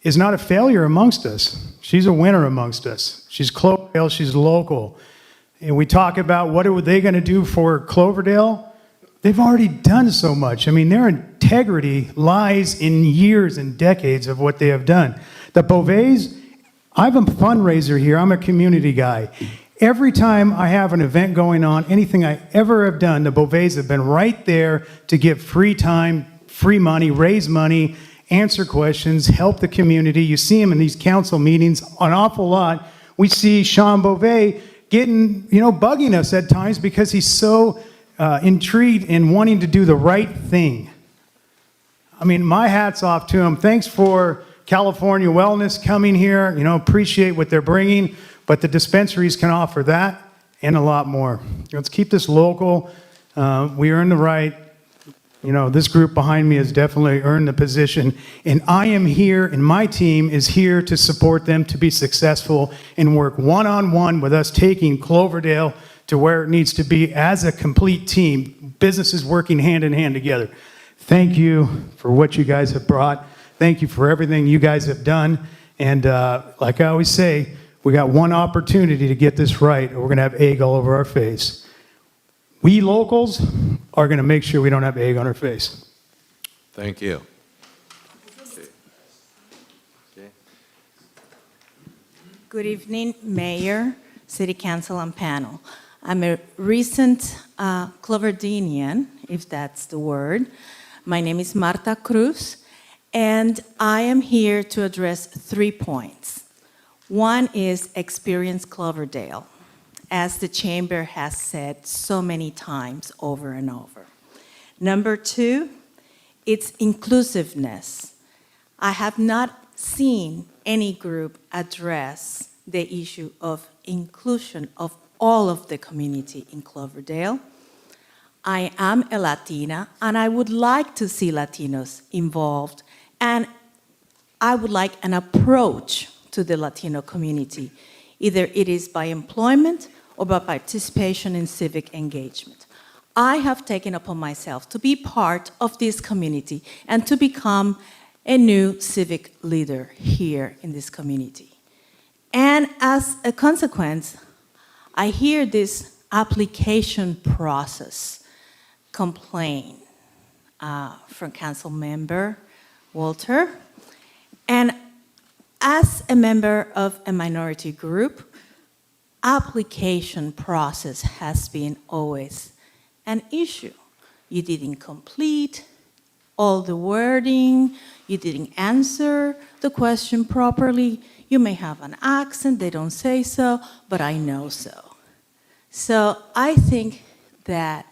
is not a failure amongst us. She's a winner amongst us. She's Cloverdale, she's local. And we talk about what are they going to do for Cloverdale? They've already done so much. I mean, their integrity lies in years and decades of what they have done. The Beauvays, I'm a fundraiser here. I'm a community guy. Every time I have an event going on, anything I ever have done, the Beauvays have been right there to give free time, free money, raise money, answer questions, help the community. You see them in these council meetings an awful lot. We see Sean Beauvais getting, bugging us at times because he's so intrigued in wanting to do the right thing. I mean, my hat's off to him. Thanks for California Wellness coming here. Appreciate what they're bringing, but the dispensaries can offer that and a lot more. Let's keep this local. We earn the right. This group behind me has definitely earned the position, and I am here, and my team is here to support them to be successful and work one-on-one with us, taking Cloverdale to where it needs to be as a complete team, businesses working hand in hand together. Thank you for what you guys have brought. Thank you for everything you guys have done. And like I always say, we got one opportunity to get this right, or we're going to have egg all over our face. We locals are going to make sure we don't have egg on our face. Thank you. Okay. Good evening, Mayor, City Council, and panel. I'm a recent Cloverdalian, if that's the word. My name is Marta Cruz, and I am here to address 3 points. One is experience Cloverdale, as the Chamber has said so many times over and over. Number 2, it's inclusiveness. I have not seen any group address the issue of inclusion of all of the community in Cloverdale. I am a Latina, and I would like to see Latinos involved, and I would like an approach to the Latino community. Either it is by employment or by participation in civic engagement. I have taken upon myself to be part of this community and to become a new civic leader here in this community. And as a consequence, I hear this application process complaint from Council Member Walter. And as a member of a minority group, application process has been always an issue. You didn't complete all the wording, you didn't answer the question properly, You may have an accent, they don't say so, but I know so. So I think that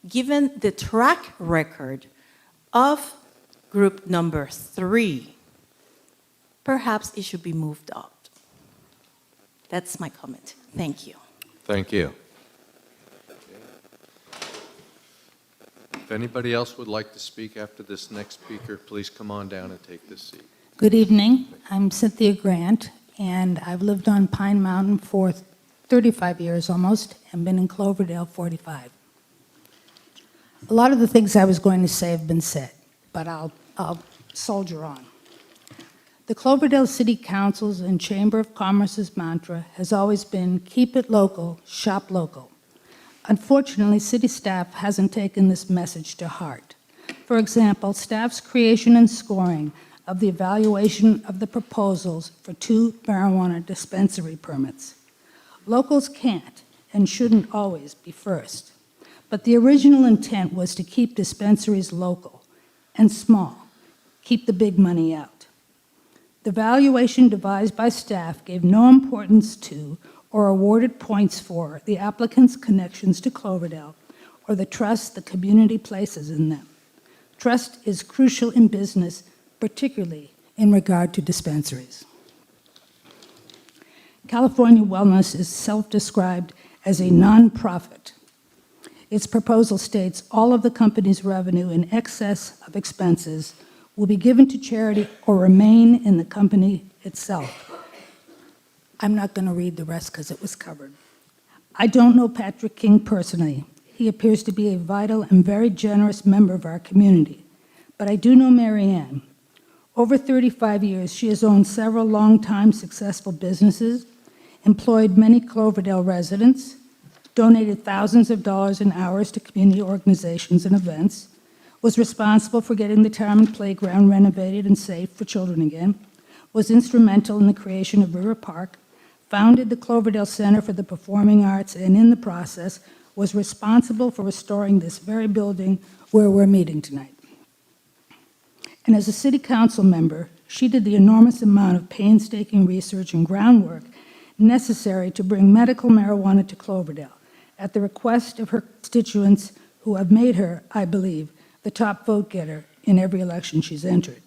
given the track record of group number 3, perhaps it should be moved up. That's my comment. Thank you. Thank you. If anybody else would like to speak after this next speaker, please come on down and take this seat. Good evening. I'm Cynthia Grant, and I've lived on Pine Mountain for 35 years almost, and been in Cloverdale 45. A lot of the things I was going to say have been said, but I'll soldier on. The Cloverdale City Council's and Chamber of Commerce's mantra has always been, keep it local, shop local. Unfortunately, city staff hasn't taken this message to heart. For example, staff's creation and scoring of the evaluation of the proposals for 2 marijuana dispensary permits. Locals can't and shouldn't always be first, but the original intent was to keep dispensaries local and small, keep the big money out. The valuation devised by staff gave no importance to or awarded points for the applicant's connections to Cloverdale or the trust the community places in them. Trust is crucial in business, particularly in regard to dispensaries. California Wellness is self-described as a nonprofit. Its proposal states all of the company's revenue in excess of expenses will be given to charity or remain in the company itself. I'm not going to read the rest because it was covered. I don't know Patrick King personally. He appears to be a vital and very generous member of our community. But I do know Mary Ann. Over 35 years, she has owned several long-time successful businesses, employed many Cloverdale residents, donated thousands of dollars and hours to community organizations and events, was responsible for getting the town playground renovated and safe for children again, was instrumental in the creation of River Park, founded the Cloverdale Center for the Performing Arts, and in the process was responsible for restoring this very building where we're meeting tonight. And as a city council member, she did the enormous amount of painstaking research and groundwork necessary to bring medical marijuana to Cloverdale at the request of her constituents who have made her, I believe, the top vote getter in every election she's entered.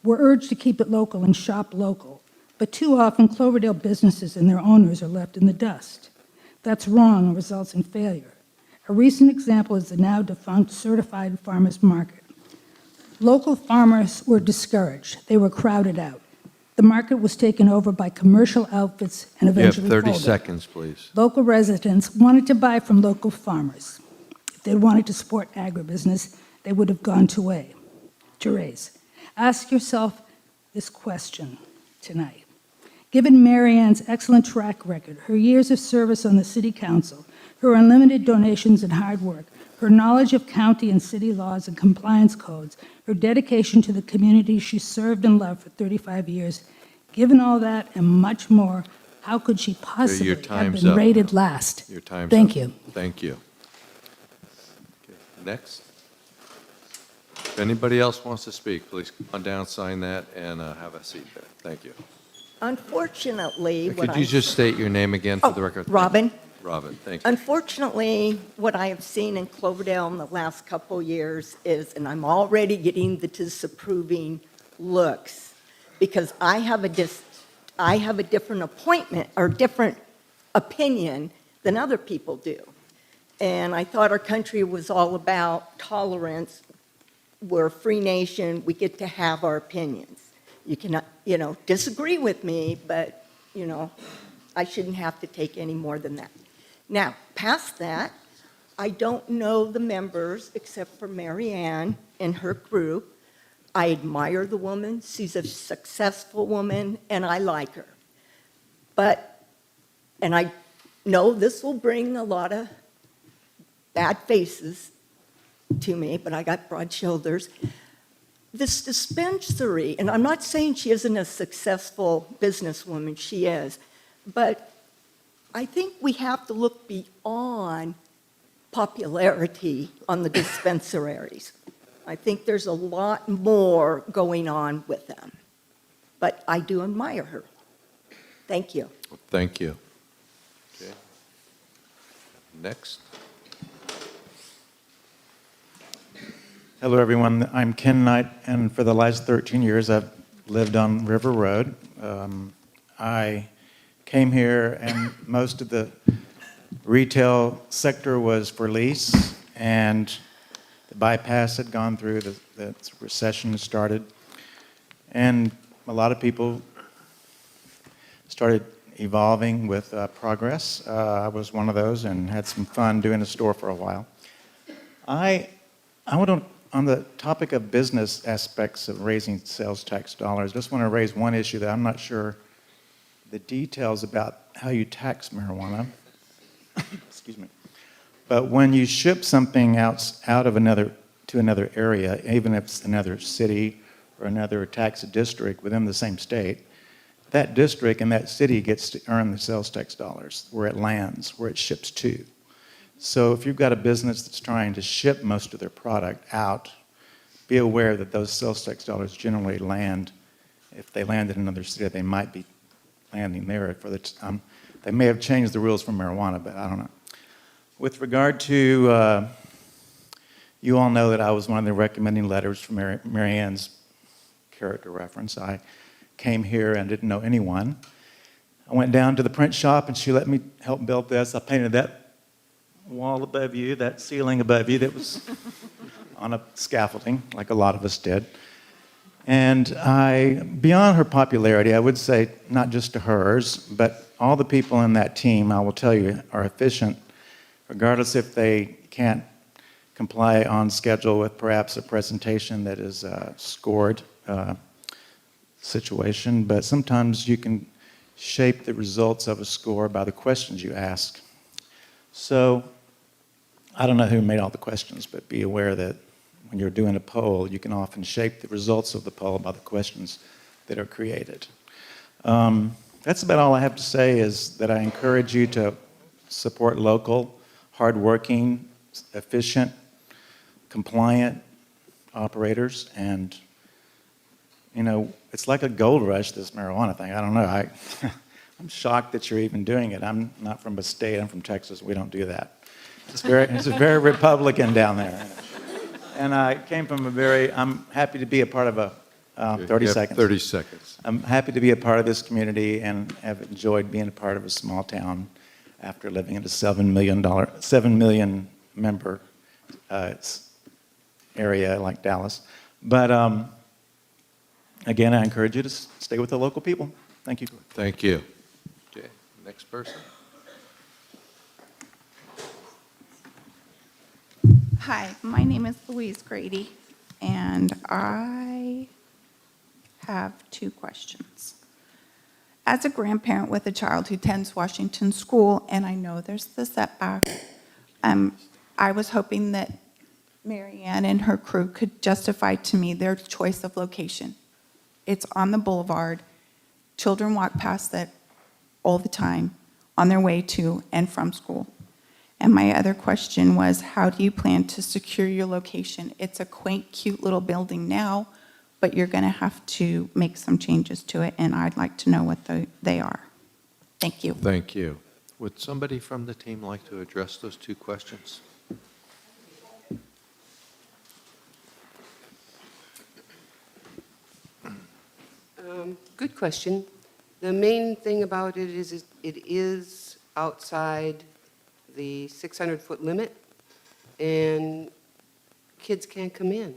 We're urged to keep it local and shop local, but too often Cloverdale businesses and their owners are left in the dust. That's wrong and results in failure. A recent example is the now defunct Certified Farmers Market. Local farmers were discouraged. They were crowded out. The market was taken over by commercial outfits and eventually You have 30 folded. seconds, please. Local residents wanted to buy from local farmers. If they wanted to support agribusiness, they would have gone to raise. Ask yourself this question tonight. Given Mary Ann's excellent track record, her years of service on the city council, her unlimited donations and hard work, her knowledge of county and city laws and compliance codes, her dedication to the community she served and loved for 35 years, given all that and much more, how could she possibly Your have time's been up. rated last? Your time's Thank up. you. Thank you. Okay, next. If anybody else wants to speak, please come on down, sign that, and have a seat there. Thank you. Unfortunately, what Could you just state your name again for the record? Robin. Robin, thank you. Unfortunately, what I have seen in Cloverdale in the last couple years is, and I'm already getting the disapproving looks, because I have a different appointment or different opinion than other people do. And I thought our country was all about tolerance. We're a free nation. We get to have our opinions. You cannot, disagree with me, but, I shouldn't have to take any more than that. Now, past that, I don't know the members except for Mary Ann and her group. I admire the woman. She's a successful woman, and I like her. And I know this will bring a lot of bad faces to me, but I got broad shoulders. This dispensary, and I'm not saying she isn't a successful businesswoman, she is, but I think we have to look beyond popularity on the dispensaries. I think there's a lot more going on with them. But I do admire her. Thank you. Thank you. Okay. Next. Hello, everyone. I'm Ken Knight, and for the last 13 years, I've lived on River Road. I came here, and most of the retail sector was for lease, and the bypass had gone through, the recession had started, and a lot of people started evolving with progress. I was one of those and had some fun doing a store for a while. I want to, on the topic of business aspects of raising sales tax dollars, just want to raise one issue that I'm not sure the details about how you tax marijuana. Excuse me. But when you ship something out of to another area, even if it's another city or another tax district within the same state, that district and that city gets to earn the sales tax dollars where it lands, where it ships to. So if you've got a business that's trying to ship most of their product out, be aware that those sales tax dollars generally land, if they land in another city, they might be landing there. They may have changed the rules for marijuana, but I don't know. With regard to, you all know that I was one of the recommending letters for Mary Ann's character reference. I came here and didn't know anyone. I went down to the print shop and she let me help build this. I painted that wall above you, that ceiling above you that was on a scaffolding, like a lot of us did. And beyond her popularity, I would say, not just to hers, but all the people in that team, I will tell you, are efficient, regardless if they can't comply on schedule with perhaps a presentation that is a scored situation. But sometimes you can shape the results of a score by the questions you ask. So I don't know who made all the questions, but be aware that when you're doing a poll, you can often shape the results of the poll by the questions that are created. That's about all I have to say, is that I encourage you to support local, hardworking, efficient, compliant operators. And, you know, it's like a gold rush, this marijuana thing. I don't know. I'm shocked that you're even doing it. I'm not from a state. I'm from Texas. We don't do that. It's very Republican down there. And I came from I'm happy to be a part of a, 30 seconds. 30 seconds. I'm happy to be a part of this community and have enjoyed being a part of a small town after living in a 7 million member area like Dallas. But again, I encourage you to stay with the local people. Thank you. Thank you. Okay, next person. Hi, my name is Louise Grady, and I have two questions. As a grandparent with a child who attends Washington School, and I know there's the setback, I was hoping that Mary Ann and her crew could justify to me their choice of location. It's on the boulevard. Children walk past it all the time on their way to and from school. And my other question was, how do you plan to secure your location? It's a quaint, cute little building now, but you're going to have to make some changes to it, and I'd like to know what they are. Thank you. Thank you. Would somebody from the team like to address those two questions? Good question. The main thing about it is it is outside the 600-foot limit, and kids can't come in.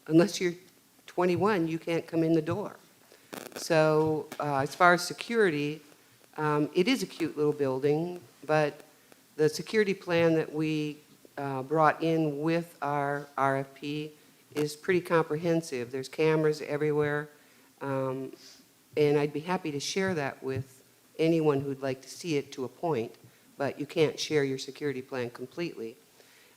Unless you're 21, you can't come in the door. So as far as security, it is a cute little building, but the security plan that we brought in with our RFP is pretty comprehensive. There's cameras everywhere, and I'd be happy to share that with anyone who'd like to see it to a point, but you can't share your security plan completely.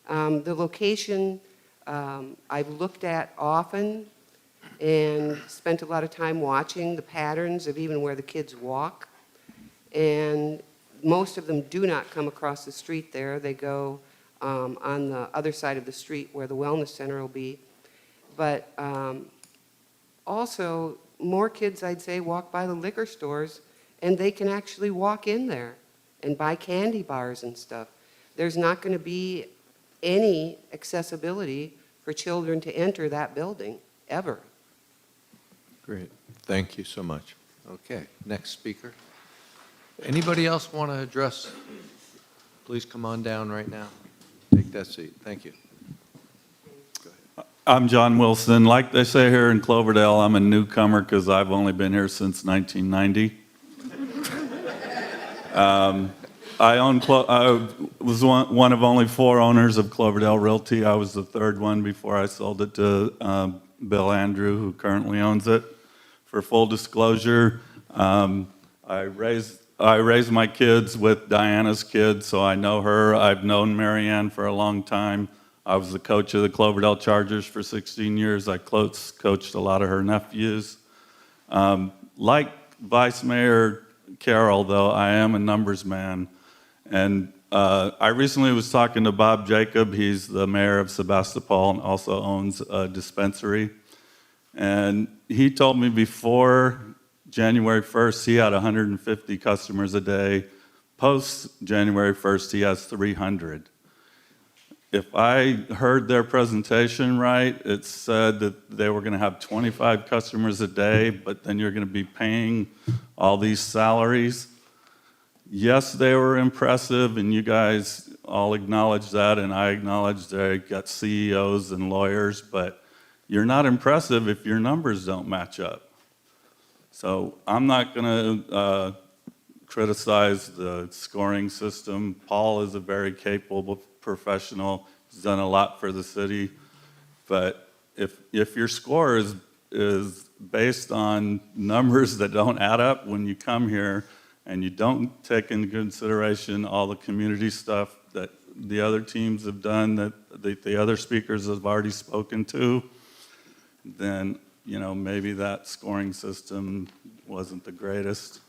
The location I've looked at often and spent a lot of time watching the patterns of even where the kids walk. And most of them do not come across the street there. They go on the other side of the street where the wellness center will be. But also, more kids, I'd say, walk by the liquor stores and they can actually walk in there and buy candy bars and stuff. There's not going to be any accessibility for children to enter that building, ever. Great. Thank you so much. Okay, next speaker. Anybody else want to address? Please come on down right now. Take that seat. Thank you. I'm John Wilson. Like they say here in Cloverdale, I'm a newcomer because I've only been here since 1990. I was one of only 4 owners of Cloverdale Realty. I was the 3rd one before I sold it to Bill Andrew, who currently owns it. For full disclosure, I raised my kids with Diana's kids, so I know her. I've known Marianne for a long time. I was the coach of the Cloverdale Chargers for 16 years. I coached a lot of her nephews. Like Vice Mayor Carroll, though, I am a numbers man. And I recently was talking to Bob Jacob. He's the mayor of Sebastopol and also owns a dispensary. And he told me before January 1st, he had 150 customers a day. Post January 1st, he has 300. If I heard their presentation right, it said that they were going to have 25 customers a day, but then you're going to be paying all these salaries. Yes, they were impressive, and you guys all acknowledge that, and I acknowledge they got CEOs and lawyers, but you're not impressive if your numbers don't match up. So I'm not going to criticize the scoring system. Paul is a very capable professional. He's done a lot for the city. But if your score is based on numbers that don't add up when you come here, and you don't take into consideration all the community stuff that the other teams have done, that the other speakers have already spoken to, then maybe that scoring system wasn't the greatest.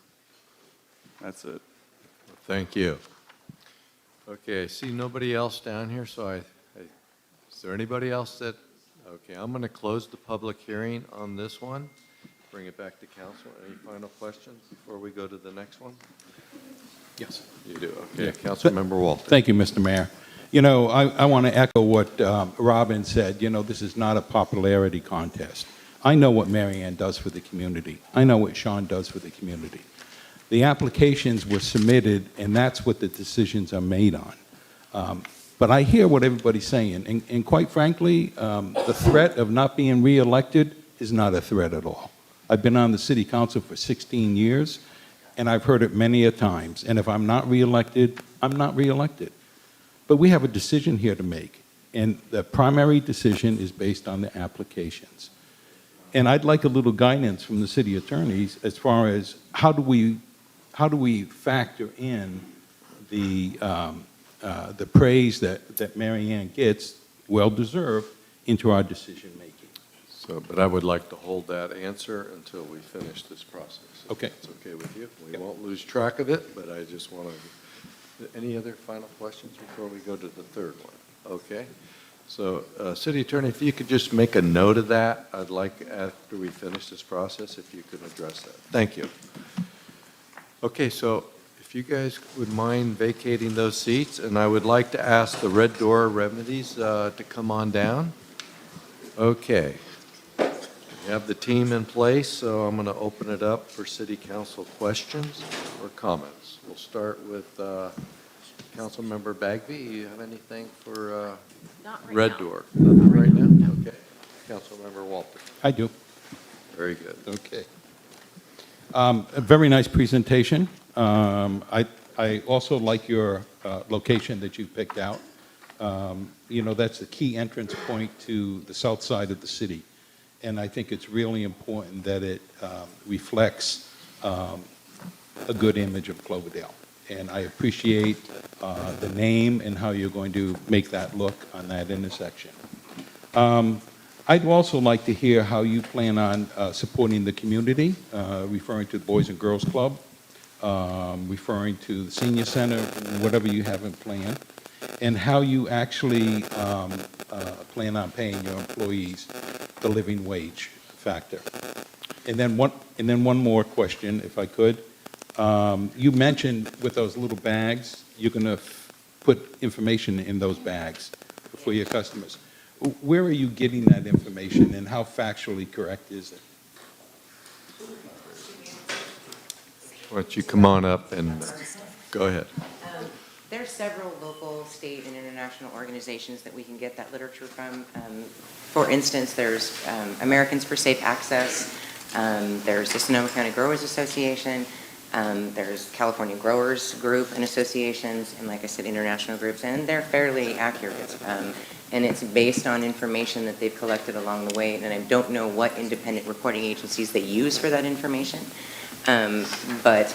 That's it. Thank you. Okay, I see nobody else down here, so is there anybody else that, okay, I'm going to close the public hearing on this one, bring it back to council. Any final questions before we go to the next one? Yes. You do, okay. Councilmember Walter. Thank you, Mr. Mayor. I want to echo what Robin said. This is not a popularity contest. I know what Marianne does for the community. I know what Sean does for the community. The applications were submitted, and that's what the decisions are made on. But I hear what everybody's saying, and quite frankly, the threat of not being reelected is not a threat at all. I've been on the city council for 16 years, and I've heard it many a times. And if I'm not reelected, I'm not reelected. But we have a decision here to make, and the primary decision is based on the applications. And I'd like a little guidance from the city attorneys as far as how do we factor in the praise that Marianne gets, well-deserved, into our decision-making. But I would like to hold that answer until we finish this process. Okay. If it's okay with you. We won't lose track of it, but I just want to, any other final questions before we go to the third one? Okay. So, City Attorney, if you could just make a note of that, I'd like, after we finish this process, if you could address that. Thank you. Okay, so if you guys would mind vacating those seats, and I would like to ask the Red Door Remedies to come on down. Okay. We have the team in place, so I'm going to open it up for City Council questions or comments. We'll start with Councilmember Bagby. You have anything for Red Door? Nothing right now? Okay. Councilmember Walter. I do. Very good. Okay. A very nice presentation. I also like your location that you picked out. That's the key entrance point to the south side of the city. And I think it's really important that it reflects a good image of Cloverdale. And I appreciate the name and how you're going to make that look on that intersection. I'd also like to hear how you plan on supporting the community, referring to the Boys and Girls Club, referring to the Senior Center, whatever you have in plan, and how you actually plan on paying your employees the living wage factor. And then one more question, if I could. You mentioned with those little bags, you're going to put information in those bags for your customers. Where are you getting that information, and how factually correct is it? Why don't you come on up and go ahead. There are several local, state, and international organizations that we can get that literature from. For instance, there's Americans for Safe Access, there's the Sonoma County Growers Association, there's California Growers Group and associations, and like I said, international groups, and they're fairly accurate. And it's based on information that they've collected along the way, and I don't know what independent reporting agencies they use for that information. But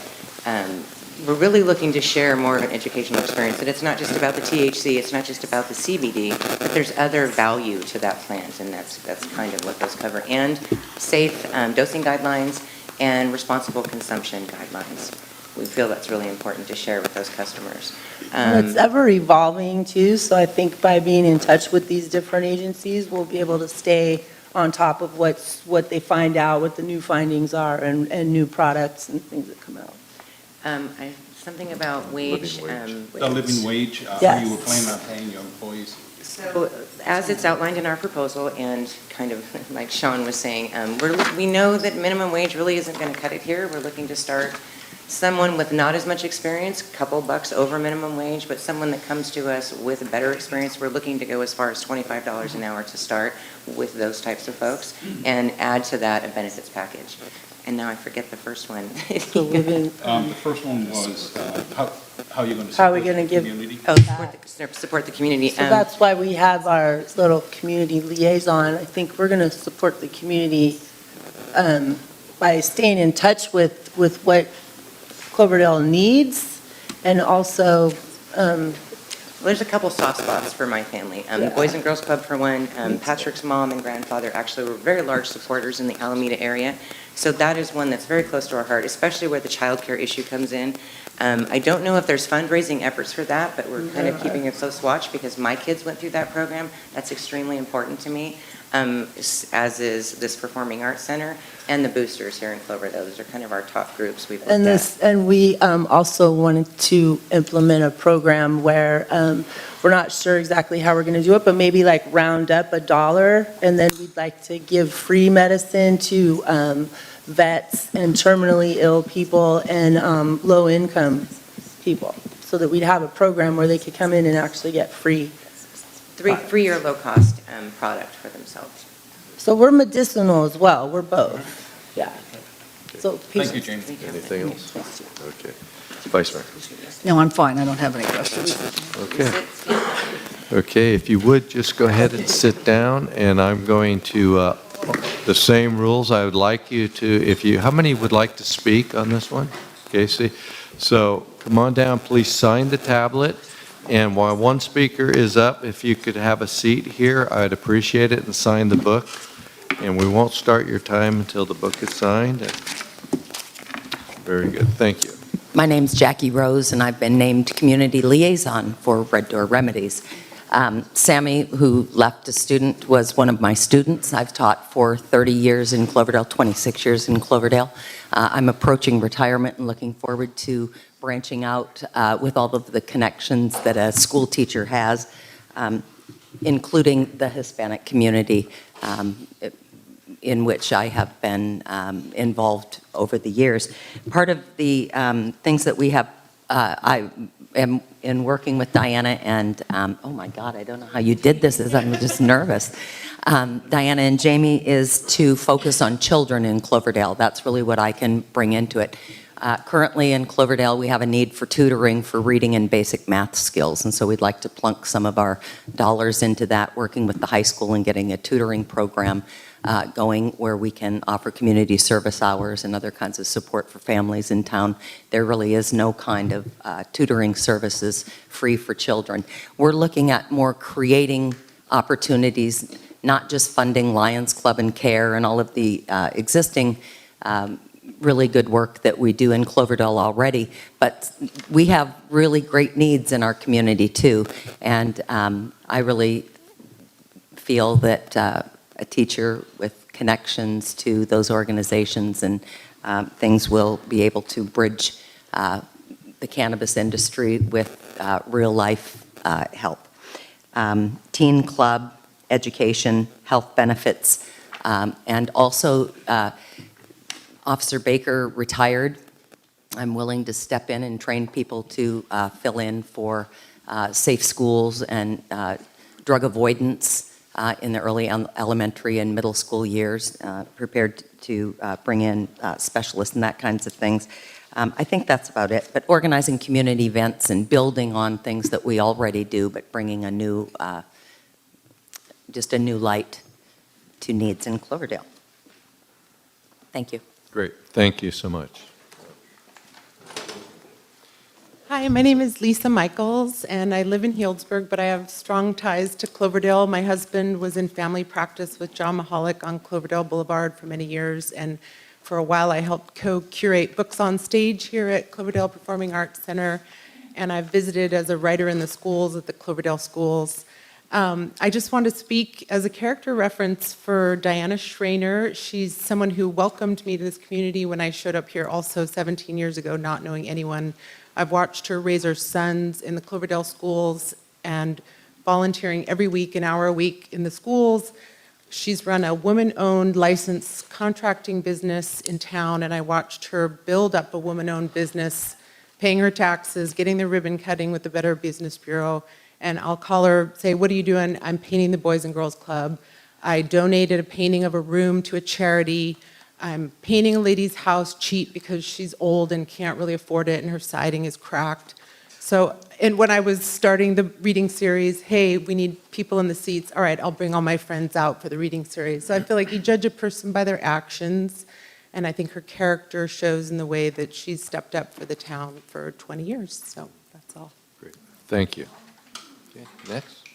we're really looking to share more of an educational experience, that it's not just about the THC, it's not just about the CBD, but there's other value to that plant, and that's kind of what those cover. And safe dosing guidelines and responsible consumption guidelines. We feel that's really important to share with those customers. It's ever evolving too, so I think by being in touch with these different agencies, we'll be able to stay on top of what they find out, what the new findings are, and new products and things that come out. Something about wage. The living wage, how Yes. you were planning on paying your employees? So, as it's outlined in our proposal, and kind of like Sean was saying, we know that minimum wage really isn't going to cut it here. We're looking to start someone with not as much experience, a couple bucks over minimum wage, but someone that comes to us with better experience. We're looking to go as far as $25 an hour to start with those types of folks, and add to that a benefits package. And now I forget the first one. The first one was how you're going to How are we support gonna the give- community? Oh, support the community. So that's why we have our little community liaison. I think we're going to support the community by staying in touch with what Cloverdale needs, and also There's a couple soft spots for my family. The Boys and Girls Club, for one. Patrick's mom and grandfather actually were very large supporters in the Alameda area. So that is one that's very close to our heart, especially where the child care issue comes in. I don't know if there's fundraising efforts for that, but we're kind of keeping a close watch because my kids went through that program. That's extremely important to me, as is this Performing Arts Center and the boosters here in Cloverdale. Those are kind of our top groups we've looked at. And we also wanted to implement a program where we're not sure exactly how we're going to do it, but maybe like round up $1, and then we'd like to give free medicine to vets and terminally ill people and low-income people, so that we'd have a program where they could come in and actually get free. Free or low-cost product for themselves. So we're medicinal as well, we're both, yeah. So Thank you, James. Anything else? Okay. Vice Mayor. No, I'm fine, I don't have any questions. Okay. Okay, if you would, just go ahead and sit down, and I'm going to, the same rules, I would like you to, how many would like to speak on this one? Casey? So come on down, please sign the tablet, and while one speaker is up, if you could have a seat here, I'd appreciate it, and sign the book. And we won't start your time until the book is signed. Very good, thank you. My name's Jackie Rose, and I've been named Community Liaison for Red Door Remedies. Sammy, who left a student, was one of my students. I've taught for 30 years in Cloverdale, 26 years in Cloverdale. I'm approaching retirement and looking forward to branching out with all of the connections that a school teacher has, including the Hispanic community, in which I have been involved over the years. Part of the things that we have, I am in working with Diana and, oh my God, I don't know how you did this, I'm just nervous. Diana and Jamie, is to focus on children in Cloverdale. That's really what I can bring into it. Currently in Cloverdale, we have a need for tutoring for reading and basic math skills, and so we'd like to plunk some of our dollars into that, working with the high school and getting a tutoring program going where we can offer community service hours and other kinds of support for families in town. There really is no kind of tutoring services free for children. We're looking at more creating opportunities, not just funding Lions Club and CARE and all of the existing really good work that we do in Cloverdale already, but we have really great needs in our community too, and I really feel that a teacher with connections to those organizations and things will be able to bridge the cannabis industry with real-life help. Teen club, education, health benefits, and also Officer Baker retired. I'm willing to step in and train people to fill in for safe schools and drug avoidance in the early elementary and middle school years, prepared to bring in specialists and that kinds of things. I think that's about it. But organizing community events and building on things that we already do, but bringing a new, just a new light to needs in Cloverdale. Thank you. Great. Thank you so much. Hi, my name is Lisa Michaels, and I live in Healdsburg, but I have strong ties to Cloverdale. My husband was in family practice with John Mahalik on Cloverdale Boulevard for many years, and for a while I helped co-curate Books on Stage here at Cloverdale Performing Arts Center, and I've visited as a writer in the schools at the Cloverdale schools. I just want to speak as a character reference for Diana Schreiner. She's someone who welcomed me to this community when I showed up here also 17 years ago, not knowing anyone. I've watched her raise her sons in the Cloverdale schools and volunteering every week, an hour a week in the schools. She's run a woman-owned licensed contracting business in town, and I watched her build up a woman-owned business, paying her taxes, getting the ribbon cutting with the Better Business Bureau. And I'll call her, say, what are you doing? I'm painting the Boys and Girls Club. I donated a painting of a room to a charity. I'm painting a lady's house cheap because she's old and can't really afford it and her siding is cracked. So, and when I was starting the reading series, hey, we need people in the seats. All right, I'll bring all my friends out for the reading series. So I feel like you judge a person by their actions, and I think her character shows in the way that she's stepped up for the town for 20 years. So that's all. Great. Thank you. Okay, next.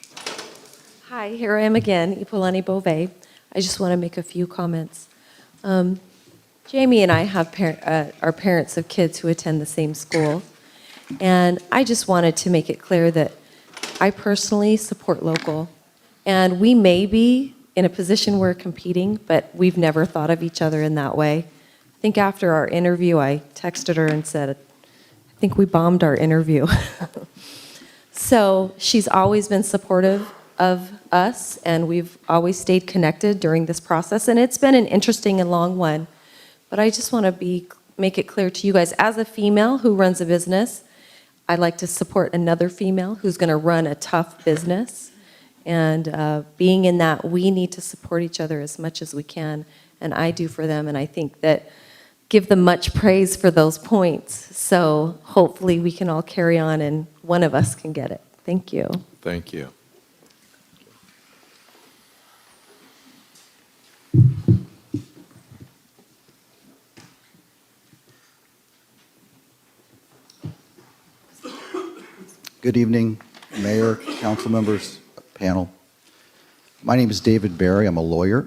Hi, here I am again, Ipolani Bove. I just want to make a few comments. Jamie and I have are parents of kids who attend the same school, and I just wanted to make it clear that I personally support local, and we may be in a position where we're competing, but we've never thought of each other in that way. I think after our interview, I texted her and said, I think we bombed our interview. So she's always been supportive of us, and we've always stayed connected during this process, and it's been an interesting and long one. But I just want to make it clear to you guys, as a female who runs a business, I'd like to support another female who's going to run a tough business. And being in that, we need to support each other as much as we can, and I do for them, and I think that give them much praise for those points. So hopefully we can all carry on and one of us can get it. Thank you. Thank you. Good evening, Mayor, council members, panel. My name is David Barry. I'm a lawyer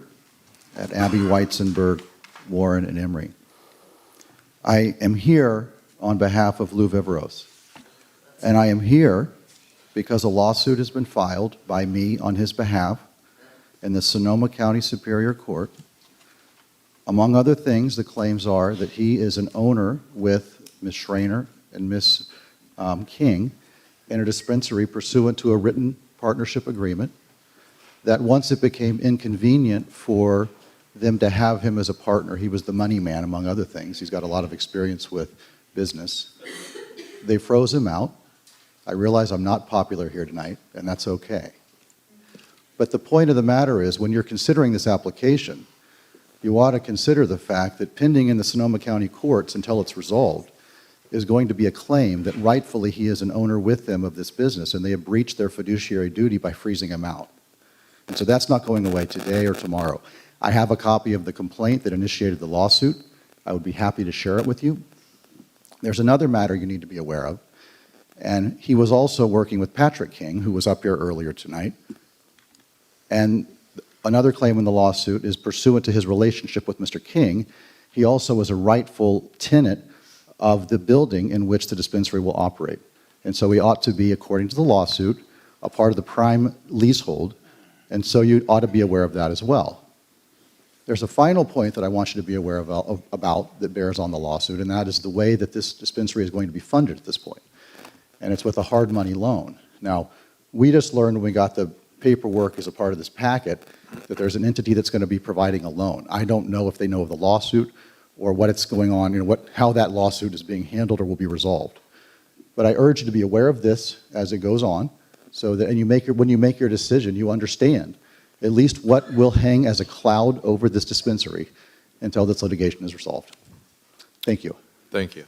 at Abbey, Weitzenberg, Warren, and Emory. I am here on behalf of Lou Viveros, and I am here because a lawsuit has been filed by me on his behalf in the Sonoma County Superior Court. Among other things, the claims are that he is an owner with Ms. Schreiner and Ms. King in a dispensary pursuant to a written partnership agreement, that once it became inconvenient for them to have him as a partner, he was the money man, among other things. He's got a lot of experience with business. They froze him out. I realize I'm not popular here tonight, and that's okay. But the point of the matter is, when you're considering this application, you ought to consider the fact that pending in the Sonoma County courts until it's resolved is going to be a claim that rightfully he is an owner with them of this business, and they have breached their fiduciary duty by freezing him out. And so that's not going away today or tomorrow. I have a copy of the complaint that initiated the lawsuit. I would be happy to share it with you. There's another matter you need to be aware of, and he was also working with Patrick King, who was up here earlier tonight. And another claim in the lawsuit is pursuant to his relationship with Mr. King, he also was a rightful tenant of the building in which the dispensary will operate. And so he ought to be, according to the lawsuit, a part of the prime leasehold, and so you ought to be aware of that as well. There's a final point that I want you to be aware about that bears on the lawsuit, and that is the way that this dispensary is going to be funded at this point. And it's with a hard money loan. Now, we just learned when we got the paperwork as a part of this packet that there's an entity that's going to be providing a loan. I don't know if they know of the lawsuit or what it's going on, how that lawsuit is being handled or will be resolved. But I urge you to be aware of this as it goes on, so that when you make your decision, you understand at least what will hang as a cloud over this dispensary until this litigation is resolved. Thank you. Thank you.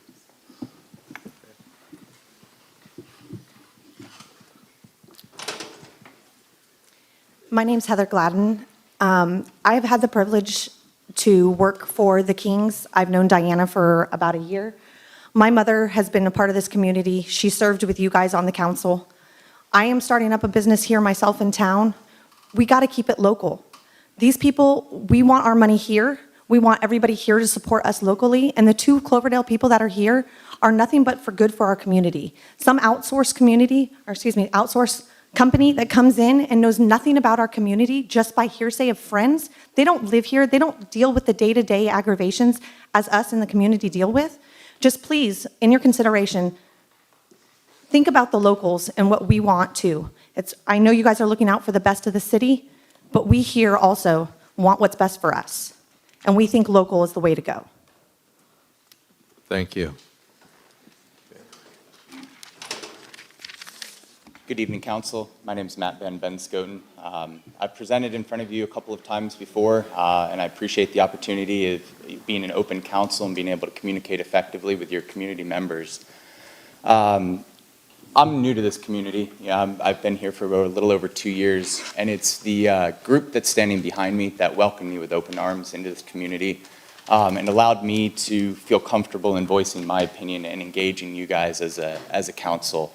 My name's Heather Gladden. I've had the privilege to work for the Kings. I've known Diana for about a year. My mother has been a part of this community. She served with you guys on the council. I am starting up a business here myself in town. We got to keep it local. These people, we want our money here. We want everybody here to support us locally. And the two Cloverdale people that are here are nothing but for good for our community. Some outsource company that comes in and knows nothing about our community just by hearsay of friends. They don't live here. They don't deal with the day-to-day aggravations as us in the community deal with. Just please, in your consideration, think about the locals and what we want too. I know you guys are looking out for the best of the city, but we here also want what's best for us. And we think local is the way to go. Thank you. Good evening, Council. My name is Matt Ben Scoten. I've presented in front of you a couple of times before, and I appreciate the opportunity of being an open council and being able to communicate effectively with your community members. I'm new to this community. I've been here for a little over 2 years, and it's the group that's standing behind me that welcomed me with open arms into this community and allowed me to feel comfortable in voicing my opinion and engaging you guys as a council.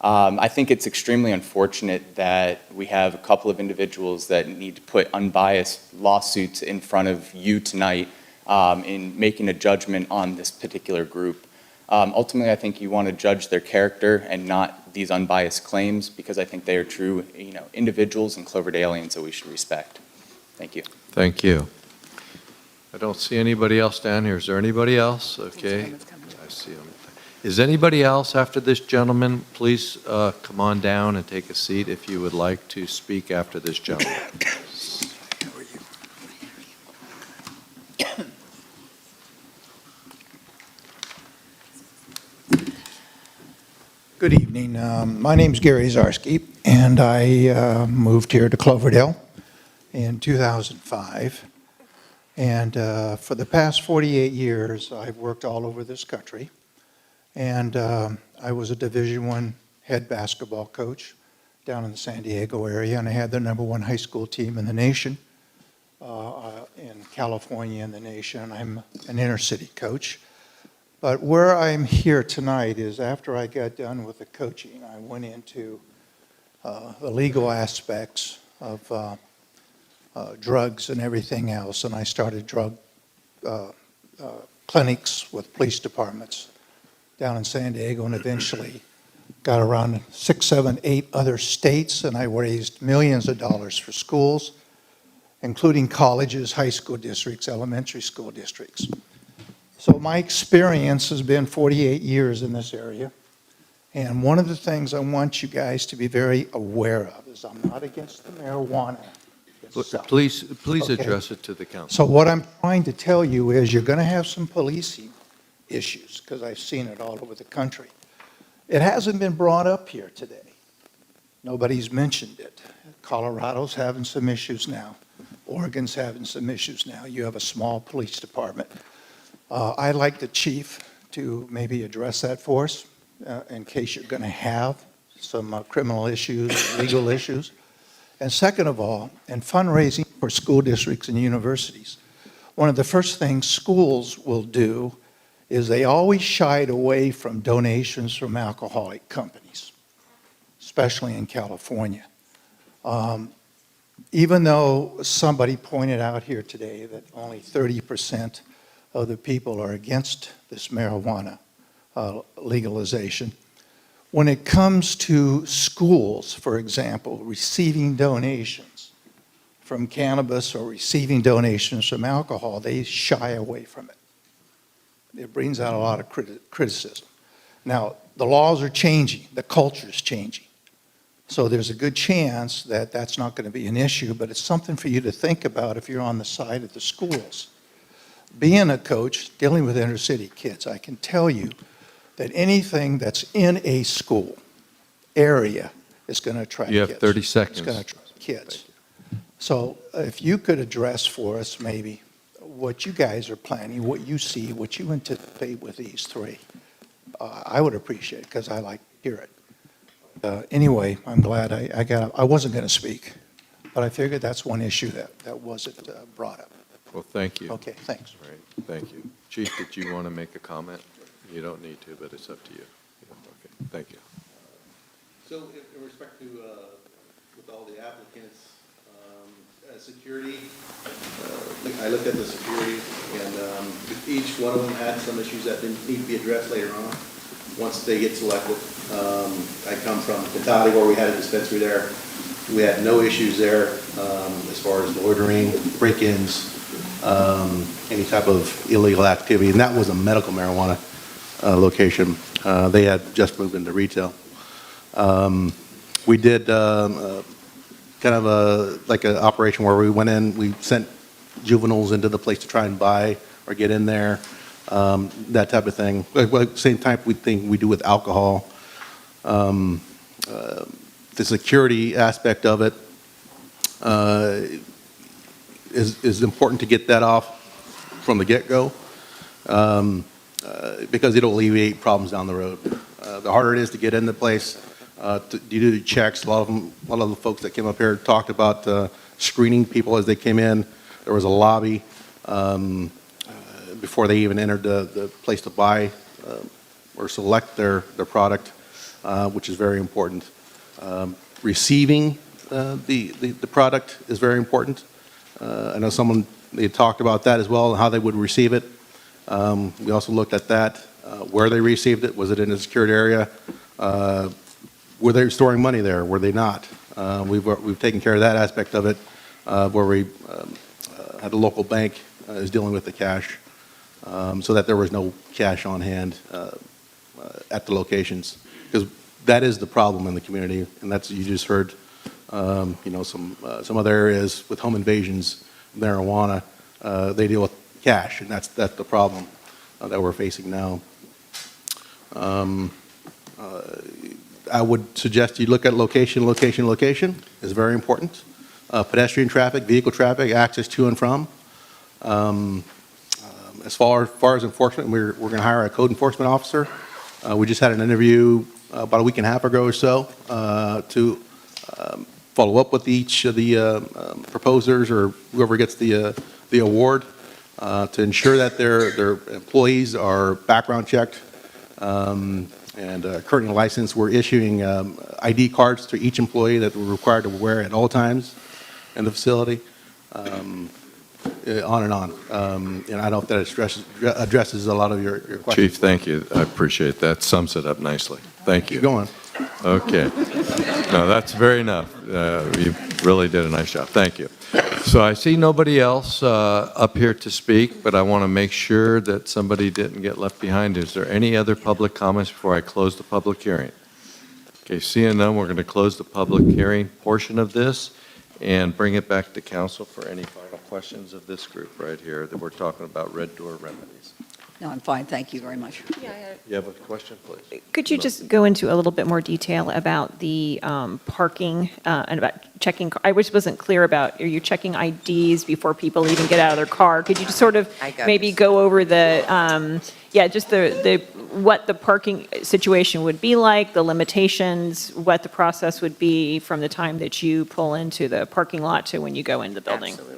I think it's extremely unfortunate that we have a couple of individuals that need to put unbiased lawsuits in front of you tonight in making a judgment on this particular group. Ultimately, I think you want to judge their character and not these unbiased claims, because I think they are true, individuals and Cloverdalians that we should respect. Thank you. Thank you. I don't see anybody else down here. Is there anybody else? Okay. I see them. Is anybody else after this gentleman? Please come on down and take a seat if you would like to speak after this gentleman. Good evening. My name's Gary Zarski, and I moved here to Cloverdale in 2005. And for the past 48 years, I've worked all over this country. And I was a Division I head basketball coach down in the San Diego area, and I had the #1 high school team in the nation, in California in the nation. I'm an inner city coach. But where I'm here tonight is after I got done with the coaching, I went into the legal aspects of drugs and everything else, and I started drug clinics with police departments down in San Diego, and eventually got around 6, 7, 8 other states, and I raised millions of dollars for schools, including colleges, high school districts, elementary school districts. So my experience has been 48 years in this area, and one of the things I want you guys to be very aware of is I'm not against the marijuana itself. Please Okay. address it to the council. So what I'm trying to tell you is you're going to have some policing issues, because I've seen it all over the country. It hasn't been brought up here today. Nobody's mentioned it. Colorado's having some issues now. Oregon's having some issues now. You have a small police department. I'd like the chief to maybe address that for us in case you're going to have some criminal issues, legal issues. And second of all, in fundraising for school districts and universities, one of the first things schools will do is they always shied away from donations from alcoholic companies, especially in California. Even though somebody pointed out here today that only 30% of the people are against this marijuana legalization, when it comes to schools, for example, receiving donations from cannabis or receiving donations from alcohol, they shy away from it. It brings out a lot of criticism. Now, the laws are changing, the culture is changing. So there's a good chance that that's not going to be an issue, but it's something for you to think about if you're on the side of the schools. Being a coach, dealing with inner city kids, I can tell you that anything that's in a school area is going to attract kids. You have 30 seconds. It's going to attract kids. So if you could address for us maybe what you guys are planning, what you see, what you anticipate with these three, I would appreciate it because I like to hear it. Anyway, I'm glad I wasn't going to speak, but I figured that's one issue that wasn't brought up. Well, thank you. Okay, thanks. All right, thank you. Chief, did you want to make a comment? You don't need to, but it's up to you. Okay, thank you. So in respect to, with all the applicants, security, I looked at the security, and each one of them had some issues that didn't need to be addressed later on, once they get selected. I come from Kentucky, where we had a dispensary there. We had no issues there as far as loitering, break-ins, any type of illegal activity, and that was a medical marijuana location. They had just moved into retail. We did kind of like an operation where we went in, we sent juveniles into the place to try and buy or get in there, that type of thing. Same type of thing we do with alcohol. The security aspect of it is important to get that off from the get-go because it'll alleviate problems down the road. The harder it is to get in the place, to do the checks. A lot of the folks that came up here talked about screening people as they came in. There was a lobby before they even entered the place to buy or select their product, which is very important. Receiving the product is very important. I know they talked about that as well, how they would receive it. We also looked at that, where they received it. Was it in a secured area? Were they storing money there? Were they not? We've taken care of that aspect of it, where we had a local bank is dealing with the cash, so that there was no cash on hand at the locations, because that is the problem in the community, and that's, you just heard, some other areas with home invasions, marijuana, they deal with cash, and that's the problem that we're facing now. I would suggest you look at location is very important. Pedestrian traffic, vehicle traffic, access to and from. As far as enforcement, we're going to hire a code enforcement officer. We just had an interview about a week and a half ago or so to follow up with each of the proposers or whoever gets the award to ensure that their employees are background checked and currently licensed. We're issuing ID cards to each employee that we're required to wear at all times in the facility, on and on. And I don't know if that addresses a lot of your questions. Chief, thank you. I appreciate that. Sums it up nicely. Thank you. Keep going. Okay. No, that's very enough. You really did a nice job. Thank you. So I see nobody else up here to speak, but I want to make sure that somebody didn't get left behind. Is there any other public comments before I close the public hearing? Okay, seeing none, we're going to close the public hearing portion of this and bring it back to council for any final questions of this group right here that we're talking about Red Door Remedies. No, I'm fine, thank you very much. You have a question, please? Could you just go into a little bit more detail about the parking and about checking? I wasn't clear about, are you checking IDs before people even get out of their car? Could you just sort of maybe go over the, just what the parking situation would be like, the limitations, what the process would be from the time that you pull into the parking lot to when you go into the building? Absolutely.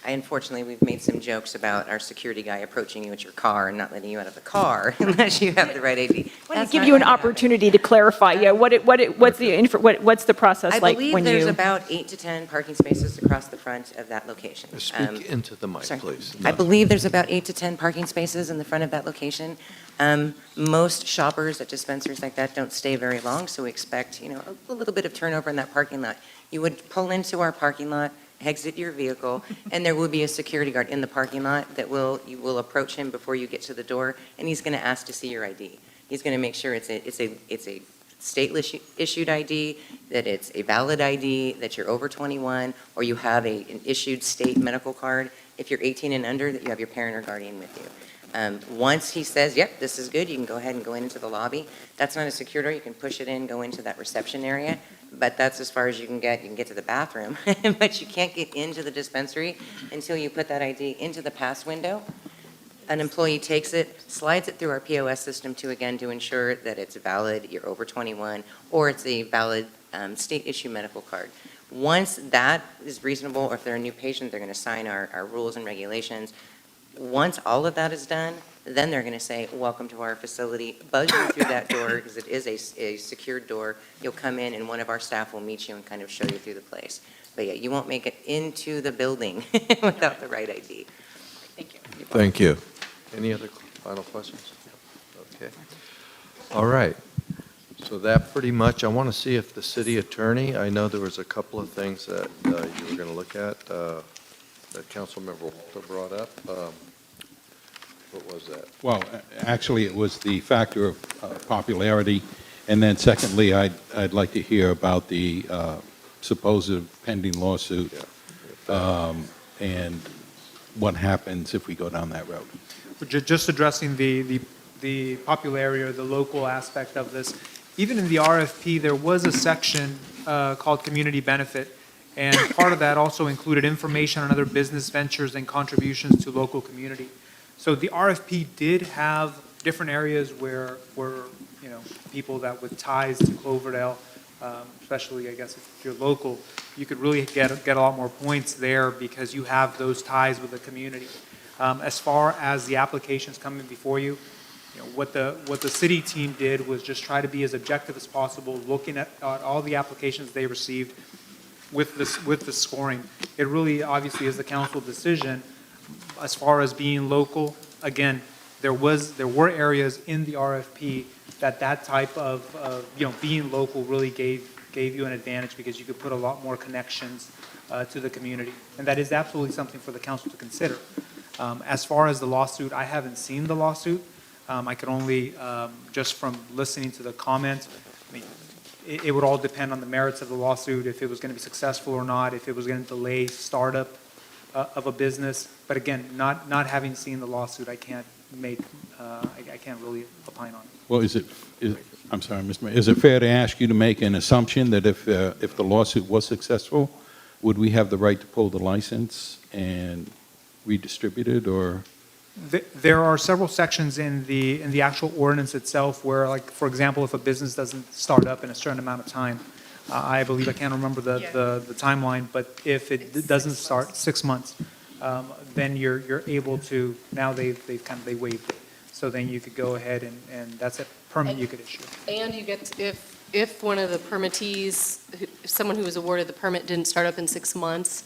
Unfortunately, we've made some jokes about our security guy approaching you at your car and not letting you out of the car unless you have the right ID. I want to give you an opportunity to clarify. What's the process like when you? I believe there's about 8 to 10 parking spaces across the front of that location. Speak into the mic, please. I believe there's about 8 to 10 parking spaces in the front of that location. Most shoppers at dispensaries like that don't stay very long, so we expect, a little bit of turnover in that parking lot. You would pull into our parking lot, exit your vehicle, and there will be a security guard in the parking lot that you will approach him before you get to the door, and he's going to ask to see your ID. He's going to make sure it's a state-issued ID, that it's a valid ID, that you're over 21, or you have an issued state medical card. If you're 18 and under, that you have your parent or guardian with you. Once he says, yep, this is good, you can go ahead and go into the lobby. That's not a secure door. You can push it in, go into that reception area, but that's as far as you can get. You can get to the bathroom, but you can't get into the dispensary until you put that ID into the pass window. An employee takes it, slides it through our POS system to ensure that it's valid, you're over 21, or it's a valid state-issue medical card. Once that is reasonable, or if they're a new patient, they're going to sign our rules and regulations. Once all of that is done, then they're going to say, welcome to our facility, buzz you through that door, because it is a secured door. You'll come in, and one of our staff will meet you and kind of show you through the place. But yeah, you won't make it into the building without the right ID. Thank you. Thank you. Any other final questions? Okay. All right. So that pretty much, I want to see if the city attorney, I know there was a couple of things that you were going to look at that Councilmember Walter brought up. What was that? Well, actually, it was the factor of popularity, and then secondly, I'd like to hear about the supposed pending lawsuit and what happens if we go down that road. Just addressing the popularity or the local aspect of this, even in the RFP, there was a section called community benefit, and part of that also included information on other business ventures and contributions to local community. So the RFP did have different areas where people that with ties to Cloverdale, especially I guess if you're local, you could really get a lot more points there because you have those ties with the community. As far as the applications coming before you, what the city team did was just try to be as objective as possible, looking at all the applications they received with the scoring. It really obviously is the council decision. As far as being local, again, there were areas in the RFP that type of being local really gave you an advantage because you could put a lot more connections to the community, and that is absolutely something for the council to consider. As far as the lawsuit, I haven't seen the lawsuit. I could only, just from listening to the comments, I mean, it would all depend on the merits of the lawsuit, if it was going to be successful or not, if it was going to delay startup of a business. But again, not having seen the lawsuit, I can't really opine on it. Well, I'm sorry, Mr. Mayor, is it fair to ask you to make an assumption that if the lawsuit was successful, would we have the right to pull the license and redistribute it, or? There are several sections in the actual ordinance itself where, like, for example, if a business doesn't start up in a certain amount of time, I believe, I can't remember the timeline, but if it doesn't start 6 months, then you're able to, now they waived it. So then you could go ahead and that's a permit you could issue. And you get, if one of the permittees, if someone who was awarded the permit didn't start up in 6 months,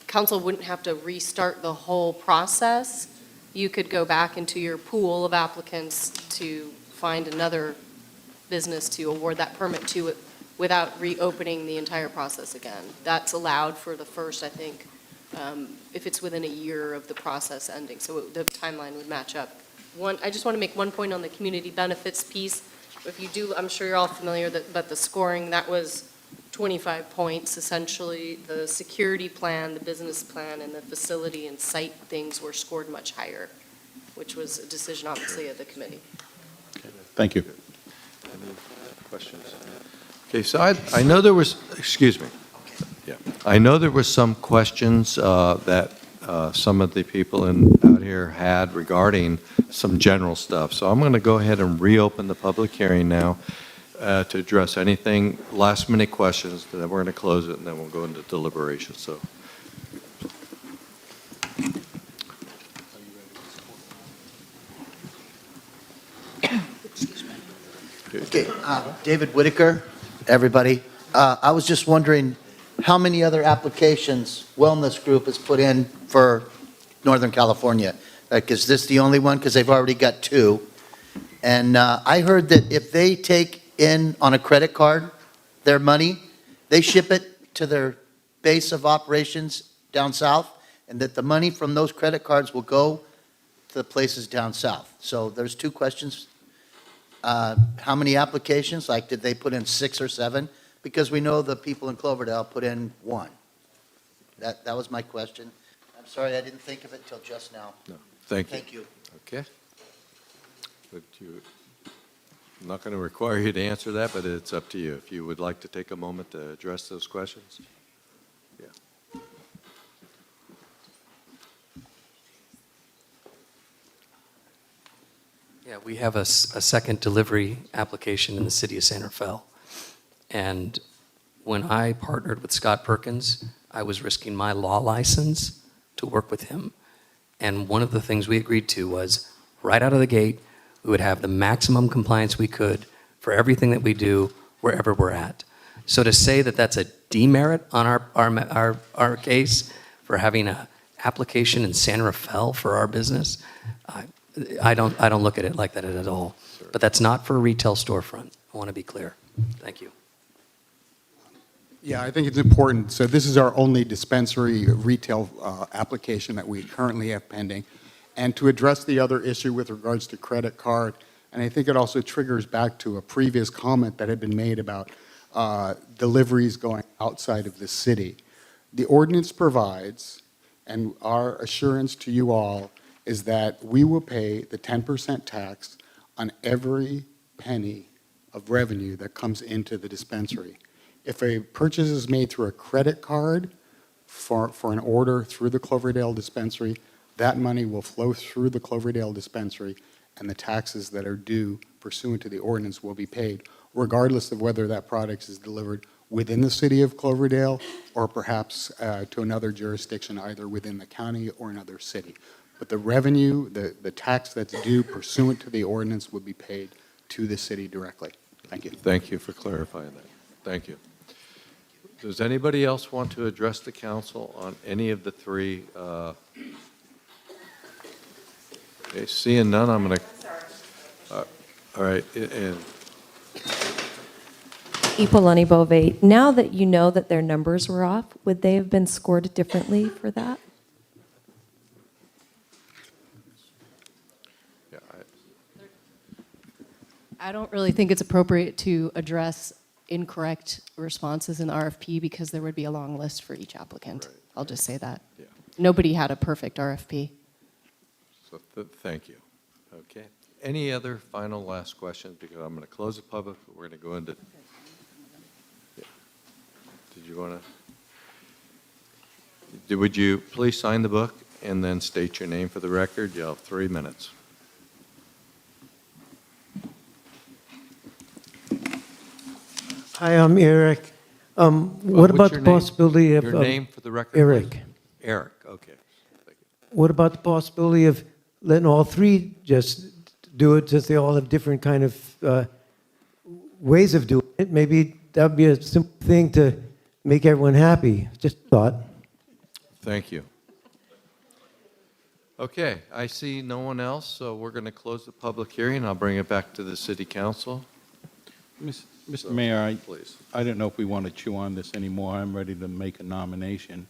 council wouldn't have to restart the whole process. You could go back into your pool of applicants to find another business to award that permit to without reopening the entire process again. That's allowed for the first, I think, if it's within a year of the process ending. So the timeline would match up. I just want to make one point on the community benefits piece. If you do, I'm sure you're all familiar, but the scoring, that was 25 points, essentially. The security plan, the business plan, and the facility and site things were scored much higher, which was a decision, obviously, of the committee. Thank you. Any questions? Okay, so I know there was, excuse me. Yeah, I know there were some questions that some of the people out here had regarding some general stuff. So I'm going to go ahead and reopen the public hearing now to address anything, last-minute questions, then we're going to close it, and then we'll go into deliberation. So. Okay, David Whitaker, everybody. I was just wondering how many other applications Wellness Group has put in for Northern California? Like, is this the only one? Because they've already got 2. And I heard that if they take in on a credit card their money, they ship it to their base of operations down south, and that the money from those credit cards will go to the places down south. So there's two questions. How many applications? Like, did they put in 6 or 7? Because we know the people in Cloverdale put in 1. That was my question. I'm sorry, I didn't think of it till just now. No, thank you. Thank you. Okay. I'm not going to require you to answer that, but it's up to you. If you would like to take a moment to address those questions. Yeah. Yeah, we have a second delivery application in the city of San Rafael. And when I partnered with Scott Perkins, I was risking my law license to work with him. And one of the things we agreed to was right out of the gate, we would have the maximum compliance we could for everything that we do wherever we're at. So to say that that's a demerit on our case for having an application in San Rafael for our business, I don't look at it like that at all. But that's not for a retail storefront. I want to be clear. Thank you. Yeah, I think it's important. So this is our only dispensary retail application that we currently have pending. And to address the other issue with regards to credit card, and I think it also triggers back to a previous comment that had been made about deliveries going outside of the city. The ordinance provides, and our assurance to you all, is that we will pay the 10% tax on every penny of revenue that comes into the dispensary. If a purchase is made through a credit card for an order through the Cloverdale dispensary, that money will flow through the Cloverdale dispensary, and the taxes that are due pursuant to the ordinance will be paid, regardless of whether that product is delivered within the city of Cloverdale or perhaps to another jurisdiction, either within the county or another city. But the revenue, the tax that's due pursuant to the ordinance will be paid to the city directly. Thank you. Thank you for clarifying that. Thank you. Does anybody else want to address the council on any of the three? Okay, seeing none, I'm going to. All right. And Ipolani Bove, now that you know that their numbers were off, would they have been scored differently for that? yeah, I don't really think it's appropriate to address incorrect responses in the RFP because there would be a long list for each applicant. Right. I'll just say that. Yeah. Nobody had a perfect RFP. So thank you. Okay. Any other final last questions? Because I'm going to close the public. We're going to go into. Yeah. Did you want to? Would you please sign the book and then state your name for the record? You'll have 3 minutes. Hi, I'm Eric. What about the possibility of... Your name for the record? Eric. Please? Eric, okay. What about the possibility of letting all three just do it, since they all have different kind of ways of doing it? Maybe that would be a simple thing to make everyone happy. Just a thought. Thank you. Okay, I see no one else, so we're going to close the public hearing. I'll bring it back to the city council. Mr. Mayor, please. I don't know if we want to chew on this anymore. I'm ready to make a nomination,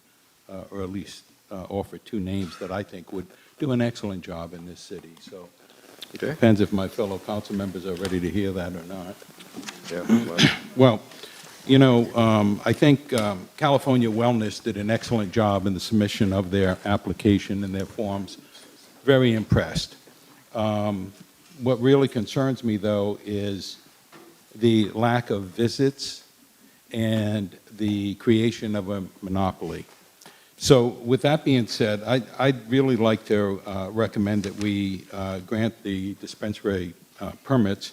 or at least offer 2 names that I think would do an excellent job in this city. So it depends if my fellow council members are ready to hear that or not. Yeah. Well, you know, I think California Wellness did an excellent job in the submission of their application and their forms. Very impressed. What really concerns me, though, is the lack of visits and the creation of a monopoly. So with that being said, I'd really like to recommend that we grant the dispensary permits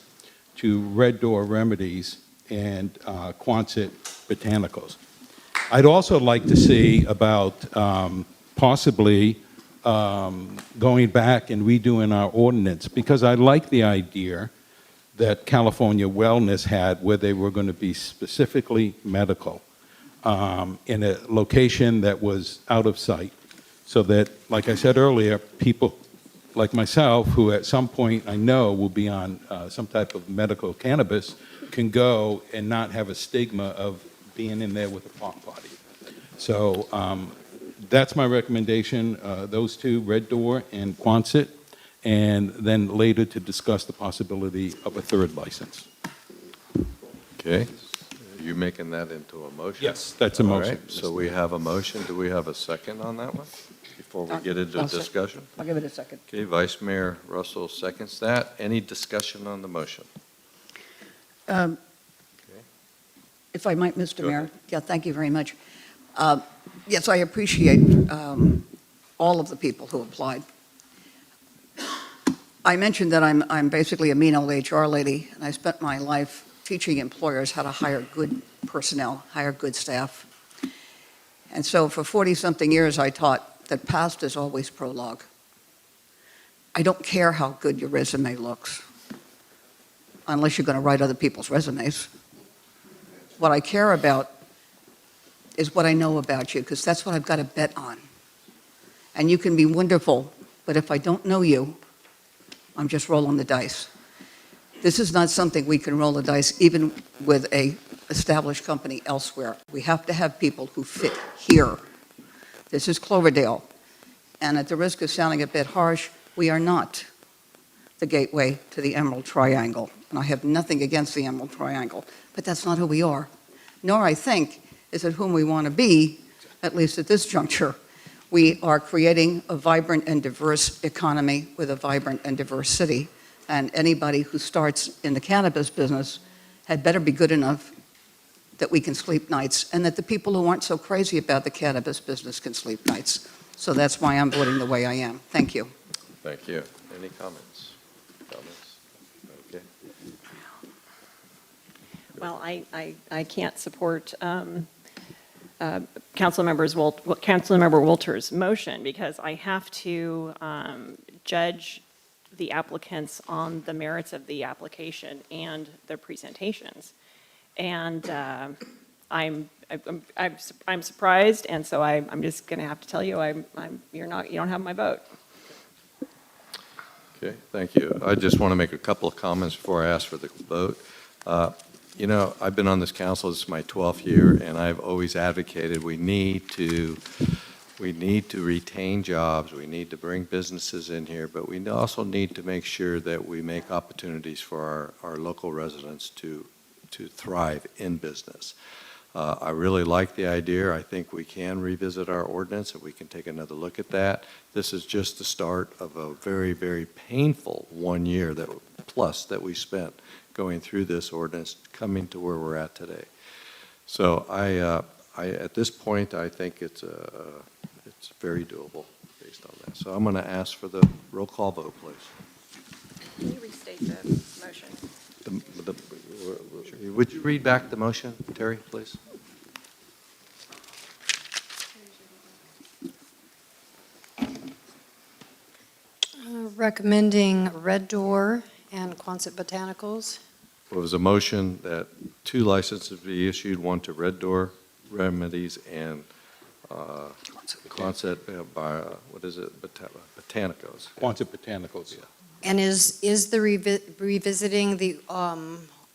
to Red Door Remedies and Quonset Botanicals. I'd also like to see about possibly going back and redoing our ordinance, because I like the idea that California Wellness had, where they were going to be specifically medical in a location that was out of sight, so that, like I said earlier, people like myself, who at some point I know will be on some type of medical cannabis, can go and not have a stigma of being in there with a pot party. So that's my recommendation, those two, Red Door and Quonset, and then later to discuss the possibility of a third license. Okay. Are you making that into a motion? Yes, that's a All motion. right, so we have a motion. Do we have a second on that one before we get into I'll sec- discussion? I'll give it a second. Okay, Vice Mayor Russell seconds that. Any discussion on the motion? If I might, Mr. Go Mayor. ahead. Yeah, thank you very much. Yes, I appreciate all of the people who applied. I mentioned that I'm basically a mean old HR lady, and I spent my life teaching employers how to hire good personnel, hire good staff. And so for 40-something years, I taught that past is always prologue. I don't care how good your resume looks, unless you're going to write other people's resumes. What I care about is what I know about you, because that's what I've got to bet on. And you can be wonderful, but if I don't know you, I'm just rolling the dice. This is not something we can roll the dice even with a established company elsewhere. We have to have people who fit here. This is Cloverdale. And at the risk of sounding a bit harsh, we are not the gateway to the Emerald Triangle. And I have nothing against the Emerald Triangle, but that's not who we are. Nor, I think, is it whom we want to be, at least at this juncture. We are creating a vibrant and diverse economy with a vibrant and diverse city. And anybody who starts in the cannabis business had better be good enough that we can sleep nights, and that the people who aren't so crazy about the cannabis business can sleep nights. So that's why I'm voting the way I am. Thank you. Thank you. Any comments? Okay. Well, I can't support Councilmember Wolter's motion because I have to judge the applicants on the merits of the application and their presentations. And I'm surprised, and so I'm just going to have to tell you, you don't have my vote. Okay, thank you. I just want to make a couple of comments before I ask for the vote. You know, I've been on this council, this is my 12th year, and I've always advocated we need to retain jobs, we need to bring businesses in here, but we also need to make sure that we make opportunities for our local residents to thrive in business. I really like the idea. I think we can revisit our ordinance, and we can take another look at that. This is just the start of a very, very painful 1 year plus that we spent going through this ordinance, coming to where we're at today. So at this point, I think it's very doable based on that. So I'm going to ask for the roll call vote, please. Can you restate the motion? Would you read back the motion, Terry, please? Recommending Red Door and Quonset Botanicals. It was a motion that 2 licenses be issued, one to Red Door Remedies and Quonset, what is it, Botanicals? Quonset Botanicals. Yeah. And is the revisiting the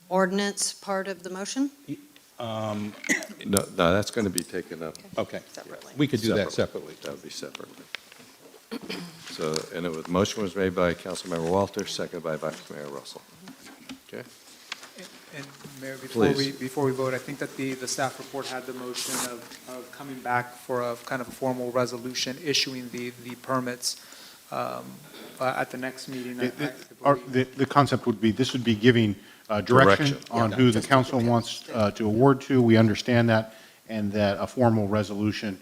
ordinance part of the motion? No, that's going to be taken up. Okay. We could do that separately. That would be separately. So, and the motion was made by Councilmember Walter, seconded by Vice Mayor Russell. Okay? And Mayor, Please. before we vote, I think that the staff report had the motion of coming back for a kind of a formal resolution issuing the permits at the next meeting. The concept would be, this would be giving direction on who the council wants to award to. We understand that, and that a formal resolution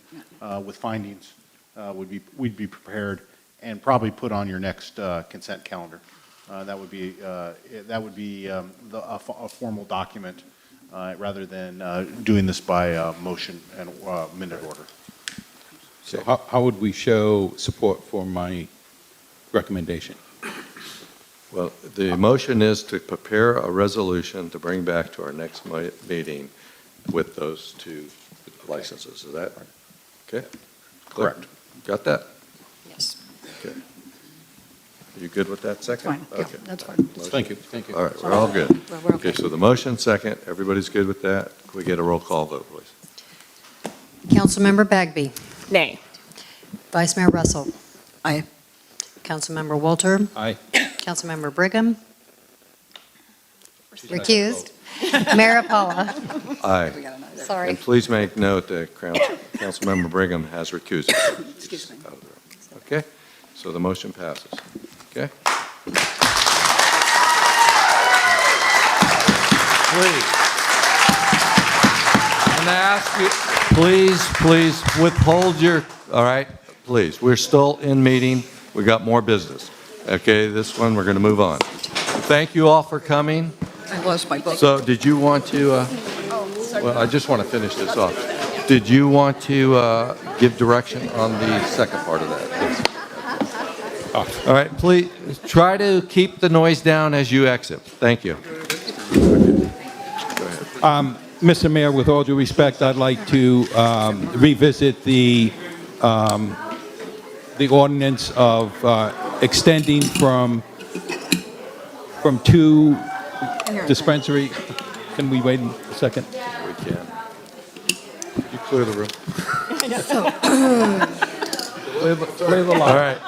with findings we'd be prepared and probably put on your next consent calendar. That would be a formal document rather than doing this by motion and minute order. So how would we show support for my recommendation? Well, the motion is to prepare a resolution to bring back to our next meeting with those 2 licenses. Is that okay? Correct. Got that? Yes. Okay. Are you good with that second? Fine. Yeah, Okay. that's fine. Thank you. Thank you. All right, we're all good. We're okay. Okay, so the motion second, everybody's good with that? Can we get a roll call vote, please? Councilmember Bagby. Nay. Vice Mayor Russell. Aye. Councilmember Walter. Aye. Councilmember Brigham. Recused. Mayor Paula. Aye. Sorry. And please make note that Councilmember Brigham has recused. Excuse me. Okay? So the motion passes. Okay? Please. I'm going to ask you, please withhold your, all right? Please, we're still in meeting. We got more business. Okay, this one, we're going to move on. Thank you all for coming. I lost my book. So did you want to, well, I just want to finish this off. Did you want to give direction on the second part of that? All right, please try to keep the noise down as you exit. Thank you. Mr. Mayor, with all due respect, I'd like to revisit the ordinance of extending from two dispensary. Can we wait a second? We can. You clear the room. All right.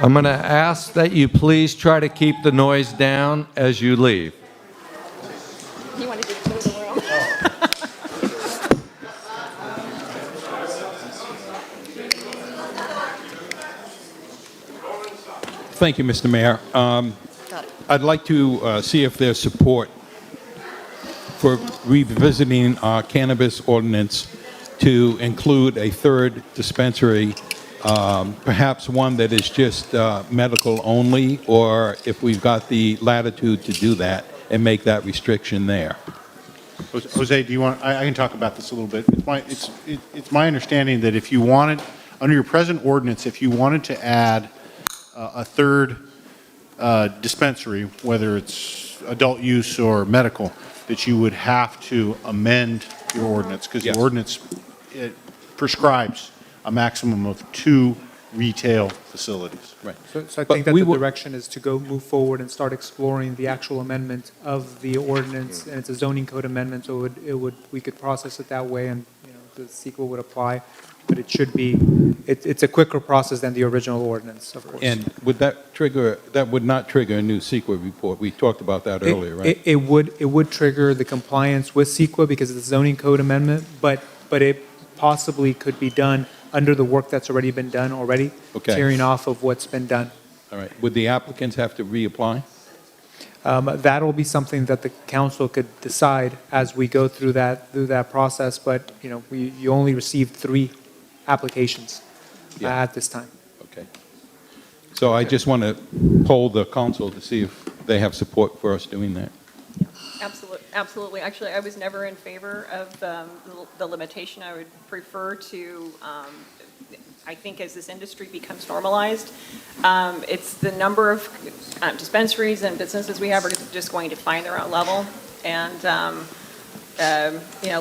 I'm going to ask that you please try to keep the noise down as you leave. You want to do clear the room? Thank you, Mr. Mayor. I'd like to see if there's support for revisiting our cannabis ordinance to include a third dispensary, perhaps one that is just medical only, or if we've got the latitude to do that and make that restriction there. Jose, do you want, I can talk about this a little bit. It's my understanding that if you wanted, under your present ordinance, if you wanted to add a third dispensary, whether it's adult use or medical, that you would have to amend your ordinance, because the ordinance, it prescribes a maximum of 2 retail facilities. Right. So I think that the direction is to move forward and start exploring the actual amendment of the ordinance, and it's a zoning code amendment, so we could process it that way, and, the sequel would apply, but it should be, it's a quicker process than the original ordinance, of course. And would that would not trigger a new CEQA report? We talked about that earlier, right? It would trigger the compliance with CEQA because it's a zoning code amendment, but it possibly could be done under the work that's already been done already, tearing off of what's been done. All right. Would the applicants have to reapply? That'll be something that the council could decide as we go through that process, but, you only received 3 applications at this time. Okay. So I just want to poll the council to see if they have support for us doing that. Absolutely. Actually, I was never in favor of the limitation. I would prefer to, I think as this industry becomes normalized, it's the number of dispensaries and businesses we have are just going to find their own level, and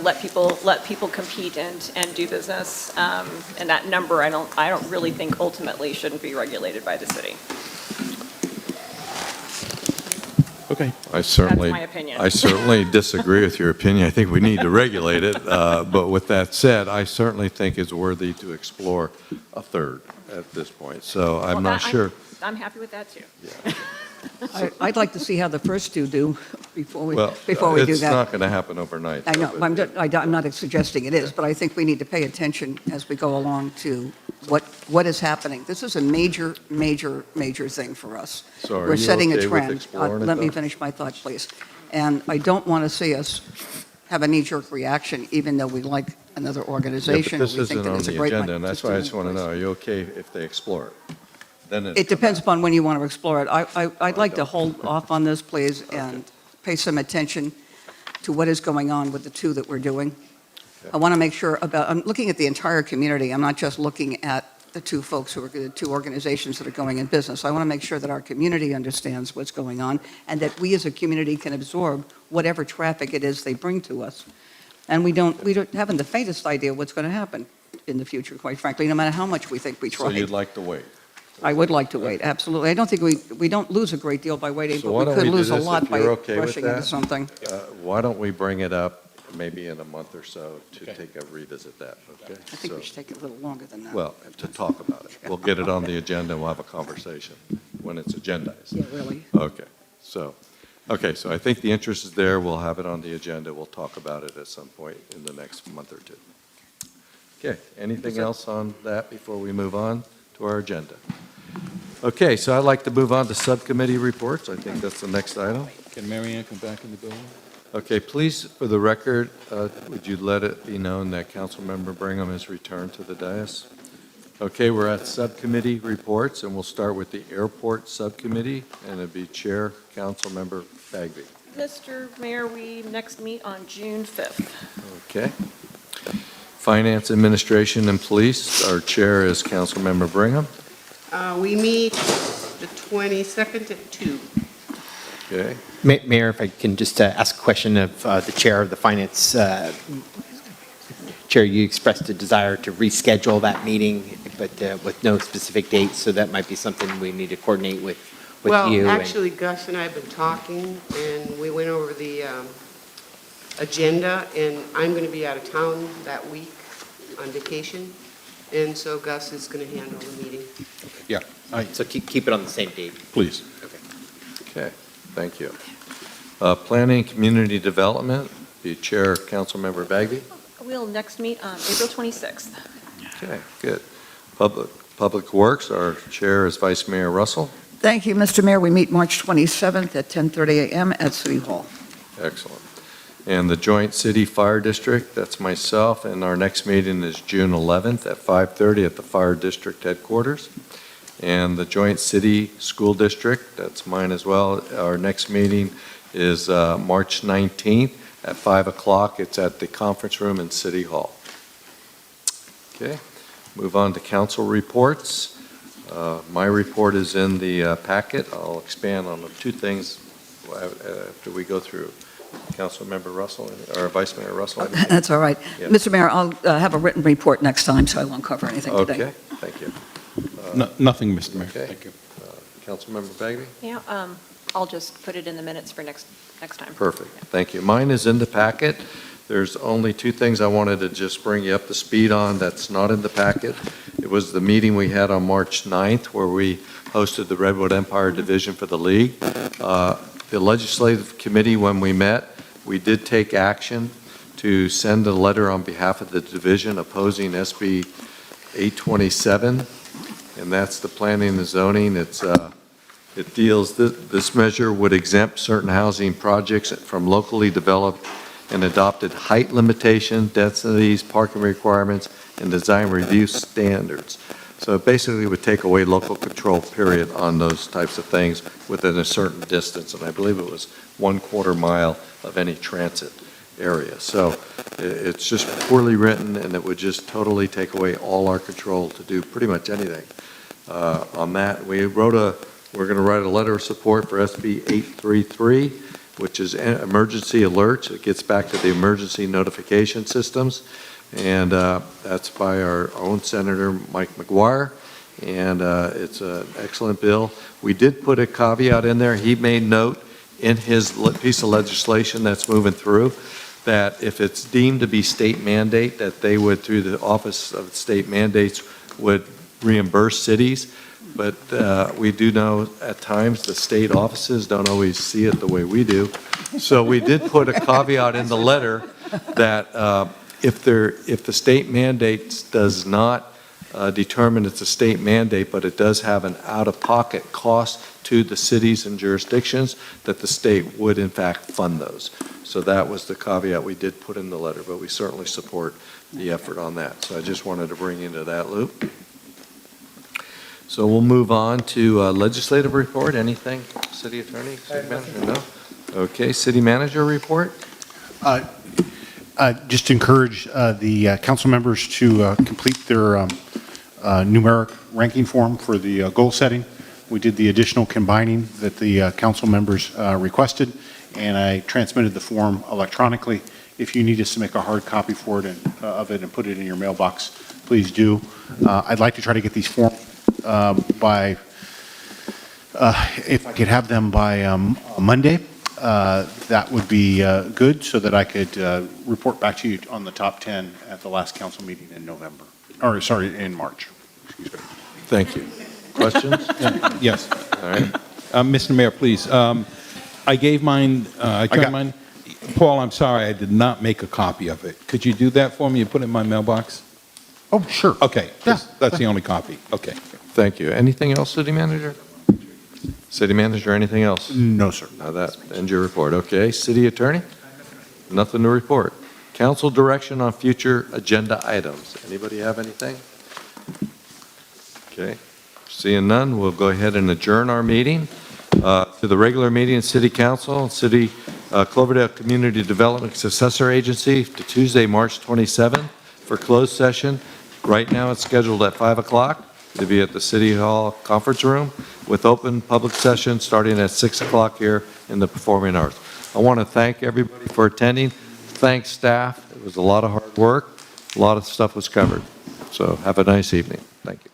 let people compete and do business. And that number, I don't really think ultimately shouldn't be regulated by the city. Okay. That's my opinion. I certainly disagree with your opinion. I think we need to regulate it. But with that said, I certainly think it's worthy to explore a third at this point. So I'm not sure. I'm happy with that too. I'd like to see how the first 2 do before we do that. It's not going to happen overnight. I know, I'm not suggesting it is, but I think we need to pay attention as we go along to what is happening. This is a major, major, major thing for us. So are We're you setting a okay with trend. exploring it, Let me though? finish my thought, please. And I don't want to see us have a knee-jerk reaction, even though we like another Yeah, but organization. this We think isn't that on it's a the great agenda, and that's why I just system want in to place. know, are you okay if they explore it? Then It depends upon when you want to explore it. I'd like to hold off on this, please, and pay some attention to what is going on with the 2 that we're doing. I want to make sure I'm looking at the entire community. I'm not just looking at the 2 folks the 2 organizations that are going in business. I want to make sure that our community understands what's going on and that we as a community can absorb whatever traffic it is they bring to us. And we don't haven't the faintest idea what's going to happen in the future, quite frankly, no matter how much we think we So try. you'd like to wait? I would like to wait, absolutely. I don't think we don't lose a great deal by waiting, So but why we don't could we do lose a this, lot if by you're okay with rushing into that? something. Why don't we bring it up maybe in a month or so to Okay. take a revisit that, okay? I think we should take it a little longer than that. Well, to talk about it. We'll get it on the agenda and we'll have a conversation when it's agendized. Yeah, really. Okay, so I think the interest is there. We'll have it on the agenda. We'll talk about it at some point in the next month or two. Okay, anything else on that before we move on to our agenda? Okay, so I'd like to move on to subcommittee reports. I think that's the next item. Can Mary Ann come back in the building? Okay, please, for the record, would you let it be known that Councilmember Brigham has returned to the dais? Okay, we're at subcommittee reports, and we'll start with the airport subcommittee, and it'd be Chair Councilmember Bagby. Mr. Mayor, we next meet on June 5th. Okay. Finance, Administration, and Police, our Chair is Councilmember Brigham. We meet the 22nd at 2. Okay. Mayor, if I can just ask a question of the Chair of the Finance. Chair, you expressed a desire to reschedule that meeting, but with no specific date, so that might be something we need to coordinate with you. Well, actually, Gus and I have been talking, and we went over the agenda, and I'm going to be out of town that week on vacation, and so Gus is going to handle the meeting. Yeah. All right, so keep it on the same date. Please. Okay, thank you. Planning and Community Development, the Chair, Councilmember Bagby. We'll next meet on April 26th. Okay, good. Public Works, our Chair is Vice Mayor Russell. Thank you, Mr. Mayor. We meet March 27th at 10:30 a.m. at City Hall. Excellent. And the Joint City Fire District, that's myself, and our next meeting is June 11th at 5:30 at the Fire District Headquarters. And the Joint City School District, that's mine as well. Our next meeting is March 19th at 5 o'clock. It's at the conference room in City Hall. Okay, move on to council reports. My report is in the packet. I'll expand on the two things after we go through. Councilmember Russell, or Vice Mayor Russell? That's all right. Yeah. Mr. Mayor, I'll have a written report next time, so I won't cover anything today. Okay, thank you. Nothing, Mr. Mayor. Okay. Thank you. Councilmember Bagby? Yeah, I'll just put it in the minutes for next time. Perfect, thank you. Mine is in the packet. There's only two things I wanted to just bring you up to speed on that's not in the packet. It was the meeting we had on March 9th where we hosted the Redwood Empire Division for the League. The Legislative Committee, when we met, we did take action to send a letter on behalf of the division opposing SB 827, and that's the planning and zoning. It deals, this measure would exempt certain housing projects from locally developed and adopted height limitation, densities, parking requirements, and design review standards. So it basically would take away local control, period, on those types of things within a certain distance, and I believe it was 1/4 mile of any transit area. So it's just poorly written, and it would just totally take away all our control to do pretty much anything. On that, we're going to write a letter of support for SB 833, which is emergency alerts. It gets back to the emergency notification systems. And that's by our own Senator Mike McGuire, and it's an excellent bill. We did put a caveat in there. He made note in his piece of legislation that's moving through that if it's deemed to be state mandate, that they would, through the Office of State Mandates, would reimburse cities. But we do know at times the state offices don't always see it the way we do. So we did put a caveat in the letter that if the state mandate does not determine it's a state mandate, but it does have an out-of-pocket cost to the cities and jurisdictions, that the state would in fact fund those. So that was the caveat we did put in the letter, but we certainly support the effort on that. So I just wanted to bring you into that loop. So we'll move on to legislative report. Anything, City Attorney, City Manager? No? Okay, City Manager report? Just encourage the council members to complete their numeric ranking form for the goal setting. We did the additional combining that the council members requested, and I transmitted the form electronically. If you need us to make a hard copy for it of it and put it in your mailbox, please do. I'd like to try to get these forms by, if I could have them by Monday. that would be good, so that I could report back to you on the top 10 at the last council meeting in November, or sorry, in March. Excuse me. Thank you. Questions? Yes. All right. Mr. Mayor, please. I gave mine, I turned mine. Paul, I'm sorry, I did not make a copy of it. Could you do that for me and put it in my mailbox? Oh, sure. Okay, that's the only copy. Okay. Thank you. Anything else, City Manager? City Manager, anything else? No, sir. Now that ends your report. Okay. City Attorney? Nothing to report. Council direction on future agenda items. Anybody have anything? Okay. Seeing none, we'll go ahead and adjourn our meeting to the regular meeting of City Council, City Cloverdale Community Development Successor Agency to Tuesday, March 27th for closed session. Right now, it's scheduled at 5 o'clock to be at the City Hall Conference Room with open public session starting at 6 o'clock here in the Performing Arts. I want to thank everybody for attending. Thank staff. It was a lot of hard work. A lot of stuff was covered. So have a nice evening. Thank you.